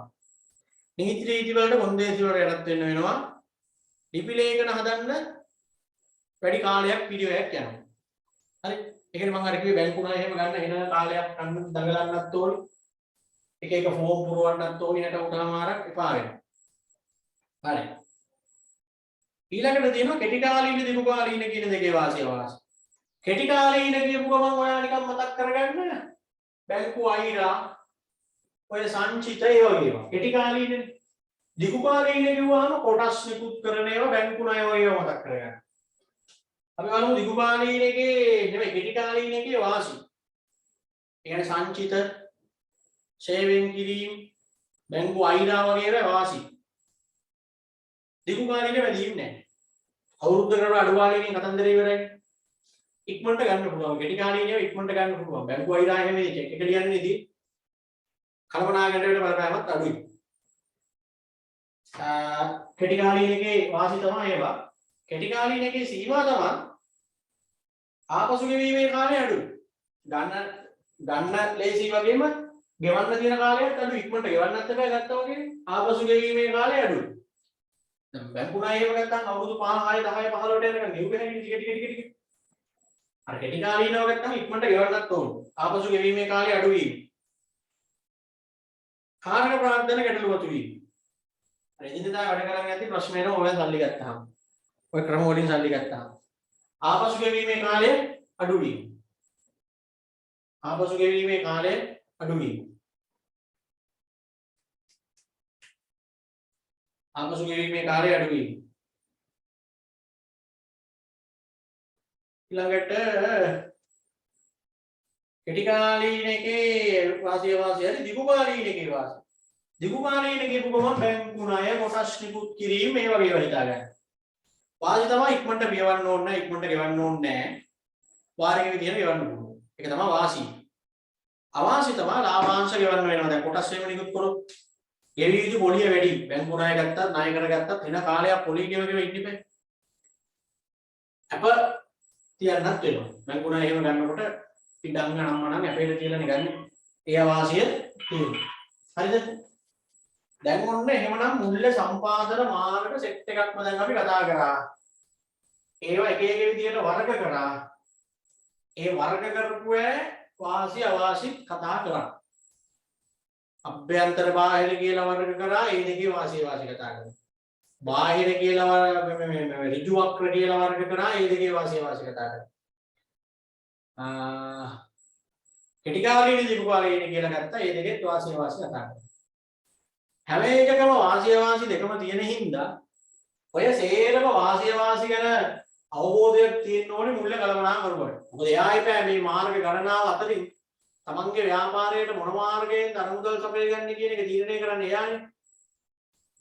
නීති රීති වලට කොන්දේසි වලට යටත් වෙන්න වෙනවා. ලිපි ලේඛන හදන්න වැඩි කාලයක් පිළිවෙලක් යනවා. හරි. ඒකනේ මම අර කිව්වේ බැංකු ණය එහෙම ගන්න එන කාලයක් දඟලන්නත් ඕනේ. එක එක ෆෝම් පුරවන්නත් ඕනේ යට උදාමාරක් එපා වෙනවා. හරි. ඊළඟට තියෙනවා කෙටි කාලීන දීර්ඝ කාලීන කියන දෙකේ වාසිය වාසි. කෙටි කාලීන කියපු ගමන් ඔයා නිකන් මතක් කරගන්න බැංකු අයිරා ඔය සංචිත ඒ වගේ ඒවා. කෙටි කාලීන දීර්ඝ කාලීන කිව්වහම කොටස් නිකුත් කරන ඒවා බැංකු ණය වගේ ඒවා මතක් කරගන්න. අපි බලමු දීර්ඝ කාලීන එකේ නෙමෙයි කෙටි කාලීන එකේ වාසි. ඒ කියන්නේ සංචිත සේවයෙන් කිරීම බැංකු අයිරා වගේ ඒවා වාසි. දිගු කාලීන වැඩිම නැහැ. අවුරුද්දකට අඩු කාලීන කතන්දරේ ඉවරයි. ඉක්මනට ගන්න පුළුවන්. කෙටි කාලීනව ඉක්මනට ගන්න පුළුවන්. බැංකු වෛරා එහෙම චෙක් එක ලියන්නේ ඉතින් කල්පනාකරනකොට බලපෑමත් අඩුයි. කෙටි කාලීනකේ වාසි තමයි ඒවා. කෙටි කාලීනකේ සීමා තමයි ආපසු ගෙවීමේ කාලය අඩුයි. ගන්න ලේසි වගේම ගෙවන්න තියෙන කාලයත් අඩුයි. ඉක්මනට ගෙවන්නත් බෑ ගත්තා වගේ. ආපසු ගෙවීමේ කාලය අඩුයි. දැන් බැංකු ණය එහෙම ගත්තාම අවුරුදු 5 6 10 15ට යනකම් ගෙවුවේ නැහැ ටික. අර කෙටි කාලීනව ගත්තම ඉක්මනට ගෙවන්නත් ඕන. ආපසු ගෙවීමේ කාලය අඩු වීම. කාරක ප්‍රාර්ථන ගැටලු මතුවීම. අර එදිනෙදා වැඩ කරන් යද්දි ප්‍රශ්න එනවා ඔය සල්ලි ගත්තාම. ඔය ක්‍රම වලින් සල්ලි ගත්තාම. ආපසු ගෙවීමේ කාලය අඩු වීම. ආපසු ගෙවීමේ කාලය අඩු වීම. ආපසු ගෙවීමේ කාලය අඩු වීම. ඊළඟට කෙටි කාලීනකේ වාසිය හරි දිගු කාලීනකේ වාසිය. දිගු කාලීනකේ ගමන් බැංකු ණය කොටස් නිකුත් කිරීම මේ වගේ ඒවා හිතා ගන්න. වාසිය තමයි ඉක්මනට පියවන්න ඕනේ නැහැ, ඉක්මනට ගෙවන්න ඕනේ නැහැ. වාරික විදියට ගෙවන්න පුළුවන්. ඒක තමයි වාසිය. අවාසිය තමයි ලාභාංශ ගෙවන්න වෙනවා. දැන් කොටස් වේම නිකුත් කරොත් ගෙවිය යුතු පොලිය වැඩි. බැංකු ණය ගත්තත් ණය කරගත්තත් වෙන කාලයක් පොලිය ගෙව ගෙව ඉන්න බෑ. අප තියන්නත් වෙනවා. බැංකු ණය එහෙම ගන්නකොට ඉඩම් ගන්නම නම් අපේට තියලානේ ගන්න. ඒ අවාසිය තියෙනවා. හරිද? දැන් ඔන්න එහෙමනම් මුල්ල සම්පාදන මාර්ග සෙට් එකක්ම දැන් අපි කතා කරා. ඒවා එක එක විදියට වර්ග කරා. ඒ වර්ග කරපු වාසි අවාසි කතා කරා. අභ්‍යන්තර බාහිර කියලා වර්ග කරා. ඒ දෙකේ වාසි අවාසි කතා කරා. බාහිර කියලා ඍජු වක්‍ර කියලා වර්ග කරා. ඒ දෙකේ වාසි අවාසි කතා කරා. කෙටි කාලීන දිගු කාලීන කියලා ගත්තා. ඒ දෙකෙත් වාසි අවාසි කතා කරා. හැම එකකම වාසි අවාසි දෙකම තියෙන හින්දා ඔය සේරම වාසි අවාසි ගැන අවබෝධයක් තියෙන්න ඕනේ මුල්ල කළමනා කරනකොට. මොකද එයායි බෑ මේ මාර්ග ගණනාව අතරින් තමන්ගේ ව්‍යාපාරයට මොන මාර්ගයෙන් ධනමුදල් සපයගන්නේ කියන එක තීරණය කරන්නේ එයානේ.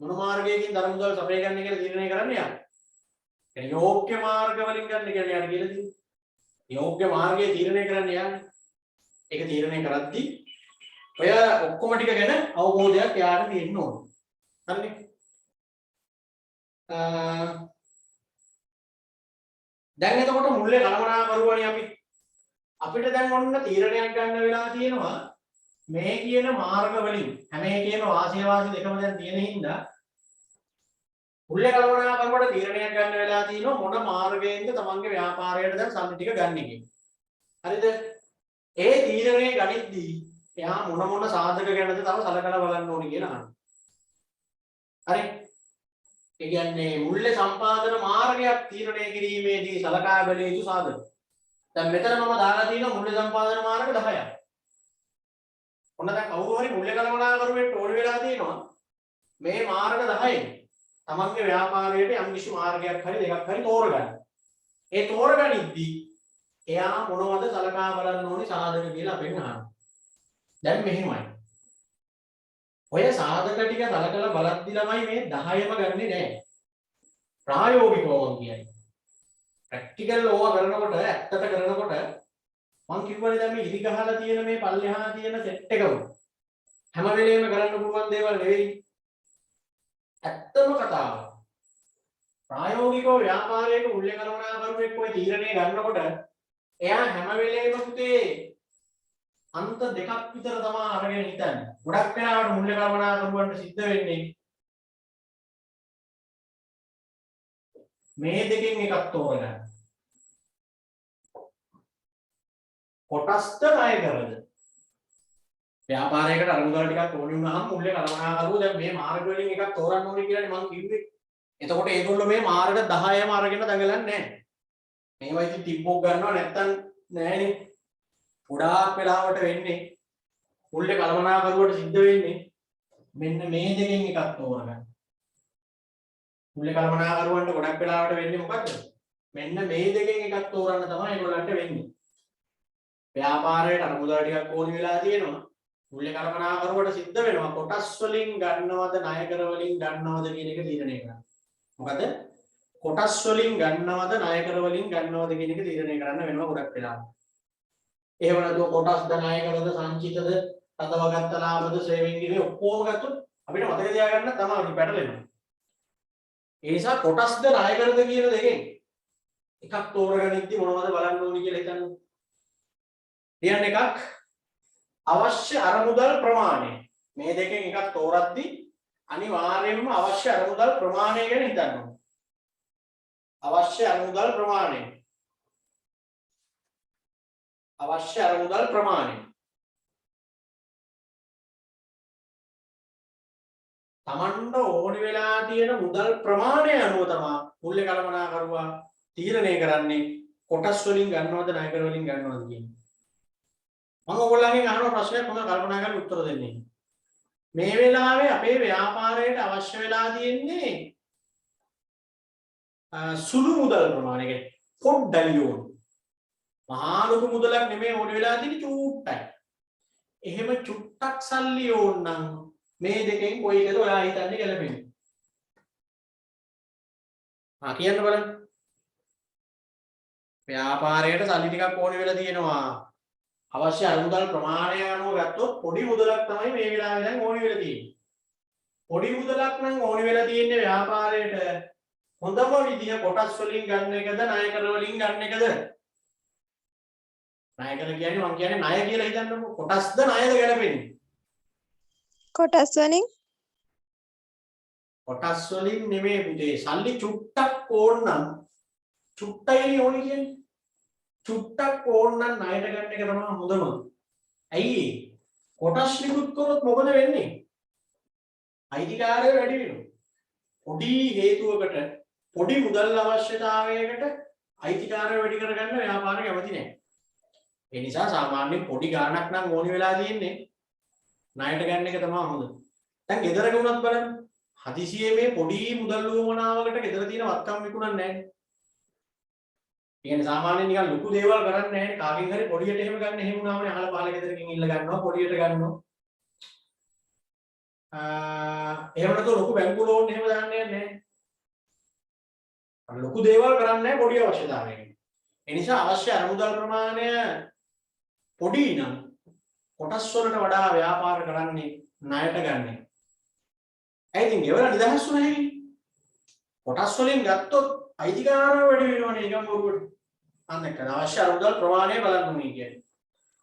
මොන මාර්ගයකින් ධනමුදල් සපයගන්නේ කියලා තීරණය කරන්නේ එයා. ඒ යෝග්‍ය මාර්ග වලින් ගන්න කියන්නේ එයාට කියලා තියෙන්නේ. යෝග්‍ය මාර්ගය තීරණය කරන්නේ එයානේ. ඒක තීරණය කරද්දී ඔය ඔක්කොම ටික ගැන අවබෝධයක් යාට තියෙන්න ඕන. හරිනේ? දැන් එතකොට මුල්ලේ කලමනා කරුවානේ අපි. අපිට දැන් ඔන්න තීරණයක් ගන්න වෙලා තියෙනවා මේ කියන මාර්ග වලින් හැම එකේම වාසිය වාසි දෙකම දැන් තියෙන හින්දා මුල්ලේ කලමනා කරුවට තීරණයක් ගන්න වෙලා තියෙනවා මොන මාර්ගයෙන්ද තමන්ගේ ව්‍යාපාරයට දැන් සම්පූර්ණ ටික ගන්න කියන. හරිද? ඒ තීරණය ගනිද්දී එයා මොන සාධක ගැනද තව සලකලා බලන්න ඕනේ කියලා අහනවා. හරි? ඒ කියන්නේ මුල්ලේ සම්පාදන මාර්ගයක් තීරණය කිරීමේදී සලකා බැලිය යුතු සාධක. දැන් මෙතන මම දාලා තියෙනවා මුල්ලේ සම්පාදන මාර්ග 10ක්. ඔන්න දැන් කවුරු හරි මුල්ලේ කළමනා කරුවෙට ඕන වෙලා තියෙනවා මේ මාර්ග 10න් තමන්ගේ ව්‍යාපාරයට යම් කිසි මාර්ගයක් හරි දෙකක් හරි තෝරගන්න. ඒ තෝරගනිද්දී එයා මොනවද සලකා බලන්න ඕනේ සාධක කියලා අපෙන් අහනවා. දැන් මෙහෙමයි. ඔය සාධක ටික සලකලා බලද්දි ළමයි මේ 10ම ගන්නෙ නෑ. ප්‍රායෝගිකව කියන්නේ. ප්‍රැක්ටිකල් ඕවා කරනකොට ඇත්තට කරනකොට මම කිව්වනේ දැන් මේ ඉලි ගහලා තියෙන මේ පල්ලෙහා තියෙන සෙට් එකම හැම වෙලේම කරන්න පුළුවන් දේවල් නෙවෙයි. ඇත්තම කතාව. ප්‍රායෝගිකව ව්‍යාපාරයක මුල්ලේ කළමනා කරුවෙක් ඔය තීරණය ගන්නකොට එයා හැම වෙලේම පුතේ අන්ත දෙකක් විතර තමයි අරගෙන හිටන්නේ. ගොඩක් වෙලාවට මුල්ලේ කළමනා කරුවන්ට සිද්ධ වෙන්නේ මේ දෙකෙන් එකක් තෝරගන්න. කොටස්ද ණය කරද? ව්‍යාපාරයකට අරමුදල් ටිකක් ඕනේ වුණාම මුල්ලේ කළමනා කරුවෝ දැන් මේ මාර්ග වලින් එකක් තෝරන්න ඕනේ කියලානේ මම කිව්වේ. එතකොට ඒගොල්ලෝ මේ මාර්ග 10ම අරගෙන දඟලන්නේ නැහැ. මේවා ඉතින් තිබ්බොක් ගන්නවා නැත්තම් නෑනේ. ගොඩාක් වෙලාවට වෙන්නේ මුල්ලේ කළමනා කරුවට සිද්ධ වෙන්නේ මෙන්න මේ දෙකෙන් එකක් තෝරගන්න. මුල්ලේ කළමනා කරුවන්ට ගොඩක් වෙලාවට වෙන්නේ මොකද්ද? මෙන්න මේ දෙකෙන් එකක් තෝරන්න තමයි ඒගොල්ලන්ට වෙන්නේ. ව්‍යාපාරයට අරමුදල් ටිකක් ඕනි වෙලා තියෙනවා. මුල්ලේ කළමනා කරුවට සිද්ධ වෙනවා කොටස් වලින් ගන්නවද ණය කර වලින් ගන්නවද කියන එක තීරණය කරන්න. මොකද කොටස් වලින් ගන්නවද ණය කර වලින් ගන්නවද කියන එක තීරණය කරන්න වෙනවා ගොඩක් වෙලාවට. එහෙම නැතුව කොටස්ද ණය කරද සංචිතද තදවගත්ත ලාභද සේවිංගිනේ ඔක්කොම ගත්තොත් අපිට මතක තියාගන්න තමයි පැටලෙනවා. ඒ නිසා කොටස්ද ණය කරද කියන දෙකෙන් එකක් තෝරගනිද්දි මොනවද බලන්න ඕනි කියලා හිතන්න. ලියන්න එකක් අවශ්‍ය අරමුදල් ප්‍රමාණය. මේ දෙකෙන් එකක් තෝරද්දි අනිවාර්යයෙන්ම අවශ්‍ය අරමුදල් ප්‍රමාණය ගැන හිතන්න ඕනේ. අවශ්‍ය අරමුදල් ප්‍රමාණය. අවශ්‍ය අරමුදල් ප්‍රමාණය. තමන්ට ඕනි වෙලා තියෙන මුදල් ප්‍රමාණය අනුව තමයි මුල්‍ය කළමනාකරුවා තීරණය කරන්නේ කොටස් වලින් ගන්නවද ණය කර වලින් ගන්නවද කියන්නේ. මම ඔයගොල්ලන්ගෙන් අහන ප්‍රශ්නයක් මම කල්පනා කරලා උත්තර දෙන්නේ. මේ වෙලාවේ අපේ ව්‍යාපාරයට අවශ්‍ය වෙලා තියෙන්නේ සුළු මුදල් ප්‍රමාණයක පොඩ්ඩයි ඕන. මහා ලොකු මුදලක් නෙමෙයි ඕන වෙලා තියෙන්නේ චුට්ටයි. එහෙම චුට්ටක් සල්ලි ඕන නම් මේ දෙකෙන් කොයි එකද ඔයා හිතන්නේ ගැලපෙන්නේ? කියන්න බලන්න. ව්‍යාපාරයට සල්ලි ටිකක් ඕන වෙලා තියෙනවා. අවශ්‍ය අරමුදල් ප්‍රමාණය අනුව ගත්තොත් පොඩි මුදලක් තමයි මේ වෙලාවේ දැන් ඕන වෙලා තියෙන්නේ. පොඩි මුදලක් නම් ඕන වෙලා තියෙන්නේ ව්‍යාපාරයට හොඳම විදිහ කොටස් වලින් ගන්න එකද ණය කර වලින් ගන්න එකද? ණය කර කියන්නේ මම කියන්නේ ණය කියලා හිතන්නකො. කොටස්ද ණයද ගැලපෙන්නේ? කොටස් වලින් කොටස් වලින් නෙමෙයි පුතේ. සල්ලි චුට්ටක් ඕන නම් චුට්ටයි ඕනේ කියන්නේ. චුට්ටක් ඕන නම් ණයට ගන්න එක තමයි හොඳම. ඇයි? කොටස් නිකුත් කරොත් මොකද වෙන්නේ? අයිතිකාරය වැඩි වෙනවා. පොඩි හේතුවකට පොඩි මුදල් අවශ්‍යතාවයකට අයිතිකාරය වැඩි කරගන්න ව්‍යාපාරය කැමති නැහැ. ඒ නිසා සාමාන්‍යයෙන් පොඩි ගාණක් නම් ඕනි වෙලා තියෙන්නේ ණයට ගන්න එක තමයි හොඳ. දැන් ගෙදරක වුණත් බලන්න. හදිසියේ මේ පොඩි මුදල් වුවමනාවකට ගෙදර තියෙන වත්කම් විකුණන්නේ නැහැ. කියන්නේ සාමාන්‍යයෙන් නිකන් ලොකු දේවල් කරන්නේ නැහැ. කාගෙන් හරි පොඩියට එහෙම ගන්න එහෙම වුණාමනේ අහල පහල ගෙදරකින් ඉල්ල ගන්නවා පොඩියට ගන්නවා. එහෙම නැත්නම් ලොකු බැංකු ලෝන් එහෙම දාන්නේ නැහැ. අර ලොකු දේවල් කරන්නේ නැහැ පොඩි අවශ්‍යතාවයකට. ඒ නිසා අවශ්‍ය අරමුදල් ප්‍රමාණය පොඩි නම් කොටස් වලට වඩා ව්‍යාපාර කරන්නේ ණයට ගන්න. ඒ ඉතින් ගෙවලා නිදහස් වුණා නේ. කොටස් වලින් ගත්තොත් අයිතිකාරය වැඩි වෙනවනේ නිකන් බොරුවට. අන්න ඒක අවශ්‍ය අරමුදල් ප්‍රමාණය බලන්න ඕනේ කියන්නේ.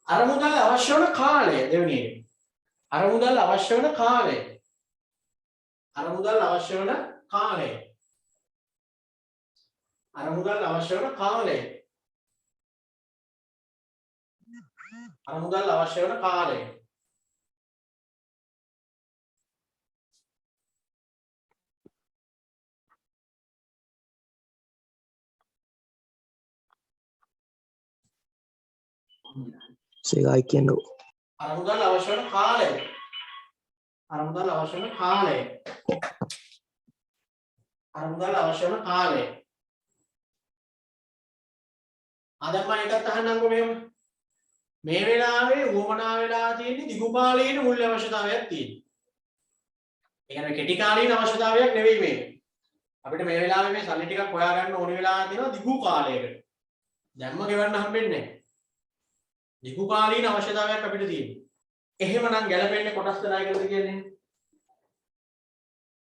අරමුදල් අවශ්‍ය වන කාලය දෙවෙනි එක. අරමුදල් අවශ්‍ය වන කාලය. අරමුදල් අවශ්‍ය වන කාලය. අරමුදල් අවශ්‍ය වන කාලය. අරමුදල් අවශ්‍ය වන කාලය. සේගයි කියන්නකො. අරමුදල් අවශ්‍ය වන කාලය. අරමුදල් අවශ්‍ය වන කාලය. අරමුදල් අවශ්‍ය වන කාලය. අද මම එකත් අහන්නම්කෝ මෙහෙම. මේ වෙලාවේ වොමනා වෙලා තියෙන දිගුකාලීන මුල්‍ය අවශ්‍යතාවයක් තියෙනවා. ඒ කියන්නේ කෙටි කාලීන අවශ්‍යතාවයක් නෙවෙයි මේක. අපිට මේ වෙලාවේ මේ සල්ලි ටිකක් හොයාගන්න ඕන වෙලා තියෙනවා දිගු කාලයකට. දැම්ම ගෙවන්න හම්බෙන්නේ නැහැ. දිගු කාලීන අවශ්‍යතාවයක් අපිට තියෙනවා. එහෙමනම් ගැලපෙන්නේ කොටස් ණය කරද කියන්නේ.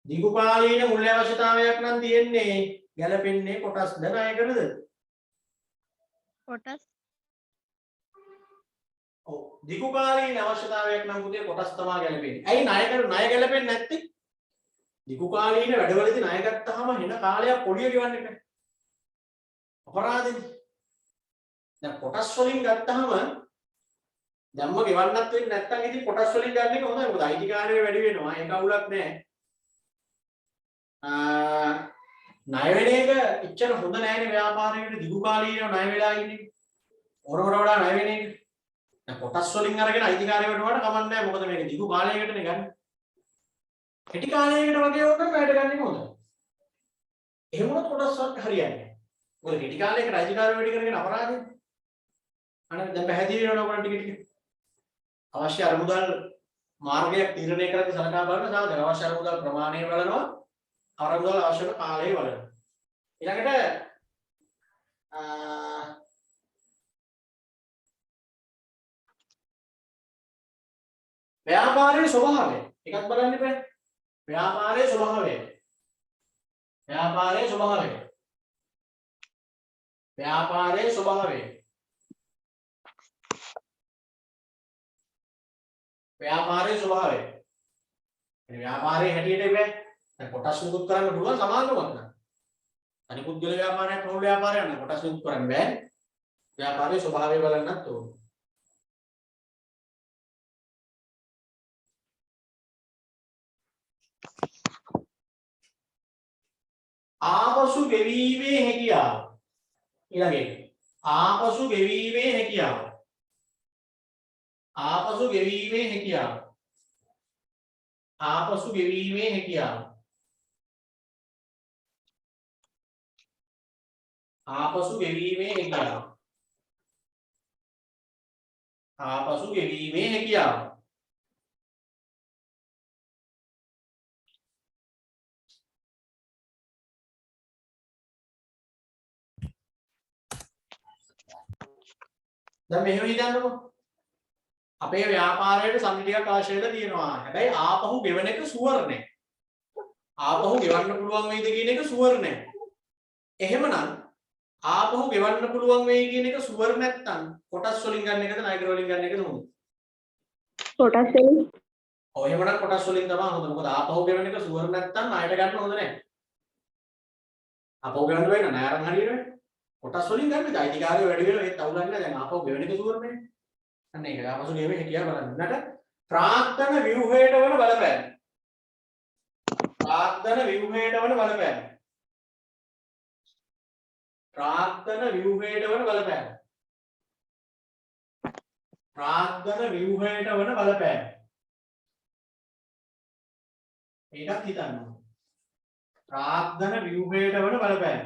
දිගු කාලීන මුල්‍ය අවශ්‍යතාවයක් නම් තියෙන්නේ ගැලපෙන්නේ කොටස් ණය කරද? කොටස් ඔව් දිගු කාලීන අවශ්‍යතාවයක් නම් පුතේ කොටස් තමයි ගැලපෙන්නේ. ඇයි ණය ගැලපෙන්නේ නැත්තේ? දිගු කාලීන වැඩවලදී ණය ගත්තාම වෙන කාලයක් පොඩිය ගෙවන්න එපා. අපරාධෙනේ. දැන් කොටස් වලින් ගත්තාම දැම්ම ගෙවන්නත් වෙන්නේ නැත්නම් ඉතින් කොටස් වලින් ගන්න එක හොඳයි. මොකද අයිතිකාරය වැඩි වෙනවා. ඒක අවුලක් නෑ. ණය වෙන එක එච්චර හොඳ නෑනේ ව්‍යාපාරයකට දිගු කාලීනව ණය වෙලා ඉන්නේ. ඕනවට වඩා ණය වෙන එක. දැන් කොටස් වලින් අරගෙන අයිතිකාරය වෙනවට කමක් නෑ. මොකද මේක දිගු කාලයකටනේ ගන්න. කෙටි කාලයකට වගේ වුණත් ණයට ගන්න එක හොඳයි. එහෙම වුණොත් කොටස් වලට හරියන්නේ නෑ. මොකද කෙටි කාලයකට අයිතිකාරය වැඩි කරගෙන අපරාධනේ. අනේ දැන් පැහැදිලි වෙනවා ඔයගොල්ලන් ටික ටික. අවශ්‍ය අරමුදල් මාර්ගයක් තීරණය කරද්දී සලකා බලන සාධක අවශ්‍ය අරමුදල් ප්‍රමාණය බලනවා ආරම්භ වල අවශ්‍ය කරන කාලය බලන්න. ඊළඟට ව්‍යාපාරයේ ස්වභාවය එකක් බලන්න ඉතින්. ව්‍යාපාරයේ ස්වභාවය. ව්‍යාපාරයේ ස්වභාවය. ව්‍යාපාරයේ ස්වභාවය. ව්‍යාපාරයේ ස්වභාවය. මේ ව්‍යාපාරයේ හැටියට ඉබේ දැන් කොටස් නිකුත් කරන්න පුළුවන් සමානකමක් නෑ. අනිකුත් ගල ව්‍යාපාරයක් රෝල් ව්‍යාපාරයක් නෑ කොටස් නිකුත් කරන්න බෑ. ව්‍යාපාරයේ ස්වභාවය බලන්නත් ඕනේ. ආපසු ගෙවීමේ හැකියාව. ඊළඟ එක. ආපසු ගෙවීමේ හැකියාව. ආපසු ගෙවීමේ හැකියාව. ආපසු ගෙවීමේ හැකියාව. ආපසු ගෙවීමේ හැකියාව. ආපසු ගෙවීමේ හැකියාව. දැන් මෙහෙම හිතන්නකෝ. අපේ ව්‍යාපාරයට සල්ලි ටිකක් අවශ්‍යද තියෙනවා. හැබැයි ආපහු ගෙවන එක ෂුවර් නෑ. ආපහු ගෙවන්න පුළුවන් වෙයිද කියන එක ෂුවර් නෑ. එහෙමනම් ආපහු ගෙවන්න පුළුවන් වෙයි කියන එක ෂුවර් නැත්තම් කොටස් වලින් ගන්න එකද ණයකර වලින් ගන්න එකද හොඳ? කොටස් වලින්. ඔය එහෙමනම් කොටස් වලින් තමයි හොඳ. මොකද ආපහු ගෙවන එක ෂුවර් නැත්තම් ණයට ගන්න හොඳ නෑ. ආපහු ගෙවන්න වෙන නෑ අරන් හරියනේ. කොටස් වලින් ගන්න අයිතිකාරය වැඩි වෙනවා ඒත් අවුලක් නෑ. දැන් ආපහු ගෙවන එක ෂුවර් නේ. අන්න ඒක ආපසු ගෙවීමේ හැකියාව බලන්නට ප්‍රාර්ථන ව්‍යුහයට වන බලපෑම. ප්‍රාර්ථන ව්‍යුහයට වන බලපෑම. ප්‍රාර්ථන ව්‍යුහයට වන බලපෑම. ප්‍රාර්ථන ව්‍යුහයට වන බලපෑම. ඒකත් හිතන්න ඕන. ප්‍රාර්ථන ව්‍යුහයට වන බලපෑම.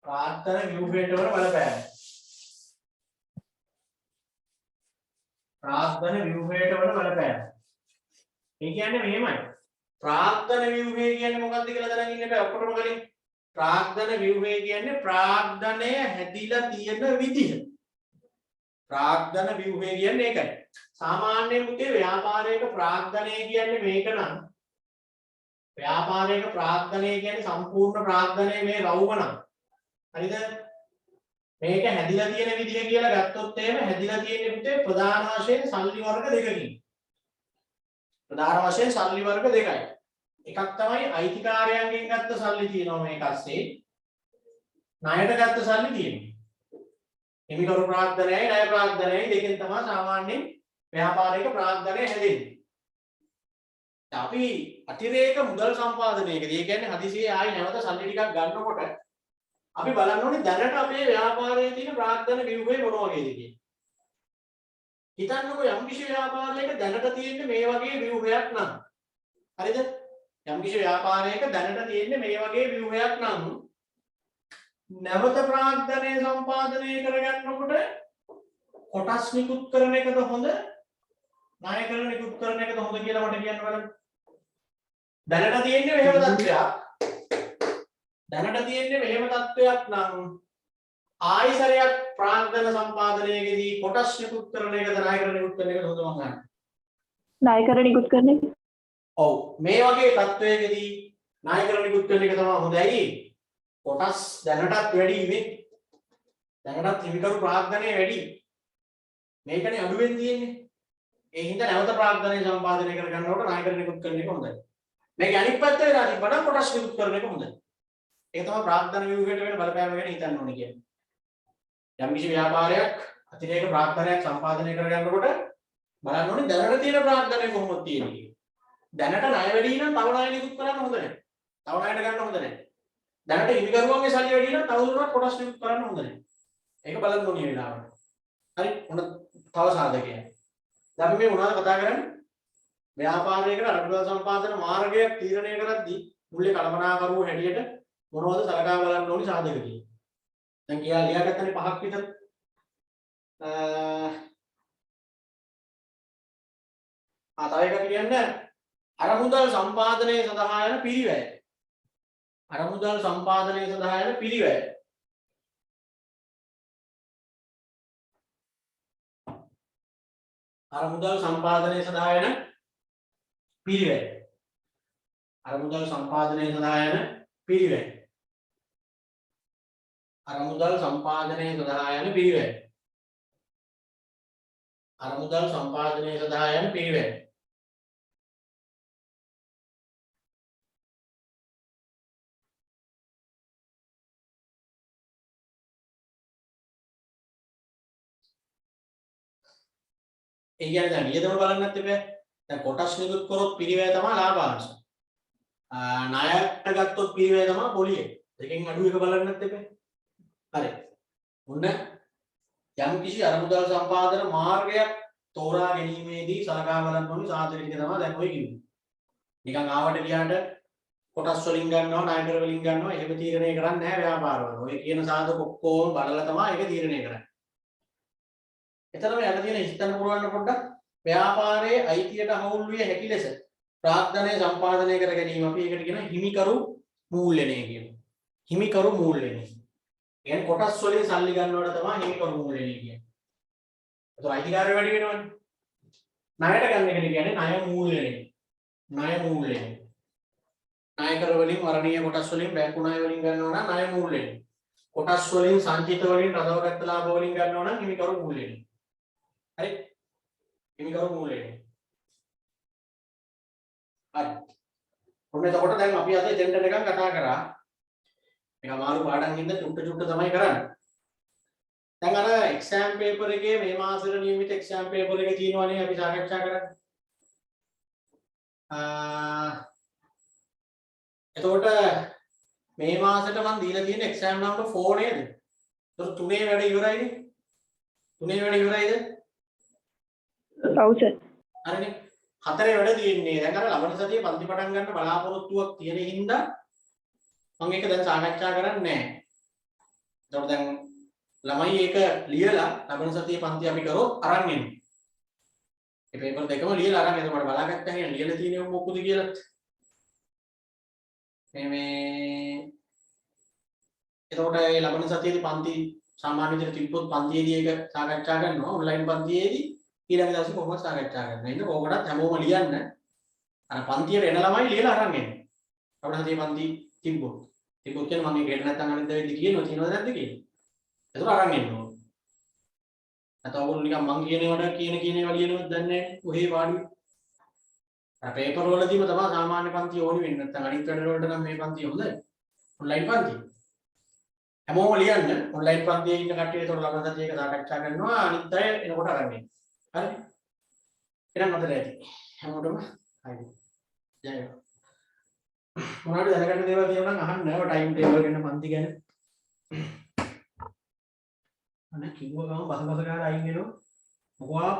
ප්‍රාර්ථන ව්‍යුහයට වන බලපෑම. ප්‍රාර්ථන ව්‍යුහයට වන බලපෑම. ඒ කියන්නේ මෙහෙමයි. ප්‍රාර්ථන ව්‍යුහය කියන්නේ මොකක්ද කියලා දැනගෙන ඉන්න බෑ ඔක්කොටම කලින්. ප්‍රාර්ථන ව්‍යුහය කියන්නේ ප්‍රාර්ථනය හැදිලා තියෙන විදිහ. ප්‍රාර්ථන ව්‍යුහය කියන්නේ ඒකයි. සාමාන්‍යයෙන් මුතේ ව්‍යාපාරයක ප්‍රාර්ථනය කියන්නේ මේක නම් ව්‍යාපාරයක ප්‍රාර්ථනය කියන්නේ සම්පූර්ණ ප්‍රාර්ථනය මේ රවුම නම් හරිද? මේක හැදිලා තියෙන විදිහ කියලා ගත්තොත් එහෙම හැදිලා තියෙන පුතේ ප්‍රධාන වශයෙන් සල්ලි වර්ග දෙකකින්. ප්‍රධාන වශයෙන් සල්ලි වර්ග දෙකයි. එකක් තමයි අයිතිකාරයන්ගෙන් ගත්ත සල්ලි තියෙනවා මේක ASCII. ණයට ගත්ත සල්ලි තියෙනවා. හිමිකරු ප්‍රාර්ථනයයි ණය ප්‍රාර්ථනයයි දෙකෙන් තමයි සාමාන්‍යයෙන් ව්‍යාපාරික ප්‍රාර්ථනය හැදෙන්නේ. අපි අතිරේක මුදල් සම්පාදනයකදී ඒ කියන්නේ හදිසියේ ආයි නැවත සල්ලි ටිකක් ගන්නකොට අපි බලන්න ඕනේ දැනට අපේ ව්‍යාපාරයේ තියෙන ප්‍රාර්ථන ව්‍යුහය මොන වගේද කියලා. හිතන්නකෝ යම්කිසි ව්‍යාපාරයක දැනට තියෙන්නේ මේ වගේ ව්‍යුහයක් නම්. හරිද? යම්කිසි ව්‍යාපාරයක දැනට තියෙන්නේ මේ වගේ ව්‍යුහයක් නම් නැවත ප්‍රාර්ථනය සම්පාදනය කරගන්නකොට කොටස් නිකුත් කරන එකද හොඳ? ණය කරන නිකුත් කරන එකද හොඳ කියලා මට කියන්න බලන්න. දැනට තියෙන්නේ මෙහෙම තත්ත්වයක්. දැනට තියෙන්නේ මෙහෙම තත්ත්වයක් නම් ආයිසරයක් ප්‍රාර්ථන සම්පාදනයේදී කොටස් නිකුත් කරන එකද ණය කරන නිකුත් කරන එකද හොඳ මම ගන්න. ණය කර නිකුත් කරන එක. ඔව් මේ වගේ තත්ත්වයකදී ණය කරන නිකුත් කරන එක තමයි හොඳයි. කොටස් දැනටත් වැඩි නේ. දැනටත් හිමිකරු ප්‍රාර්ථනය වැඩි. මේකනේ අඩුවෙන් තියෙන්නේ. ඒ හින්දා නැවත ප්‍රාර්ථනය සම්පාදනය කර ගන්නකොට ණය කරන නිකුත් කරන එක හොඳයි. මේක අනිත් පැත්තේ වෙලා තිබ්බනම් කොටස් නිකුත් කරන එක හොඳයි. ඒක තමයි ප්‍රාර්ථන ව්‍යුහයට වෙන බලපෑම ගැන හිතන්න ඕනේ කියන්නේ. යම් කිසි ව්‍යාපාරයක් අතිරේක ප්‍රාර්ථනයක් සම්පාදනය කර ගන්නකොට බලන්න ඕනේ දැනට තියෙන ප්‍රාර්ථනය කොහොමද තියෙන්නේ කියලා. දැනට ණය වැඩි නම් තව ණය නිකුත් කරන්න හොඳ නැහැ. තව ණයට ගන්න හොඳ නැහැ. දැනට හිමිකරුවන්ගේ සල්ලි වැඩි නම් තවදුරටත් කොටස් නිකුත් කරන්න හොඳ නැහැ. ඒක බලන්න ඕනේ වෙලාවට. හරි මොන තව සාධකයක්. දැන් අපි මේ මොනවද කතා කරන්නේ? ව්‍යාපාරයකට අනුගත සම්පාදන මාර්ගයක් තීරණය කරද්දී මුල්ලේ කළමනාකරුවෝ හැටියට මොනවද සලකා බලන්න ඕනි සාධක කියලා. දැන් කියලා ලියාගත්තනේ පහක් විතර. තව එකක් කියන්නේ අරමුදල් සම්පාදනය සඳහා යන පිරිවැය. අරමුදල් සම්පාදනය සඳහා යන පිරිවැය. අරමුදල් සම්පාදනය සඳහා යන පිරිවැය. අරමුදල් සම්පාදනය සඳහා යන පිරිවැය. අරමුදල් සම්පාදනය සඳහා යන පිරිවැය. අරමුදල් සම්පාදනය සඳහා යන පිරිවැය. ඒ කියන්නේ දැන් වියදම බලන්නත් එපා. දැන් කොටස් නිකුත් කරොත් පිරිවැය තමයි ලාභාංශ. ණයට ගත්තොත් පිරිවැය තමයි පොලිය. දෙකෙන් අඩු එක බලන්නත් එපා. හරි. ඔන්න යම් කිසි අරමුදල් සම්පාදන මාර්ගයක් තෝරා ගැනීමේදී සලකා බලන්න ඕනි සාධක ටික තමයි දැන් ඔය කිව්වේ. නිකන් ආවට ගියාට කොටස් වලින් ගන්නවා ණයකර වලින් ගන්නවා එහෙම තීරණය කරන්නේ නැහැ ව්‍යාපාරවල. ඔය කියන සාධක ඔක්කොම බලලා තමයි ඒක තීරණය කරන්නේ. එතනම යන තියෙන හිතන්න පුරවන්න පොඩ්ඩක් ව්‍යාපාරයේ අයිතියට හවුල් විය හැකි ලෙස ප්‍රාග්ධනය සම්පාදනය කර ගැනීම අපි ඒකට කියන හිමිකරු මූල්‍යණය කියනවා. හිමිකරු මූල්‍යණය. කියන්නේ කොටස් වලින් සල්ලි ගන්නවට තමයි හිමිකරු මූල්‍යණය කියන්නේ. ඒතර අයිතිකාරය වැඩි වෙනවනේ. ණයට ගන්න එක කියන්නේ ණය මූල්‍යණය. ණය මූල්‍යණය. ණයකර වලින් වරණීය කොටස් වලින් බැංකු ණය වලින් ගන්නවා නම් ණය මූල්‍යණය. කොටස් වලින් සංචිත වලින් රඳවගත් ලාභ වලින් ගන්නවා නම් හිමිකරු මූල්‍යණය. හරි හිමිකරු මූල්‍යණය. හරි ඔන්න එතකොට දැන් අපි අද ජෙන්ඩර් එකක් කතා කරා. මේක අමාරු පාඩම් ඉන්න චුට්ට තමයි කරන්නේ. දැන් අර එක්සෑම් පේපර් එකේ මේ මාසෙට නියමිත එක්සෑම් පේපර් එක තියෙනවනේ අපි සාකච්ඡා කරන්නේ. එතකොට මේ මාසෙට මම දීලා තියෙන එක්සෑම් නම්බර් 4 නේද? ඒතර 3 වැඩ ඉවරයිනේ. 3 වැඩ ඉවරයිද? ඔව් සර්. හරිනේ. 4 වැඩ තියෙන්නේ. දැන් අර ලබන සතියේ පන්ති පටන් ගන්න බලාපොරොත්තුවක් තියෙන හින්දා මම ඒක දැන් සාකච්ඡා කරන්නේ නැහැ. ඒතකොට දැන් ළමයි ඒක ලියලා ලබන සතියේ පන්ති අපි කරොත් අරන් එන්නේ. මේ පේපර් දෙකම ලියලා අරන් එතකොට බලාගත්තා කියන ලියලා තියෙන්නේ මොකද කියලා. එතකොට ඒ ලබන සතියේදී පන්ති සාමාන්‍ය විදිහට තිබ්බොත් පන්තියේදී ඒක සාකච්ඡා කරනවා. ඔන්ලයින් පන්තියේදී ඊළඟ දවසේ කොහොමද සාකච්ඡා කරන්නේ. ඉතින් ඕකටත් හැමෝම ලියන්න. අර පන්තියට එන ළමයි ලියලා අරන් එන්නේ. අපිට හදිසියේ පන්ති තිබ්බොත් කියන්නේ මම මේක හෙට නැත්නම් අනිත් දවල්දී කියනවා තියෙනවද නැද්ද කියලා. එතකොට අරන් එන්න ඕන. නැත්නම් ඔයගොල්ලෝ නිකන් මං කියන ඒවාට කියන ඒවා ලියනවද දන්නේ නැහැ. ඔහේ වාඩි. අර පේපර් වලදීම තමයි සාමාන්‍ය පන්ති ඕනි වෙන්නේ. නැත්නම් අනිත් වැඩ වලට නම් මේ පන්තිය හොඳයි. ඔන්ලයින් පන්ති. හැමෝම ලියන්න. ඔන්ලයින් පන්තියේ ඉන්න කට්ටිය ඒතකොට ලබන සතියේ ඒක සාකච්ඡා කරනවා. අනිත් අය එනකොට අරන් එන්න. හරි. එහෙනම් අද ඇති. හැමෝටම හරි. ජය වේවා. මොනවද දැනගන්න දේවල් තියෙනවා නම් අහන්න. ඔය ටයිම් ටේබල් ගැන පන්ති ගැන. අනේ කිව්ව ගම බස ගාලා අයින් වෙනවා. මොකවා